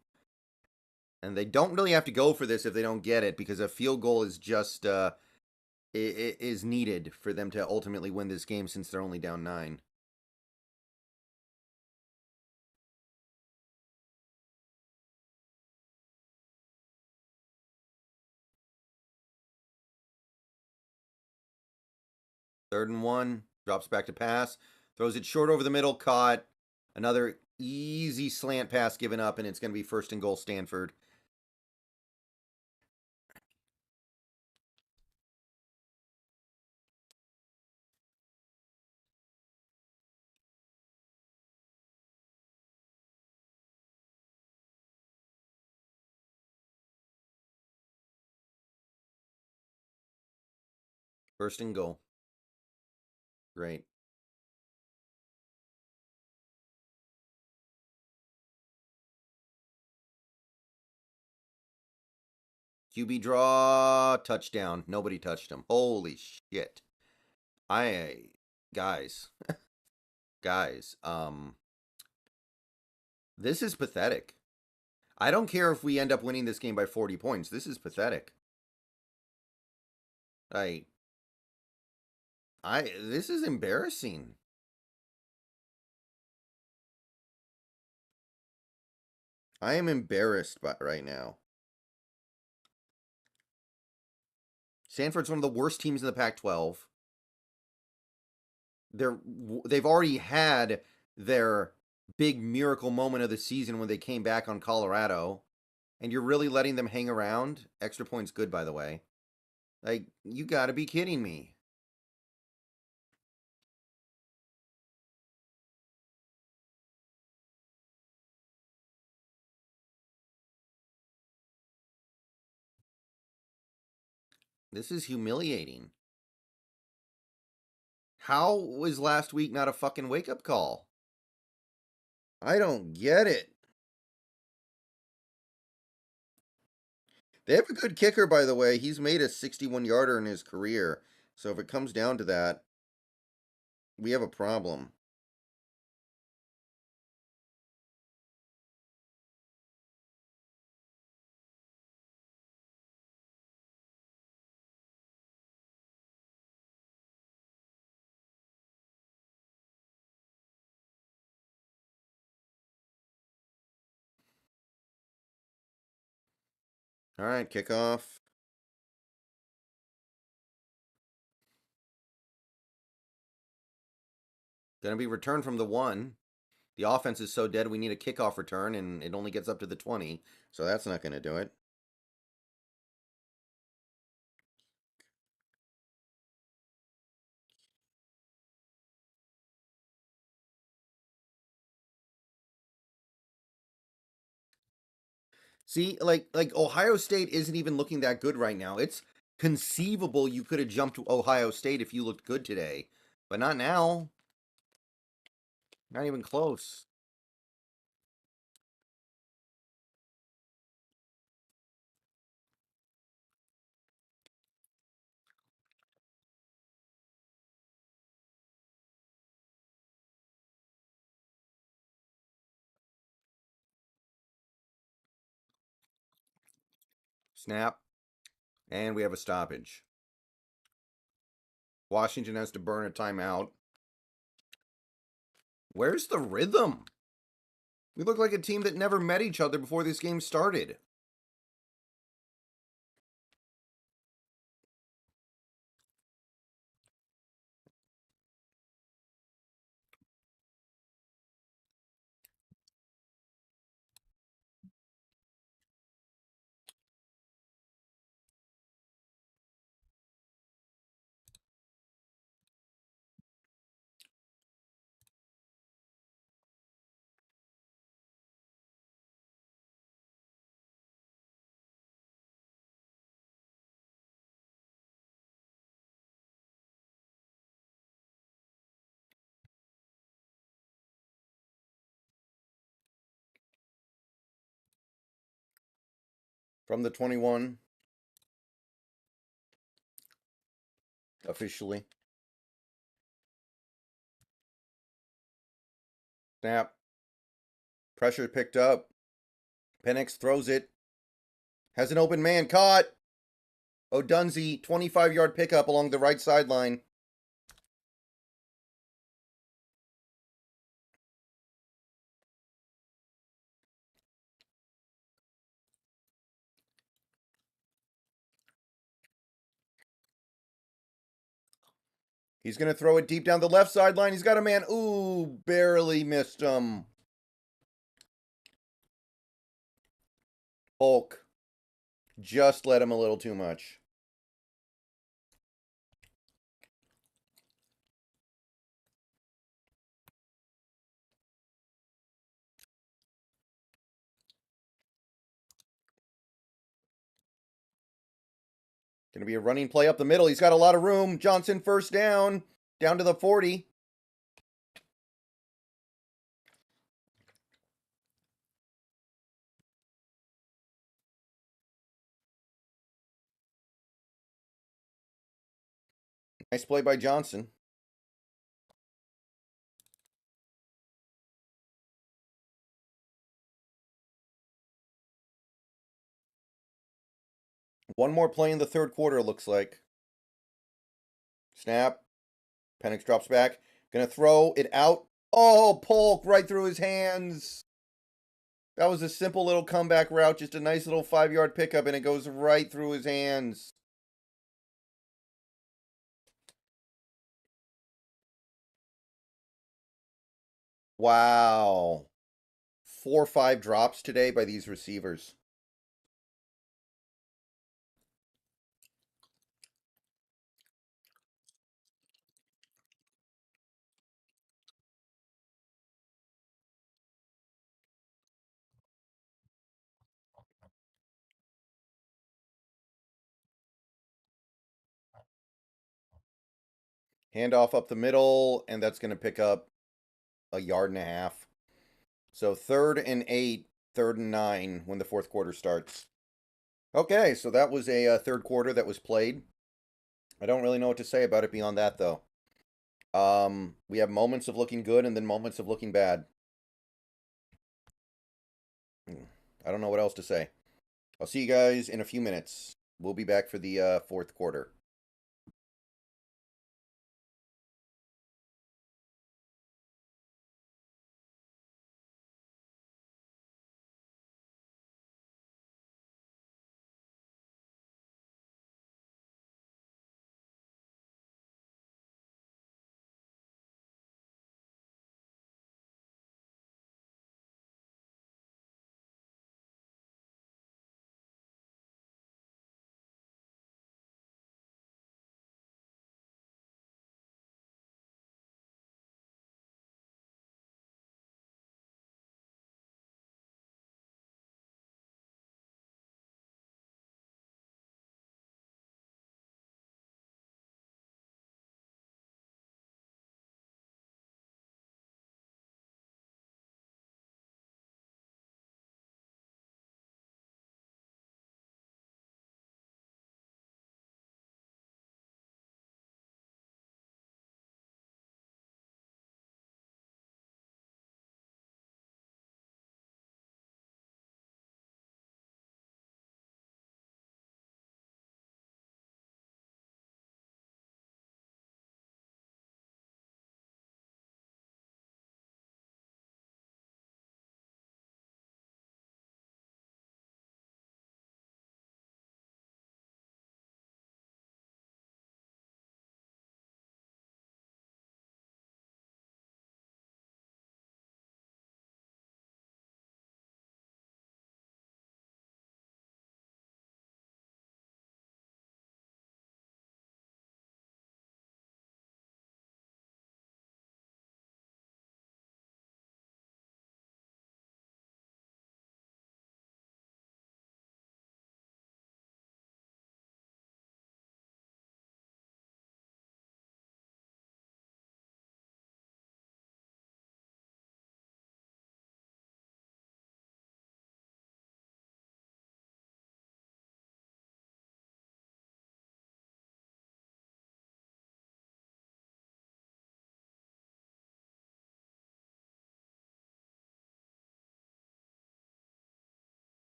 And they don't really have to go for this if they don't get it, because a field goal is just is needed for them to ultimately win this game since they're only down 9. Third and 1, drops back to pass, throws it short over the middle, caught. Another easy slant pass given up, and it's going to be 1st and goal Stanford. First and goal. Great. QB draw, touchdown. Nobody touched him. Holy shit. Guys, guys, this is pathetic. I don't care if we end up winning this game by 40 points. This is pathetic. I this is embarrassing. I am embarrassed by right now. Stanford's one of the worst teams in the Pac-12. They've already had their big miracle moment of the season when they came back on Colorado, and you're really letting them hang around? Extra points good, by the way. Like, you got to be kidding me. This is humiliating. How was last week not a fucking wake-up call? I don't get it. They have a good kicker, by the way. He's made a 61-yarder in his career. So if it comes down to that, we have a problem. All right, kickoff. Going to be returned from the 1. The offense is so dead we need a kickoff return, and it only gets up to the 20. So that's not going to do it. See, like Ohio State isn't even looking that good right now. It's conceivable you could have jumped to Ohio State if you looked good today, but not now. Not even close. Snap. And we have a stoppage. Washington has to burn a timeout. Where's the rhythm? We look like a team that never met each other before this game started. From the 21. Officially. Snap. Pressure picked up. Penix throws it. Has an open man. Caught. O'Dunsey, 25-yard pickup along the right sideline. He's going to throw it deep down the left sideline. He's got a man. Ooh, barely missed him. Polk. Just let him a little too much. Going to be a running play up the middle. He's got a lot of room. Johnson first down. Down to the 40. Nice play by Johnson. One more play in the third quarter, looks like. Snap. Penix drops back. Gonna throw it out. Oh, Polk right through his hands. That was a simple little comeback route. Just a nice little 5-yard pickup, and it goes right through his hands. Wow. 4 or 5 drops today by these receivers. Handoff up the middle, and that's going to pick up a yard and a half. So 3rd and 8, 3rd and 9 when the fourth quarter starts. Okay, so that was a third quarter that was played. I don't really know what to say about it beyond that, though. We have moments of looking good and then moments of looking bad. I don't know what else to say. I'll see you guys in a few minutes. We'll be back for the fourth quarter.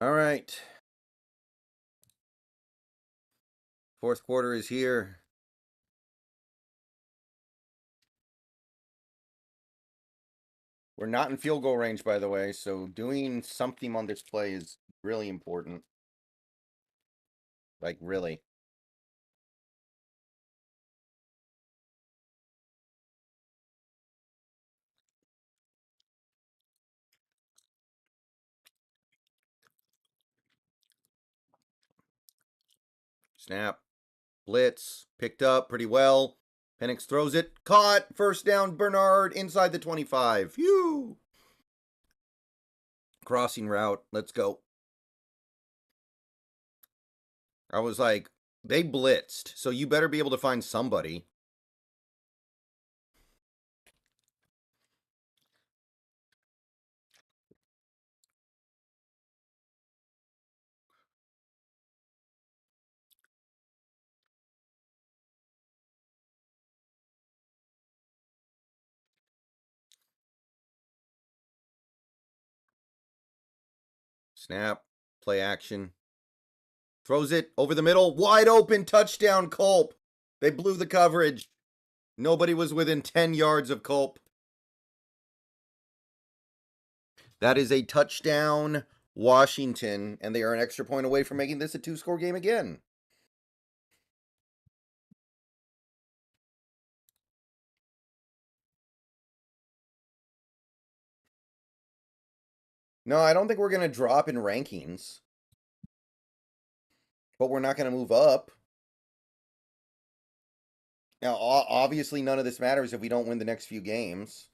All right. Fourth quarter is here. We're not in field goal range, by the way, so doing something on this play is really important. Like, really. Snap. Blitz. Picked up pretty well. Penix throws it. Caught. First down, Bernard inside the 25. Phew. Crossing route. Let's go. I was like, they blitzed, so you better be able to find somebody. Snap. Play action. Throws it over the middle. Wide open. Touchdown, Culp. They blew the coverage. Nobody was within 10 yards of Culp. That is a touchdown, Washington, and they are an extra point away from making this a two-score game again. No, I don't think we're going to drop in rankings, but we're not going to move up. Now, obviously, none of this matters if we don't win the next few games.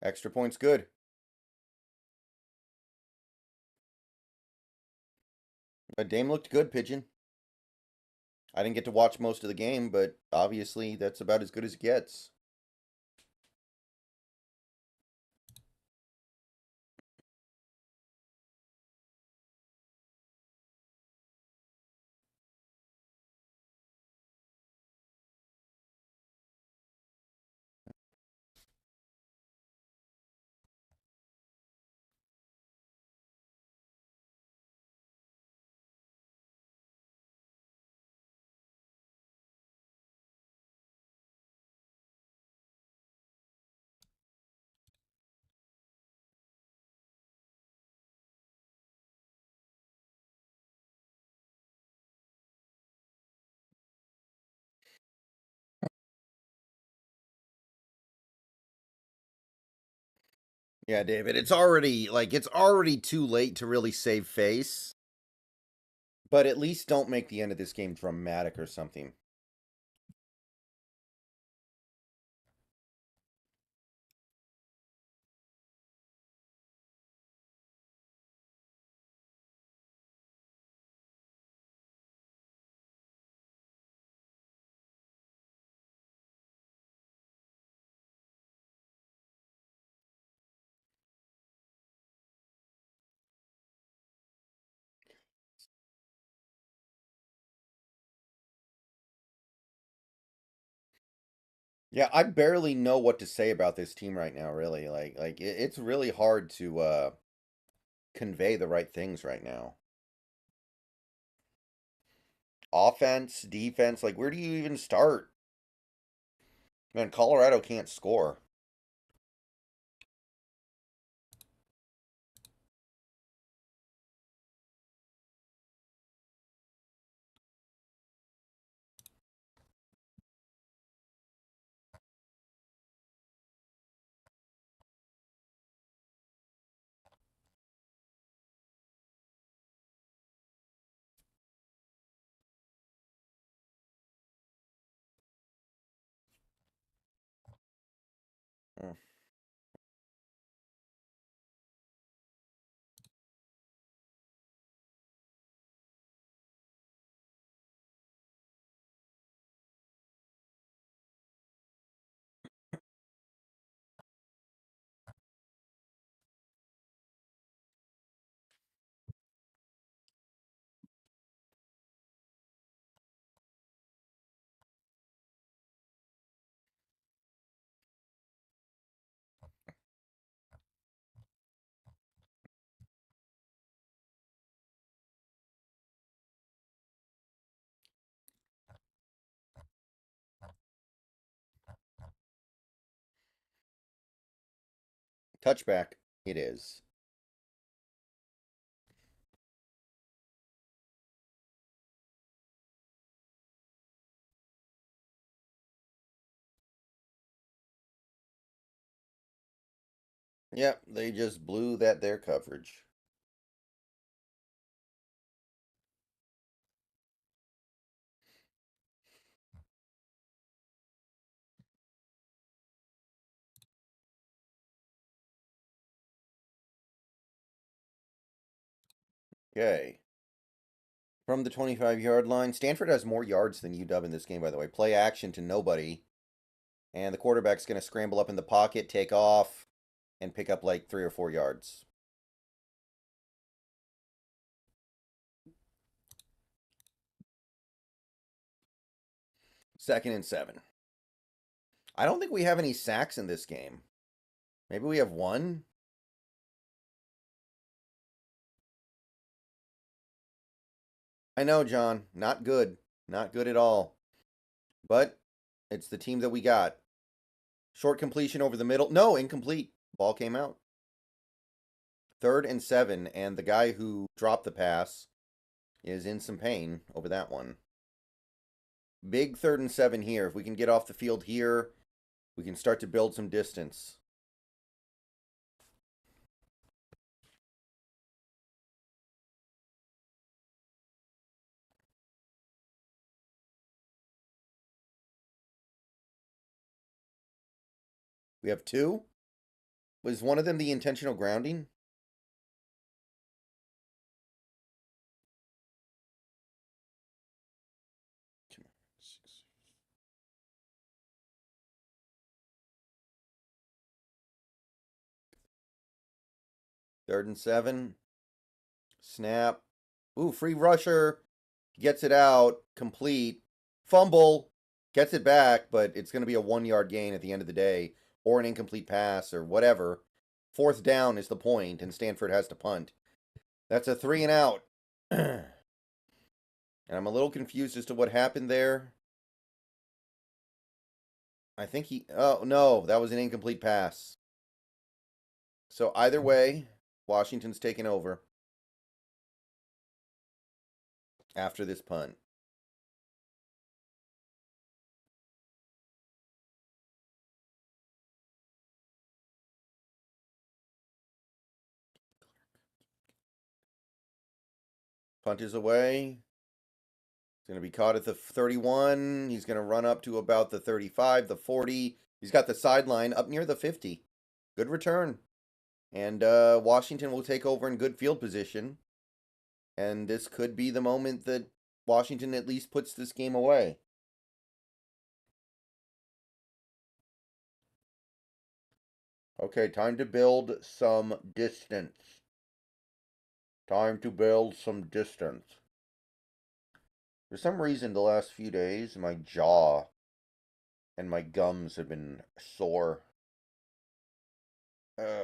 Extra points, good. But Dame looked good, Pigeon. I didn't get to watch most of the game, but obviously that's about as good as it gets. Yeah, David, it's already too late to really save face. But at least don't make the end of this game dramatic or something. Yeah, I barely know what to say about this team right now, really. It's really hard to convey the right things right now. Offense, defense, like where do you even start? Man, Colorado can't score. Hmm. Touchback. It is. Yep, they just blew their coverage. Okay. From the 25-yard line, Stanford has more yards than UW in this game, by the way. Play action to nobody. And the quarterback's going to scramble up in the pocket, take off, and pick up like 3 or 4 yards. Second and 7. I don't think we have any sacks in this game. Maybe we have one? I know, John. Not good. Not good at all. But it's the team that we got. Short completion over the middle. No, incomplete. Ball came out. 3rd and 7, and the guy who dropped the pass is in some pain over that one. Big 3rd and 7 here. If we can get off the field here, we can start to build some distance. We have 2. Was one of them the intentional grounding? Third and 7. Snap. Ooh, free rusher. Gets it out. Complete. Fumble. Gets it back, but it's going to be a 1-yard gain at the end of the day, or an incomplete pass, or whatever. 4th down is the point, and Stanford has to punt. That's a 3 and out. And I'm a little confused as to what happened there. I think oh, no, that was an incomplete pass. So either way, Washington's taken over after this punt. Punt is away. He's going to be caught at the 31. He's going to run up to about the 35, the 40. He's got the sideline up near the 50. Good return. And Washington will take over in good field position. And this could be the moment that Washington at least puts this game away. Okay, time to build some distance. Time to build some distance. For some reason, the last few days, my jaw and my gums have been sore. Uh,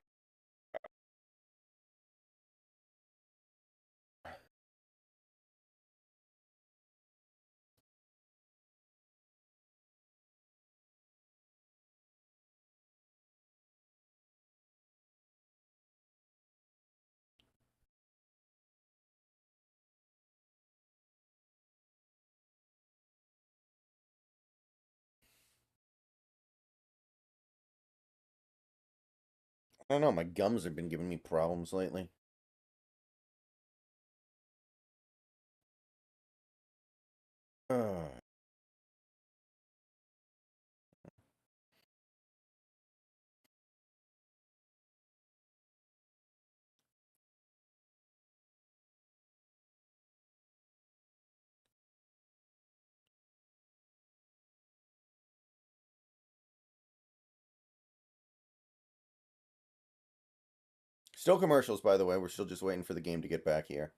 I don't know, my gums have been giving me problems lately. Still commercials, by the way. We're still just waiting for the game to get back here.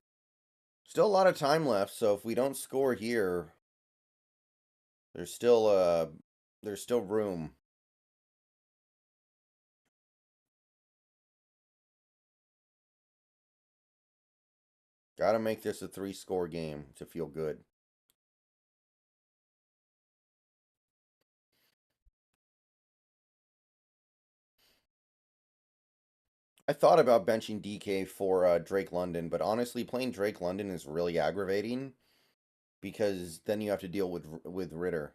Still a lot of time left, so if we don't score here, there's still room. Gotta make this a 3-score game to feel good. I thought about benching DK for Drake London, but honestly, playing Drake London is really aggravating because then you have to deal with Ritter.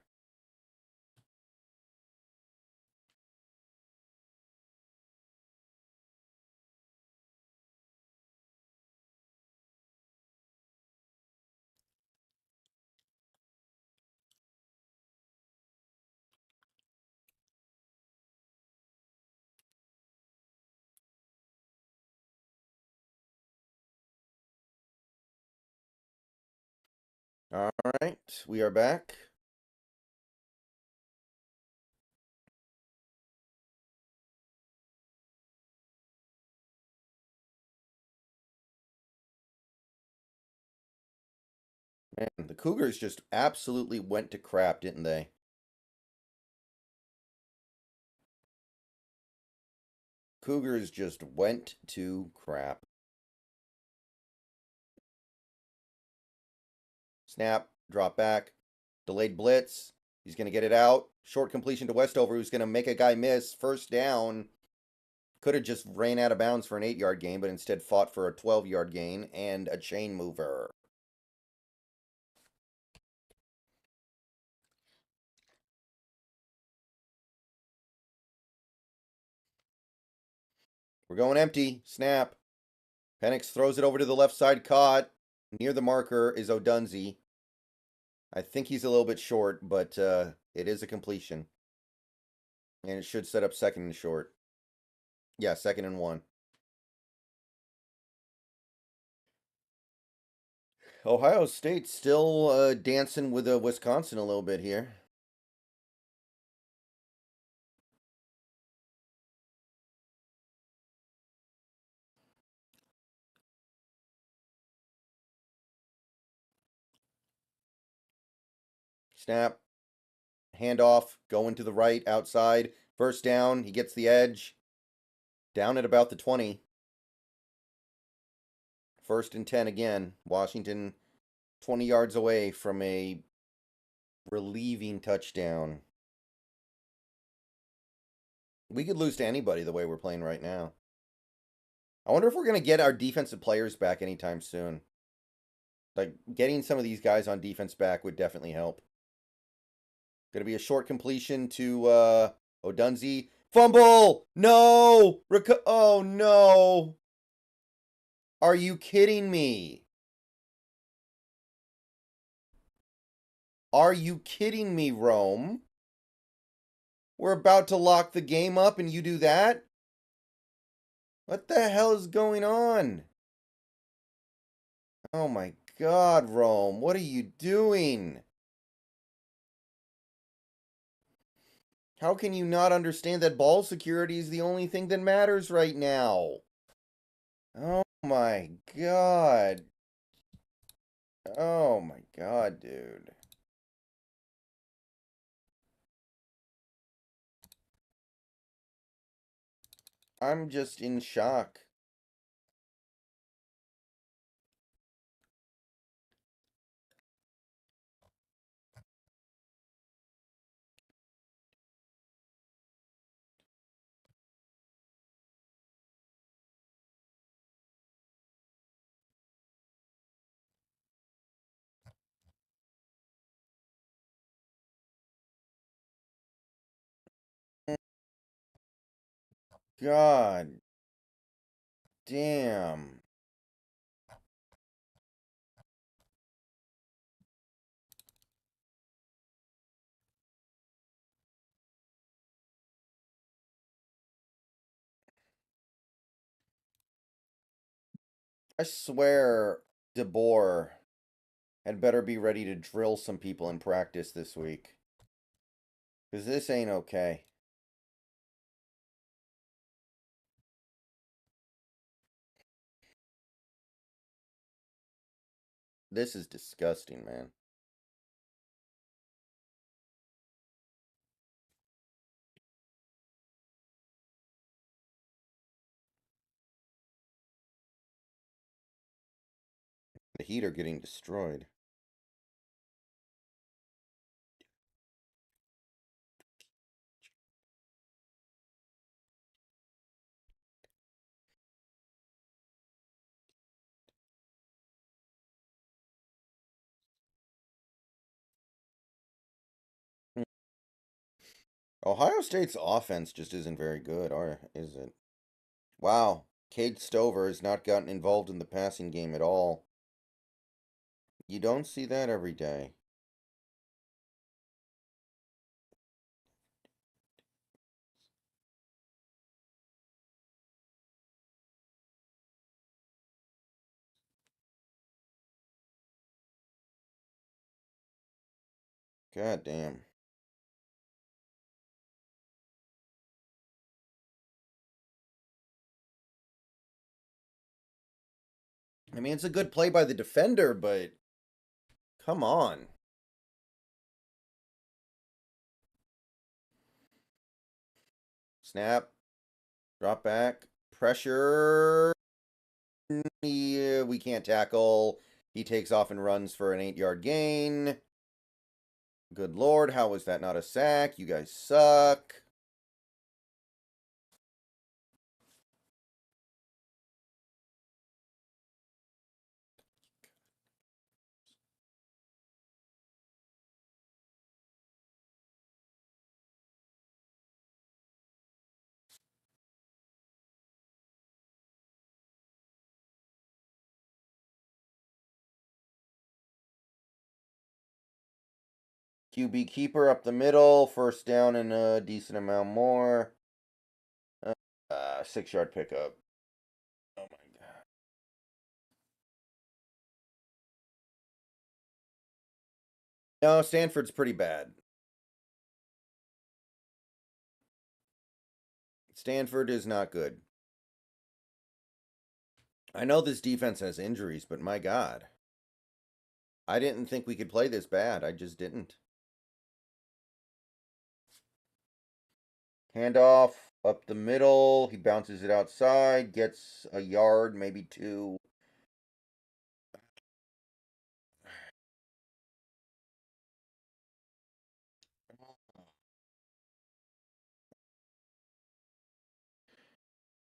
All right, we are back. Man, the Cougars just absolutely went to crap, didn't they? Cougars just went to crap. Snap, drop back, delayed blitz. He's going to get it out. Short completion to Westover, who's going to make a guy miss. First down. Could have just ran out of bounds for an 8-yard gain, but instead fought for a 12-yard gain and a chain mover. We're going empty. Snap. Penix throws it over to the left side. Caught. Near the marker is Odunze. I think he's a little bit short, but it is a completion. And it should set up second and short. Yeah, 2nd and 1. Ohio State still dancing with Wisconsin a little bit here. Snap. Handoff. Going to the right. Outside. First down. He gets the edge. Down at about the 20. 1st and 10 again. Washington 20 yards away from a relieving touchdown. We could lose to anybody the way we're playing right now. I wonder if we're going to get our defensive players back anytime soon. Like, getting some of these guys on defense back would definitely help. Going to be a short completion to Odunze. Fumble! No! Oh, no! Are you kidding me? Are you kidding me, Rome? We're about to lock the game up and you do that? What the hell is going on? Oh my God, Rome. What are you doing? How can you not understand that ball security is the only thing that matters right now? Oh my God. Oh my God, dude. I'm just in shock. God damn. I swear DeBoer had better be ready to drill some people in practice this week. Because this ain't okay. This is disgusting, man. The Heat are getting destroyed. Ohio State's offense just isn't very good, or is it? Wow. Cade Stover has not gotten involved in the passing game at all. You don't see that every day. God damn. I mean, it's a good play by the defender, but come on. Snap. Drop back. Pressure. Yeah, we can't tackle. He takes off and runs for an 8-yard gain. Good lord, how was that not a sack? You guys suck. QB keeper up the middle. First down and a decent amount more. 6-yard pickup. Oh my god. No, Stanford's pretty bad. Stanford is not good. I know this defense has injuries, but my god. I didn't think we could play this bad. I just didn't. Handoff up the middle. He bounces it outside, gets a yard, maybe 2.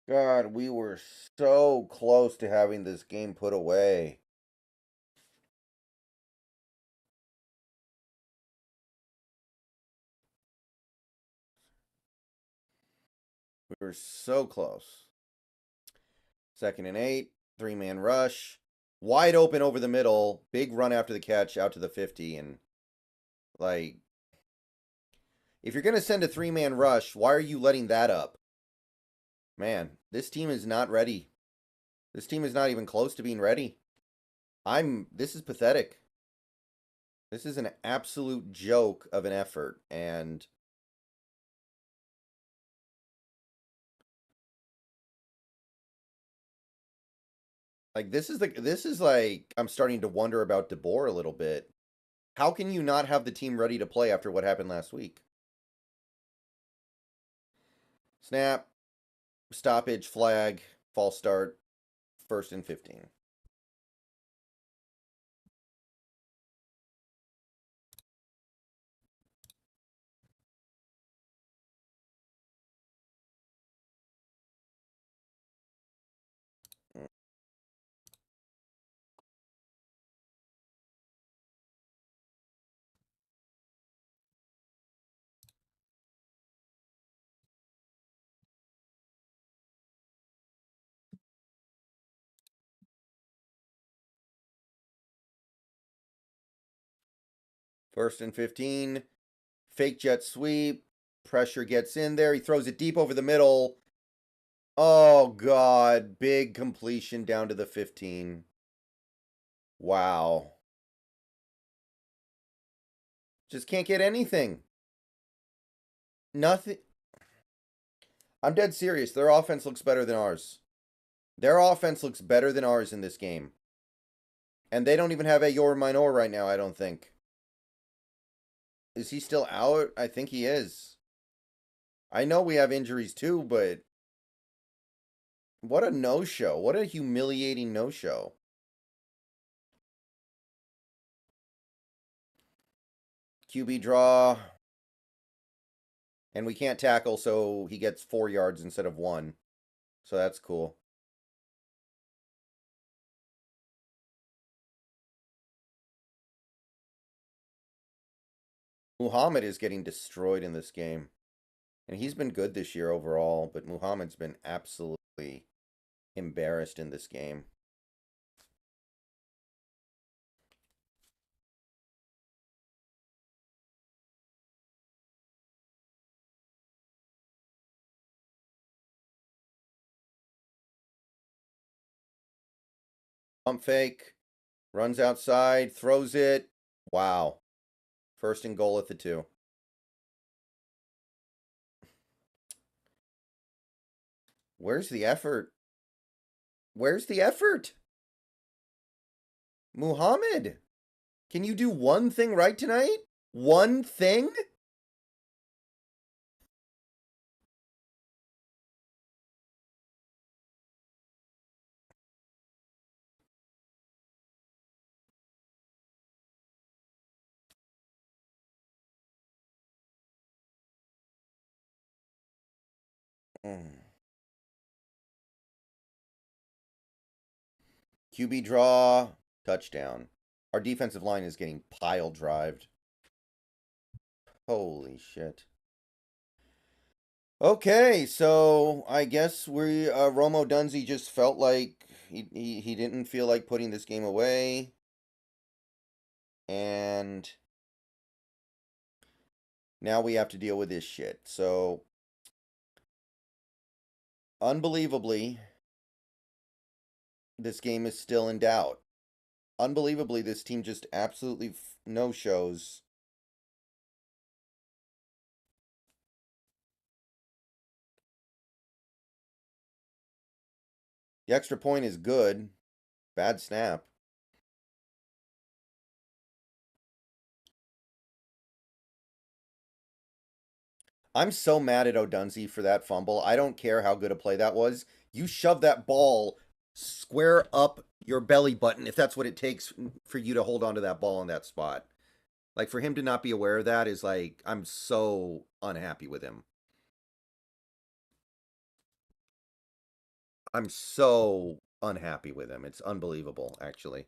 God, we were so close to having this game put away. We were so close. 2nd and 8, 3-man rush. Wide open over the middle. Big run after the catch out to the 50. And, like, if you're going to send a 3-man rush, why are you letting that up? Man, this team is not ready. This team is not even close to being ready. This is pathetic. This is an absolute joke of an effort. And like this is like I'm starting to wonder about DeBoer a little bit. How can you not have the team ready to play after what happened last week? Snap, stoppage, flag, false start, 1st and 15. First and 15. Fake jet sweep. Pressure gets in there. He throws it deep over the middle. Oh, God. Big completion down to the 15. Wow. Just can't get anything. Nothing. I'm dead serious. Their offense looks better than ours. Their offense looks better than ours in this game. And they don't even have a Yor Minor right now, I don't think. Is he still out? I think he is. I know we have injuries too, but what a no-show. What a humiliating no-show. QB draw. And we can't tackle, so he gets 4 yards instead of 1. So that's cool. Muhammad is getting destroyed in this game. And he's been good this year overall, but Muhammad's been absolutely embarrassed in this game. Pump fake, runs outside, throws it. Wow. First and goal at the 2. Where's the effort? Where's the effort? Muhammad, can you do one thing right tonight? One thing? QB draw, touchdown. Our defensive line is getting pile drived. Holy shit. Okay, so I guess we Romo Dunzy just felt like he didn't feel like putting this game away. And now we have to deal with this shit. So unbelievably, this game is still in doubt. Unbelievably, this team just absolutely no-shows. The extra point is good. Bad snap. I'm so mad at O'Dunsey for that fumble. I don't care how good a play that was. You shove that ball square up your belly button if that's what it takes for you to hold on to that ball in that spot. Like, for him to not be aware of that is like, I'm so unhappy with him. I'm so unhappy with him. It's unbelievable, actually.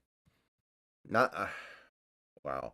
Not, wow.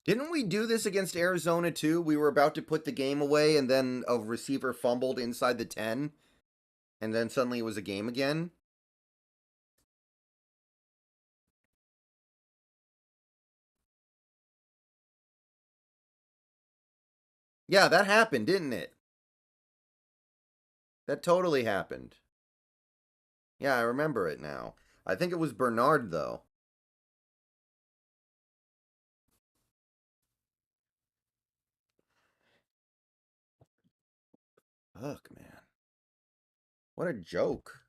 Didn't we do this against Arizona too? We were about to put the game away and then a receiver fumbled inside the 10 and then suddenly it was a game again? Yeah, that happened, didn't it? That totally happened. Yeah, I remember it now. I think it was Bernard though. Fuck, man. What a joke.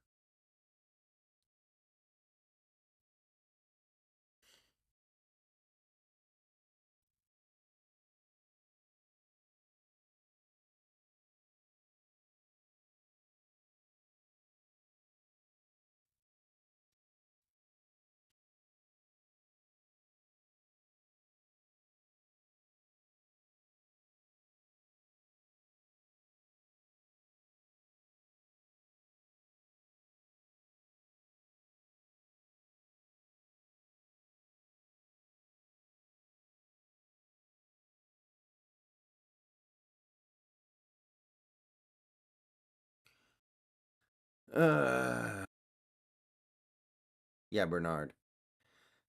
Yeah, Bernard.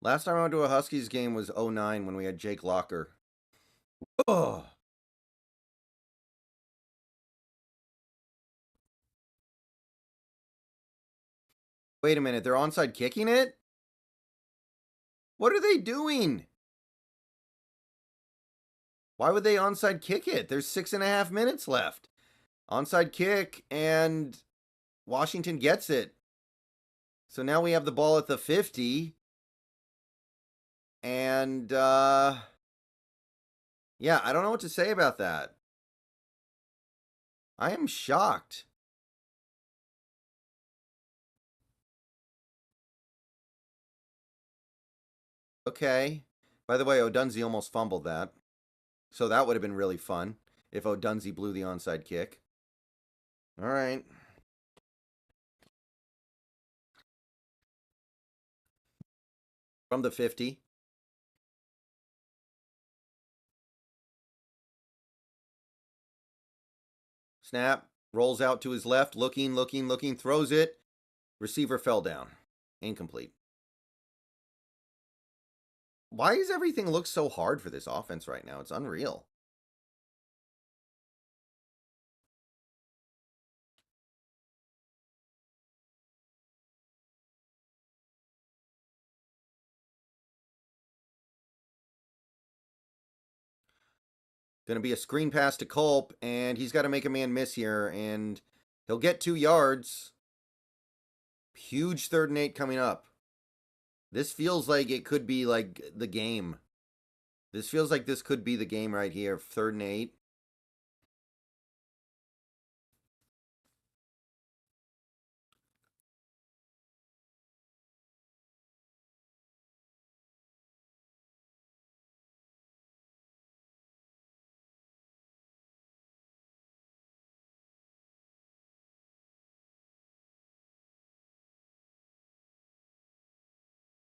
Last time I went to a Huskies game was '09 when we had Jake Locker. Oh. Wait a minute, they're onside kicking it? What are they doing? Why would they onside kick it? There's 6.5 minutes left. Onside kick, and Washington gets it. So now we have the ball at the 50. And, yeah, I don't know what to say about that. I am shocked. Okay. By the way, Odunze almost fumbled that. So that would have been really fun if Odunze blew the onside kick. All right. From the 50. Snap. Rolls out to his left. Looking. Throws it. Receiver fell down. Incomplete. Why does everything look so hard for this offense right now? It's unreal. Going to be a screen pass to Culp, and he's got to make a man miss here, and he'll get 2 yards. Huge 3rd and 8 coming up. This feels like it could be like the game. This feels like this could be the game right here. 3rd and 8.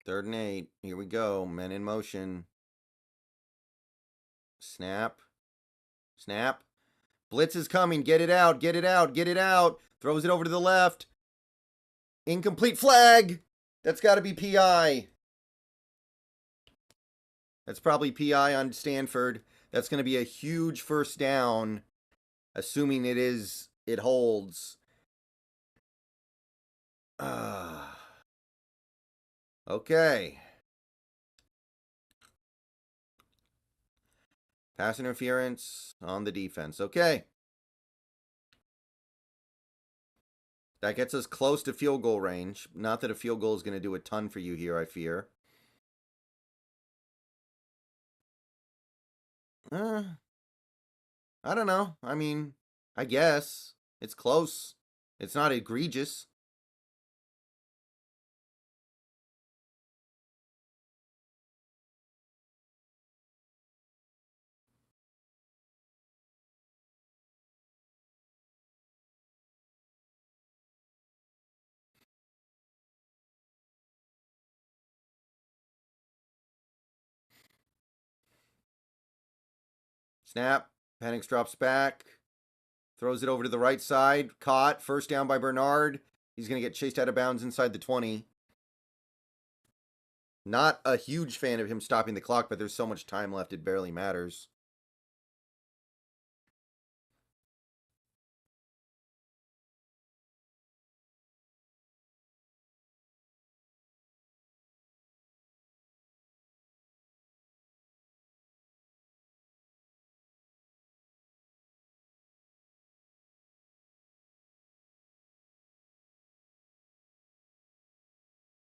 Third and 8. Here we go. Men in motion. Snap. Snap. Blitz is coming. Get it out. Get it out. Get it out. Throws it over to the left. Incomplete flag. That's got to be PI. That's probably PI on Stanford. That's going to be a huge 1st down. Assuming it holds. Okay. Pass interference on the defense. Okay. That gets us close to field goal range. Not that a field goal is going to do a ton for you here, I fear. I don't know. I mean, I guess. It's close. It's not egregious. Snap. Penix drops back. Throws it over to the right side. Caught. 1st down by Bernard. He's going to get chased out of bounds inside the 20. Not a huge fan of him stopping the clock, but there's so much time left it barely matters.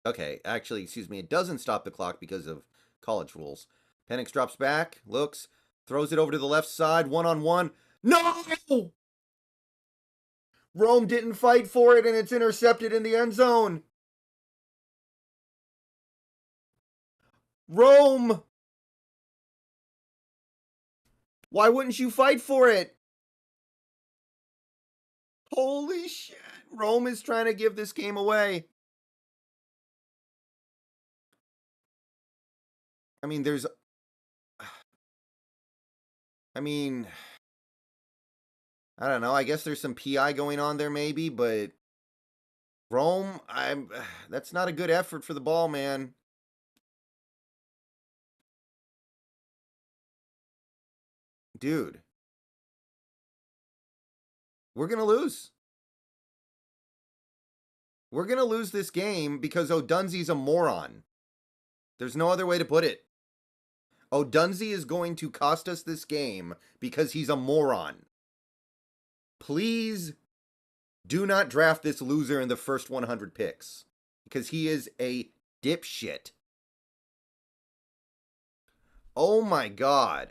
Okay, actually, excuse me, it doesn't stop the clock because of college rules. Penix drops back, looks, throws it over to the left side, 1-on-1. No! Rome didn't fight for it, and it's intercepted in the end zone. Rome! Why wouldn't you fight for it? Holy shit. Rome is trying to give this game away. I mean, I don't know. I guess there's some PI going on there maybe, but Rome, that's not a good effort for the ball, man. Dude. We're going to lose. We're going to lose this game because O'Dunsey's a moron. There's no other way to put it. O'Dunsey is going to cost us this game because he's a moron. Please do not draft this loser in the first 100 picks because he is a dipshit. Oh my God.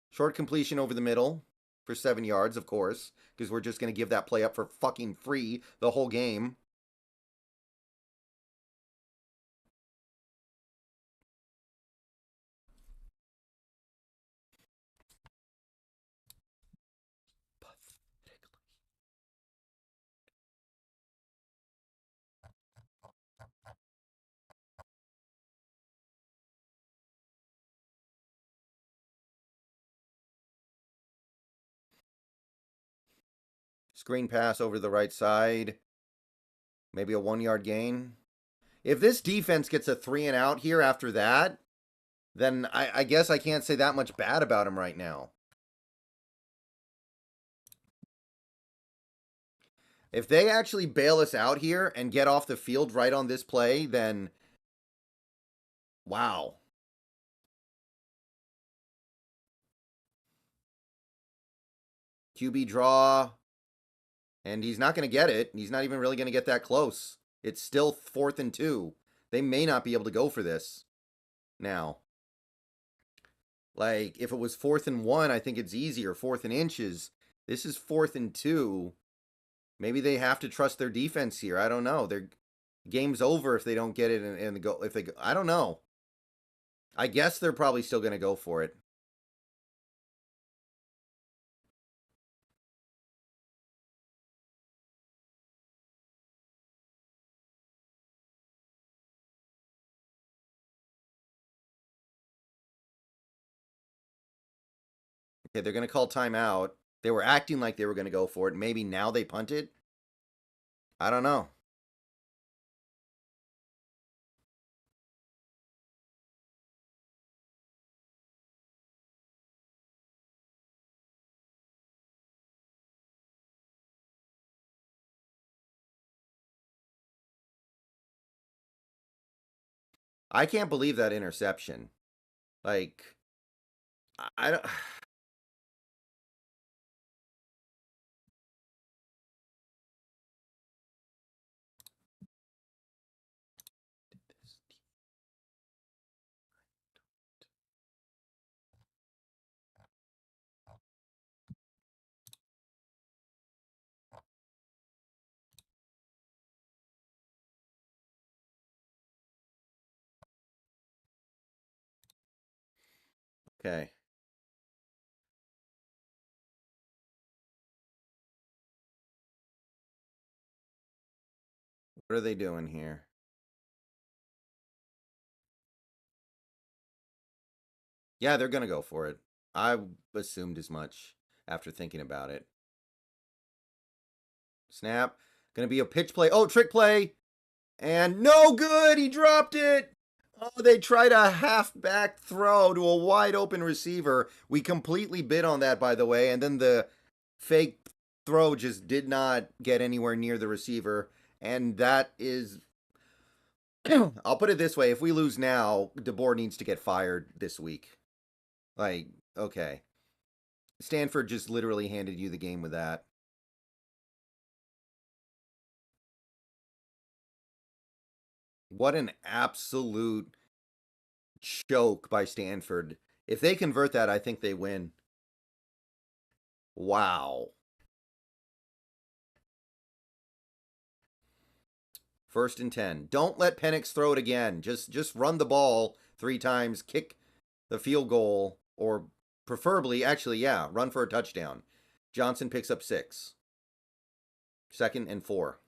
Short completion over the middle for 7 yards, of course, because we're just going to give that play up for fucking free the whole game. Screen pass over to the right side. Maybe a 1-yard gain. If this defense gets a 3 and out here after that, then I guess I can't say that much bad about him right now. If they actually bail us out here and get off the field right on this play, then wow. QB draw. And he's not going to get it. He's not even really going to get that close. It's still 4th and 2. They may not be able to go for this now. Like, if it was 4th and 1, I think it's easier. 4th and inches. This is 4th and 2. Maybe they have to trust their defense here. I don't know. Their game's over if they don't get it in the go. If they, I don't know. I guess they're probably still going to go for it. Okay, they're going to call timeout. They were acting like they were going to go for it. Maybe now they punt it. I don't know. I can't believe that interception. Like, I don't. Okay. What are they doing here? Yeah, they're going to go for it. I assumed as much after thinking about it. Snap. Going to be a pitch play. Oh, trick play. And no good. He dropped it. Oh, they tried a halfback throw to a wide open receiver. We completely bid on that, by the way. And then the fake throw just did not get anywhere near the receiver. And that is. I'll put it this way. If we lose now, DeBoer needs to get fired this week. Like, okay. Stanford just literally handed you the game with that. What an absolute choke by Stanford. If they convert that, I think they win. Wow. 1st and 10. Don't let Penix throw it again. Just run the ball 3 times, kick the field goal, or preferably, actually, yeah, run for a touchdown. Johnson picks up 6. 2nd and 4.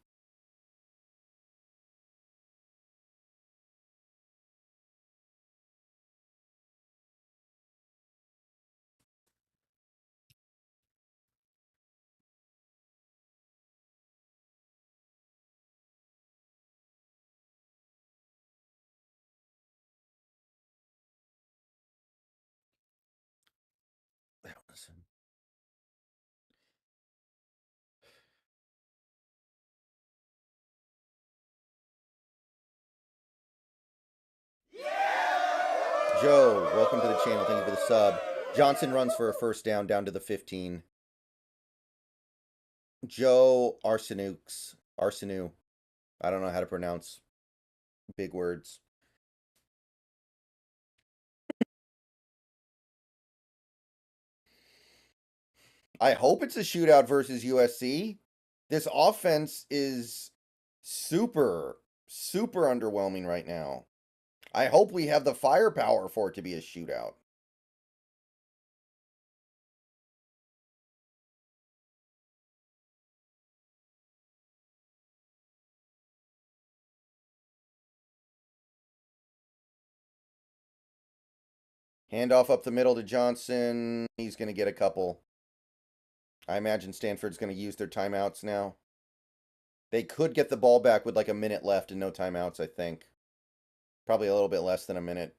Joe, welcome to the channel. Thank you for the sub. Johnson runs for a first down to the 15. Joe Arsenukes. Arsenu. I don't know how to pronounce big words. I hope it's a shootout versus USC. This offense is super underwhelming right now. I hope we have the firepower for it to be a shootout. Handoff up the middle to Johnson. He's going to get a couple. I imagine Stanford's going to use their timeouts now. They could get the ball back with like a minute left and no timeouts, I think. Probably a little bit less than a minute.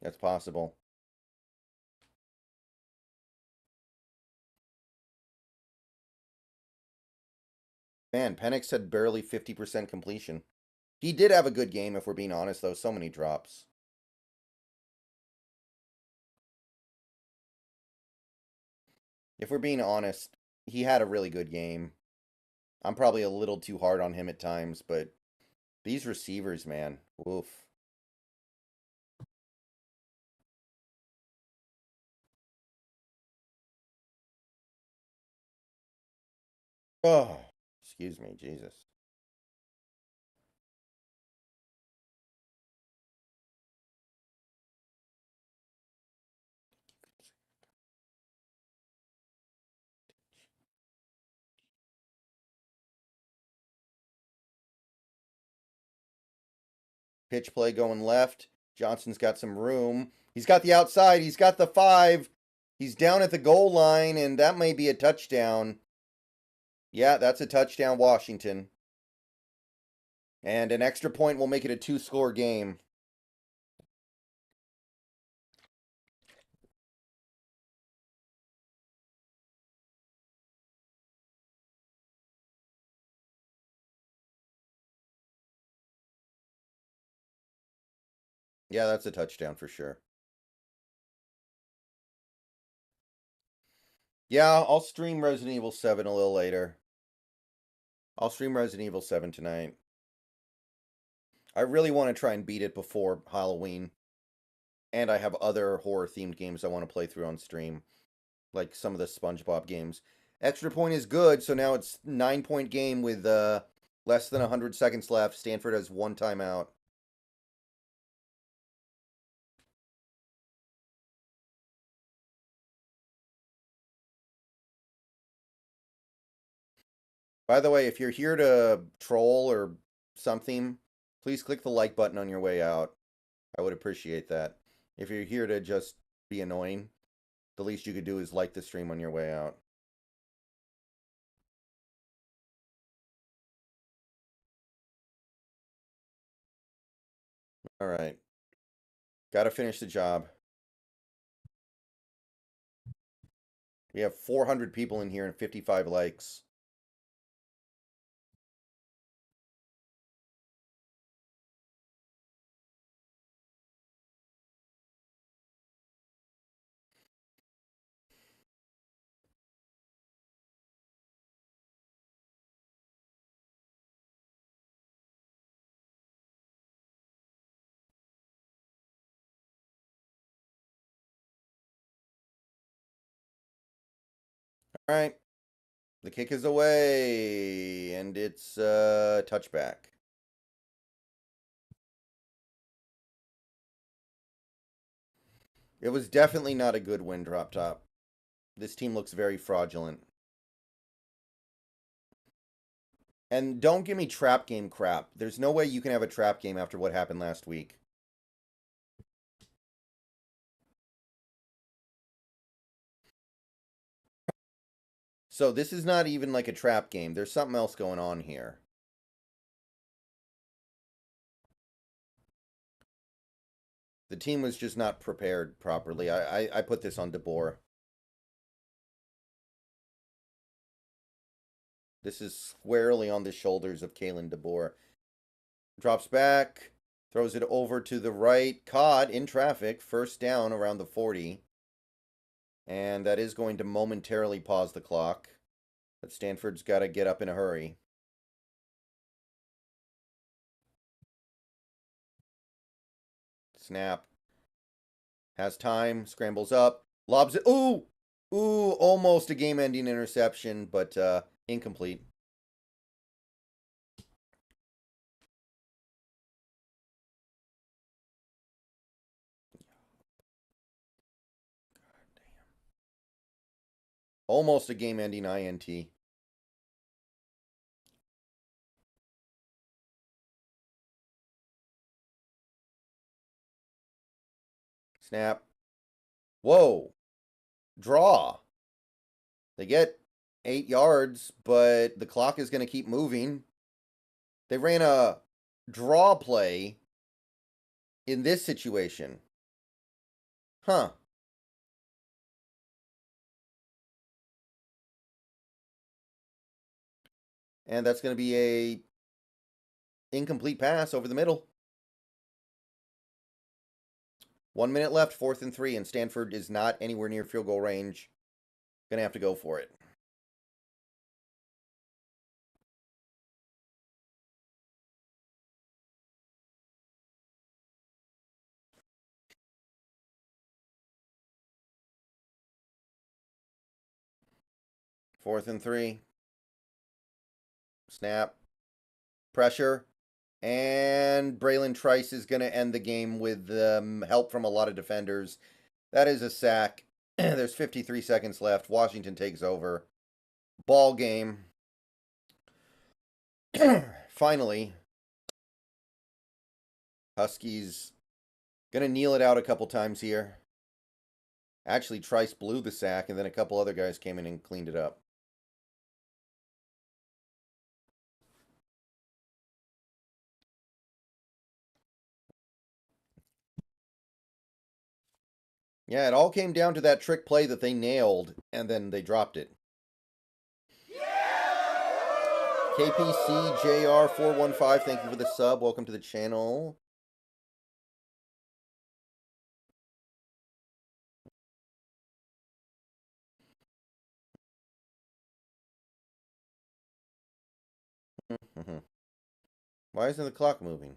That's possible. Man, Penix had barely 50% completion. He did have a good game, if we're being honest, though. So many drops. If we're being honest, he had a really good game. I'm probably a little too hard on him at times, but these receivers, man. Oof. Oh, excuse me, Jesus. Pitch play going left. Johnson's got some room. He's got the outside. He's got the 5. He's down at the goal line, and that may be a touchdown. Yeah, that's a touchdown, Washington. And an extra point will make it a 2-score game. Yeah, that's a touchdown for sure. Yeah, I'll stream Resident Evil 7 a little later. I'll stream Resident Evil 7 tonight. I really want to try and beat it before Halloween. And I have other horror-themed games I want to play through on stream. Like some of the SpongeBob games. Extra point is good, so now it's 9-point game with less than 100 seconds left. Stanford has 1 timeout. By the way, if you're here to troll or something, please click the like button on your way out. I would appreciate that. If you're here to just be annoying, the least you could do is like the stream on your way out. All right. Got to finish the job. We have 400 people in here and 55 likes. All right. The kick is away, and it's touchback. It was definitely not a good win, Drop Top. This team looks very fraudulent. And don't give me trap game crap. There's no way you can have a trap game after what happened last week. So this is not even like a trap game. There's something else going on here. The team was just not prepared properly. I put this on DeBoer. This is squarely on the shoulders of Kalen DeBoer. Drops back. Throws it over to the right. Caught in traffic. First down around the 40. And that is going to momentarily pause the clock. But Stanford's got to get up in a hurry. Snap. Has time. Scrambles up. Lobs it. Ooh! Ooh, almost a game-ending interception, but incomplete. Almost a game-ending INT. Snap. Whoa. Draw. They get 8 yards, but the clock is going to keep moving. They ran a draw play in this situation. Huh. And that's going to be a incomplete pass over the middle. 1 minute left, 4th and 3, and Stanford is not anywhere near field goal range. Gonna have to go for it. Fourth and 3. Snap. Pressure. And Braylon Trice is going to end the game with help from a lot of defenders. That is a sack. There's 53 seconds left. Washington takes over. Ball game. Finally. Huskies going to kneel it out a couple times here. Actually, Trice blew the sack, and then a couple other guys came in and cleaned it up. Yeah, it all came down to that trick play that they nailed, and then they dropped it. KPCJR415, thank you for the sub. Welcome to the channel. Why isn't the clock moving?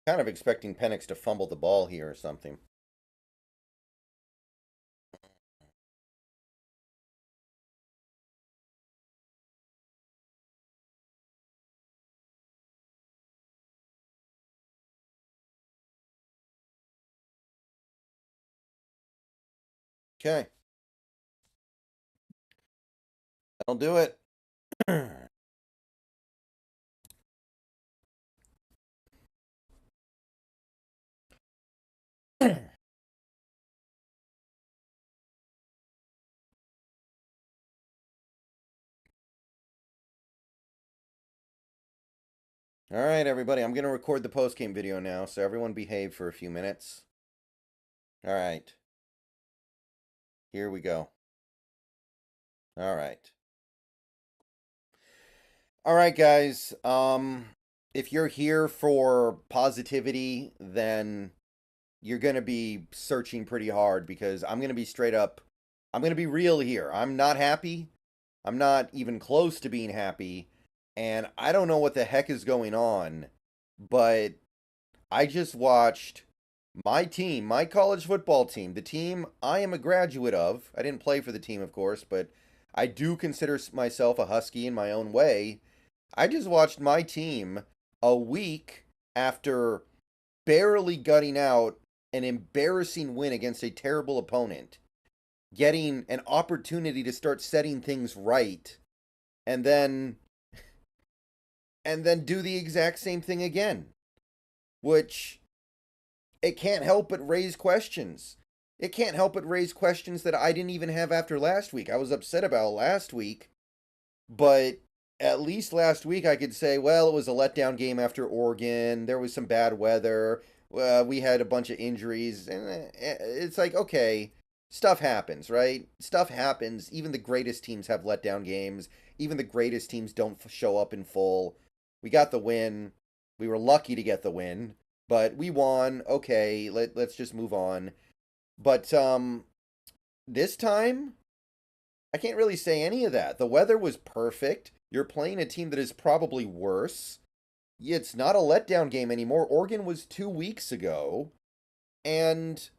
Kind of expecting Penix to fumble the ball here or something. Okay. That'll do it. All right, everybody. I'm going to record the post-game video now, so everyone behave for a few minutes. All right. Here we go. All right. All right, guys. If you're here for positivity, then you're going to be searching pretty hard because I'm going to be straight up. I'm going to be real here. I'm not happy. I'm not even close to being happy. And I don't know what the heck is going on, but I just watched my team, my college football team, the team I am a graduate of. I didn't play for the team, of course, but I do consider myself a Husky in my own way. I just watched my team a week after barely gutting out an embarrassing win against a terrible opponent, getting an opportunity to start setting things right, and then and then do the exact same thing again, which it can't help but raise questions. It can't help but raise questions that I didn't even have after last week. I was upset about last week, but at least last week I could say, well, it was a letdown game after Oregon. There was some bad weather. We had a bunch of injuries. And it's like, okay, stuff happens, right? Stuff happens. Even the greatest teams have letdown games. Even the greatest teams don't show up in full. We got the win. We were lucky to get the win, but we won. Okay, let's just move on. But this time I can't really say any of that. The weather was perfect. You're playing a team that is probably worse. It's not a letdown game anymore. Oregon was 2 weeks ago, and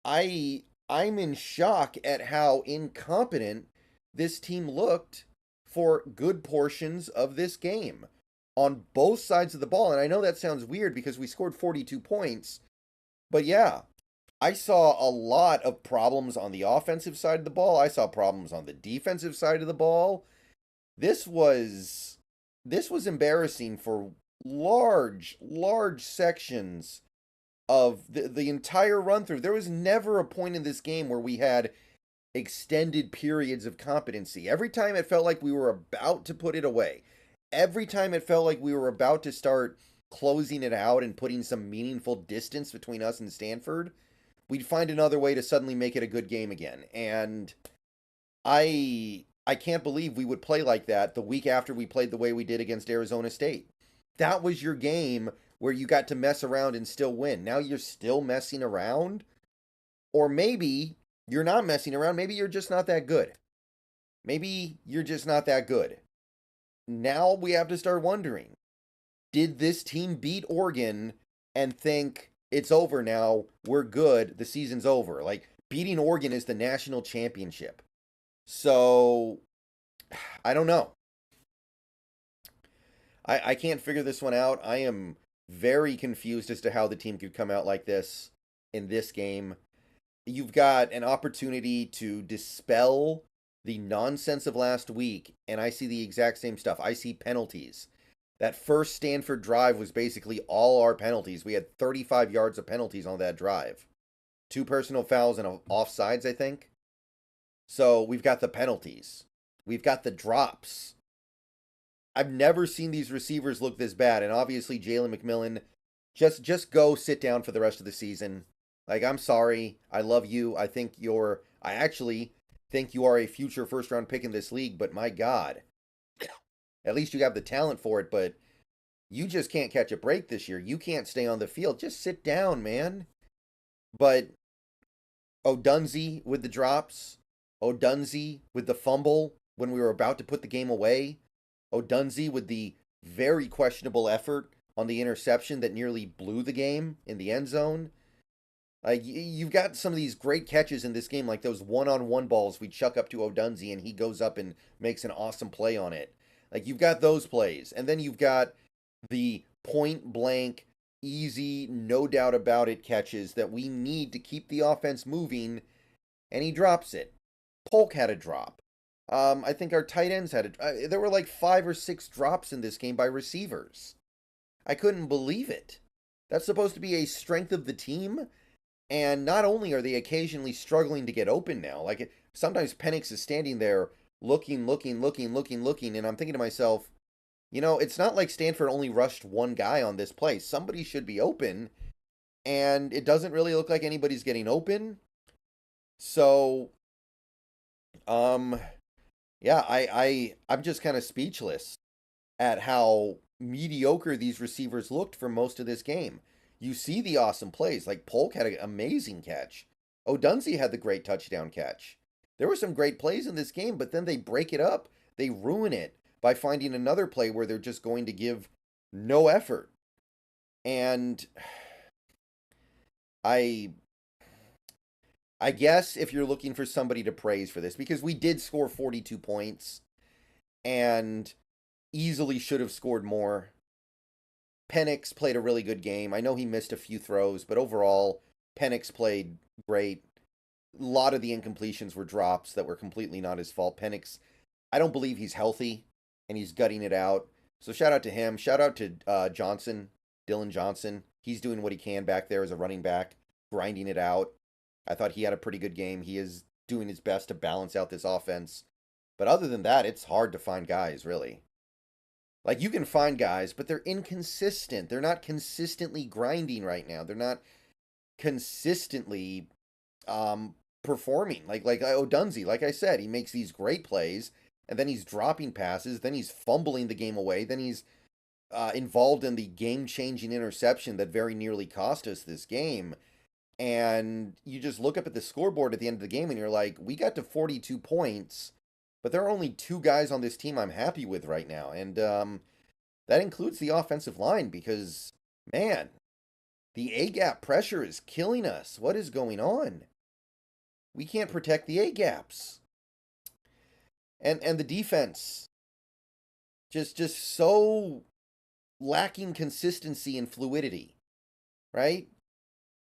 I'm in shock at how incompetent this team looked for good portions of this game on both sides of the ball. And I know that sounds weird because we scored 42 points, but yeah, I saw a lot of problems on the offensive side of the ball. I saw problems on the defensive side of the ball. This was embarrassing for large sections of the entire run through. There was never a point in this game where we had extended periods of competency. Every time it felt like we were about to put it away. Every time it felt like we were about to start closing it out and putting some meaningful distance between us and Stanford, we'd find another way to suddenly make it a good game again. And I can't believe we would play like that the week after we played the way we did against Arizona State. That was your game where you got to mess around and still win. Now you're still messing around? Or maybe you're not messing around. Maybe you're just not that good. Maybe you're just not that good. Now we have to start wondering, did this team beat Oregon and think it's over now, we're good, the season's over? Like, beating Oregon is the national championship. So, I don't know. I can't figure this one out. I am very confused as to how the team could come out like this in this game. You've got an opportunity to dispel the nonsense of last week, and I see the exact same stuff. I see penalties. That first Stanford drive was basically all our penalties. We had 35 yards of penalties on that drive. 2 personal fouls and offsides, I think. So we've got the penalties. We've got the drops. I've never seen these receivers look this bad. And obviously, Jalen McMillan, just go sit down for the rest of the season. Like, I'm sorry. I love you. I actually think you are a future first-round pick in this league. But my God, at least you have the talent for it. But you just can't catch a break this year. You can't stay on the field. Just sit down, man. But Odunze with the drops. Odunze with the fumble when we were about to put the game away. Odunze with the very questionable effort on the interception that nearly blew the game in the end zone. Like, you've got some of these great catches in this game, like those one-on-one balls we chuck up to Odunze and he goes up and makes an awesome play on it. Like, you've got those plays. And then you've got the point-blank, easy, no doubt about it catches that we need to keep the offense moving, and he drops it. Polk had a drop. I think our tight ends had there were like 5 or 6 drops in this game by receivers. I couldn't believe it. That's supposed to be a strength of the team, and not only are they occasionally struggling to get open now, like sometimes Penix is standing there looking, and I'm thinking to myself, it's not like Stanford only rushed one guy on this play. Somebody should be open, and it doesn't really look like anybody's getting open. So, yeah, I'm just kind of speechless at how mediocre these receivers looked for most of this game. You see the awesome plays, like Polk had an amazing catch. Odunze had the great touchdown catch. There were some great plays in this game, but then they break it up. They ruin it by finding another play where they're just going to give no effort. And I guess if you're looking for somebody to praise for this, because we did score 42 points and easily should have scored more. Penix played a really good game. I know he missed a few throws, but overall, Penix played great. A lot of the incompletions were drops that were completely not his fault. Penix, I don't believe he's healthy, and he's gutting it out. So shout out to him. Shout out to Johnson, Dylan Johnson. He's doing what he can back there as a running back, grinding it out. I thought he had a pretty good game. He is doing his best to balance out this offense. But other than that, it's hard to find guys, really. Like, you can find guys, but they're inconsistent. They're not consistently grinding right now. They're not consistently performing. Like Odunze, like I said, he makes these great plays, and then he's dropping passes, then he's fumbling the game away, then he's involved in the game-changing interception that very nearly cost us this game. And you just look up at the scoreboard at the end of the game, and you're like, we got to 42 points, but there are only two guys on this team I'm happy with right now. And that includes the offensive line because, man, the A-gap pressure is killing us. What is going on? We can't protect the A-gaps. And the defense, just so lacking consistency and fluidity, right?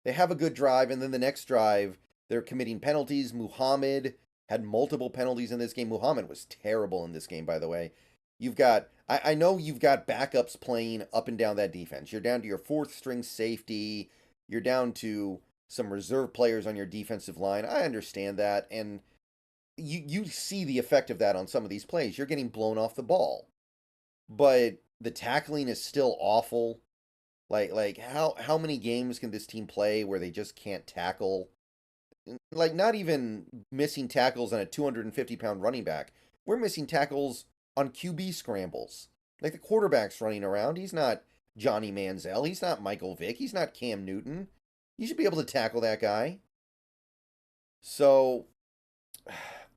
They have a good drive, and then the next drive, they're committing penalties. Muhammad had multiple penalties in this game. Muhammad was terrible in this game, by the way. You've got, I know you've got backups playing up and down that defense. You're down to your fourth string safety. You're down to some reserve players on your defensive line. I understand that, and you see the effect of that on some of these plays. You're getting blown off the ball. But the tackling is still awful. Like how many games can this team play where they just can't tackle? Like, not even missing tackles on a 250-pound running back. We're missing tackles on QB scrambles. Like, the quarterback's running around. He's not Johnny Manziel. He's not Michael Vick. He's not Cam Newton. You should be able to tackle that guy. So,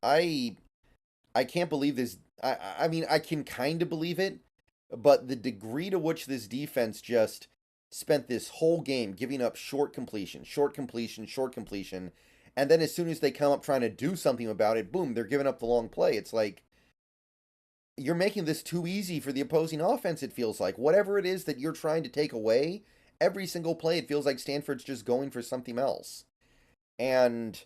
I can't believe this. I mean, I can kind of believe it, but the degree to which this defense just spent this whole game giving up short completion, and then as soon as they come up trying to do something about it, boom, they're giving up the long play. It's like, you're making this too easy for the opposing offense, it feels like. Whatever it is that you're trying to take away, every single play, it feels like Stanford's just going for something else. And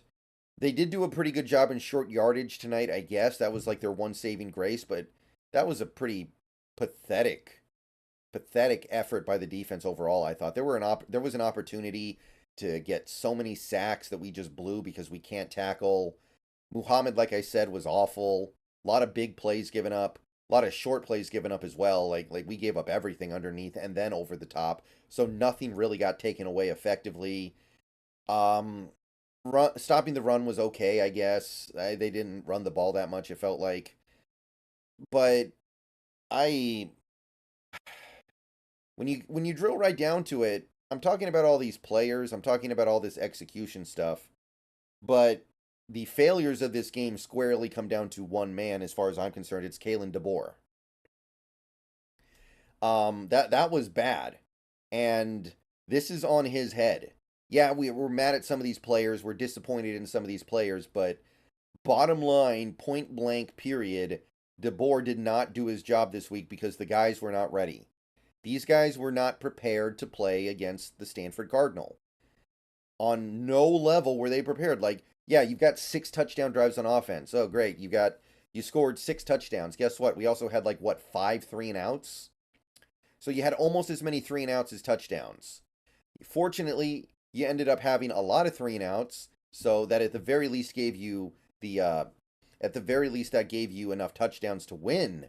they did do a pretty good job in short yardage tonight, I guess. That was like their one saving grace, but that was a pretty pathetic effort by the defense overall. I thought there was an opportunity to get so many sacks that we just blew because we can't tackle. Muhammad, like I said, was awful. A lot of big plays given up, a lot of short plays given up as well. Like we gave up everything underneath and then over the top, so nothing really got taken away effectively. Stopping the run was okay, I guess. They didn't run the ball that much, it felt like, but I when you drill right down to it, I'm talking about all these players, I'm talking about all this execution stuff, but the failures of this game squarely come down to one man, as far as I'm concerned. It's Kalen DeBoer. That was bad, and this is on his head. Yeah, we're mad at some of these players, we're disappointed in some of these players, but bottom line, point blank, period, DeBoer did not do his job this week because the guys were not ready. These guys were not prepared to play against the Stanford Cardinal. On no level were they prepared. Like, yeah, you've got 6 touchdown drives on offense. Oh, great. You scored 6 touchdowns. Guess what? We also had 5 3-and-outs? So you had almost as many 3-and-outs as touchdowns. Fortunately, you ended up having a lot of 3-and-outs, so that at the very least gave you that gave you enough touchdowns to win.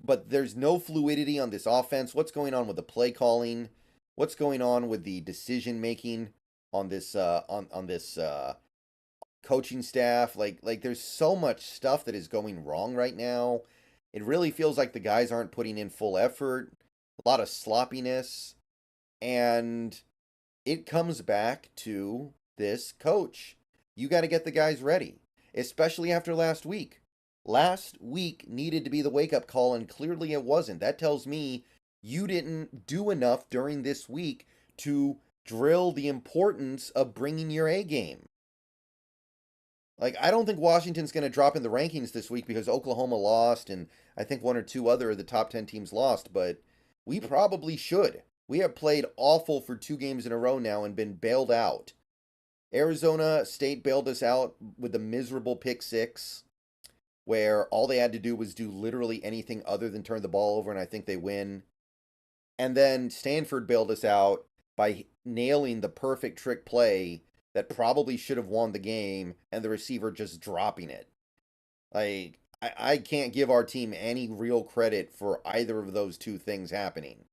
But there's no fluidity on this offense. What's going on with the play calling? What's going on with the decision making on this on this coaching staff? Like there's so much stuff that is going wrong right now. It really feels like the guys aren't putting in full effort. A lot of sloppiness, and it comes back to this coach. You got to get the guys ready, especially after last week. Last week needed to be the wake-up call, and clearly it wasn't. That tells me you didn't do enough during this week to drill the importance of bringing your A game. Like, I don't think Washington's going to drop in the rankings this week because Oklahoma lost, and I think one or two other of the top 10 teams lost, but we probably should. We have played awful for 2 games in a row now and been bailed out. Arizona State bailed us out with a miserable pick 6. where all they had to do was do literally anything other than turn the ball over, and I think they win. And then Stanford bailed us out by nailing the perfect trick play that probably should have won the game, and the receiver just dropping it. Like, I can't give our team any real credit for either of those two things happening.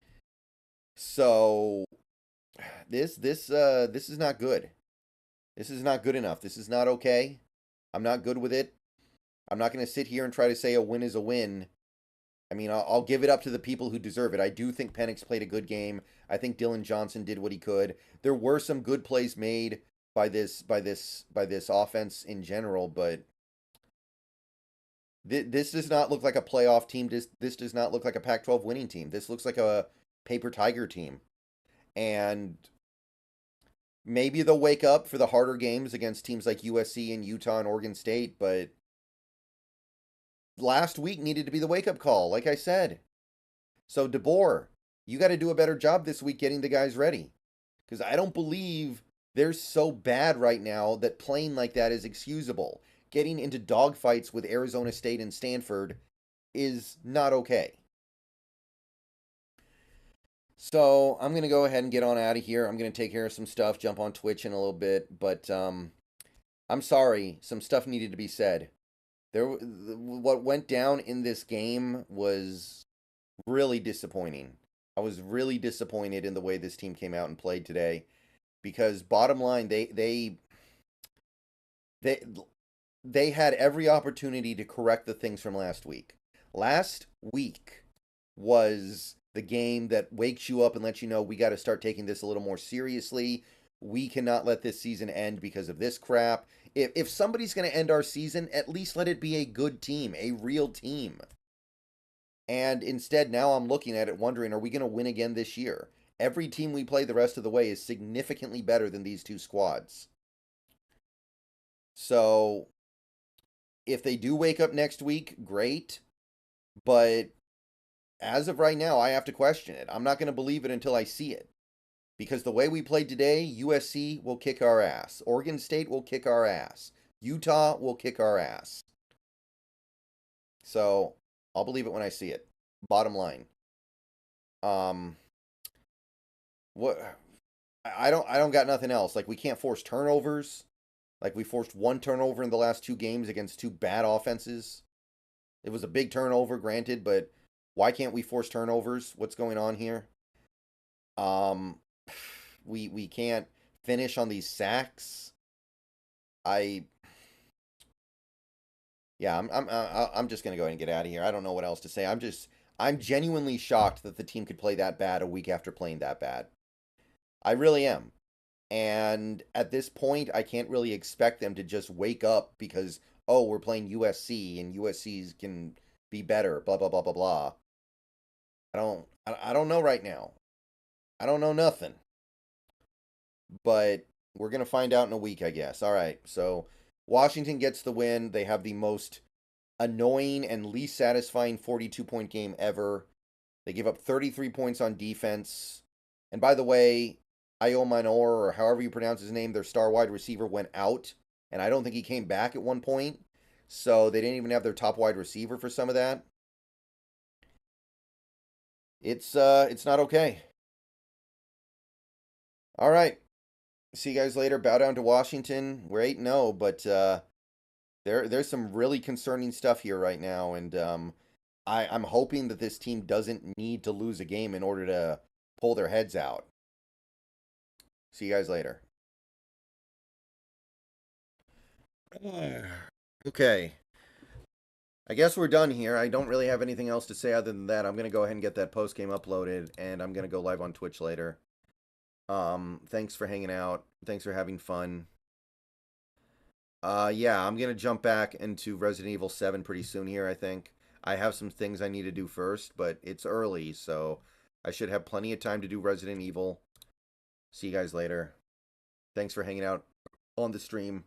So this is not good. This is not good enough. This is not okay. I'm not good with it. I'm not going to sit here and try to say a win is a win. I mean, I'll give it up to the people who deserve it. I do think Penix played a good game. I think Dylan Johnson did what he could. There were some good plays made by this offense in general, but this does not look like a playoff team. This does not look like a Pac-12 winning team. This looks like a paper tiger team. And maybe they'll wake up for the harder games against teams like USC and Utah and Oregon State, but last week needed to be the wake-up call, like I said. So, DeBoer, you got to do a better job this week getting the guys ready. Because I don't believe they're so bad right now that playing like that is excusable. Getting into dogfights with Arizona State and Stanford is not okay. So I'm going to go ahead and get on out of here. I'm going to take care of some stuff, jump on Twitch in a little bit. But I'm sorry, some stuff needed to be said. What went down in this game was really disappointing. I was really disappointed in the way this team came out and played today, because bottom line, they had every opportunity to correct the things from last week. Last week was the game that wakes you up and lets you know we got to start taking this a little more seriously. We cannot let this season end because of this crap. If somebody's going to end our season, at least let it be a good team, a real team. And instead, now I'm looking at it wondering, are we going to win again this year? Every team we play the rest of the way is significantly better than these two squads. So, if they do wake up next week, great. But as of right now, I have to question it. I'm not going to believe it until I see it. Because the way we played today, USC will kick our ass. Oregon State will kick our ass. Utah will kick our ass. So, I'll believe it when I see it. Bottom line. What I don't got nothing else. Like, we can't force turnovers. Like, we forced one turnover in the last two games against two bad offenses. It was a big turnover, granted, but why can't we force turnovers? What's going on here? We can't finish on these sacks. I'm just gonna go ahead and get out of here. I don't know what else to say. I'm genuinely shocked that the team could play that bad a week after playing that bad. I really am. And at this point, I can't really expect them to just wake up because, oh, we're playing USC and USC's can be better, blah blah blah blah blah. I don't know right now. I don't know nothing. But we're going to find out in a week, I guess. All right. So Washington gets the win. They have the most annoying and least satisfying 42-point game ever. They give up 33 points on defense. And by the way, Ayaan, or however you pronounce his name, their star wide receiver, went out. And I don't think he came back at one point. So they didn't even have their top wide receiver for some of that. It's not okay. All right. See you guys later. Bow down to Washington. We're 8-0, but there's some really concerning stuff here right now, and I'm hoping that this team doesn't need to lose a game in order to pull their heads out. See you guys later. Okay. I guess we're done here. I don't really have anything else to say other than that. I'm going to go ahead and get that post game uploaded, and I'm going to go live on Twitch later. Thanks for hanging out. Thanks for having fun. Yeah, I'm gonna jump back into Resident Evil 7 pretty soon here, I think. I have some things I need to do first, but it's early, so I should have plenty of time to do Resident Evil. See you guys later. Thanks for hanging out on the stream.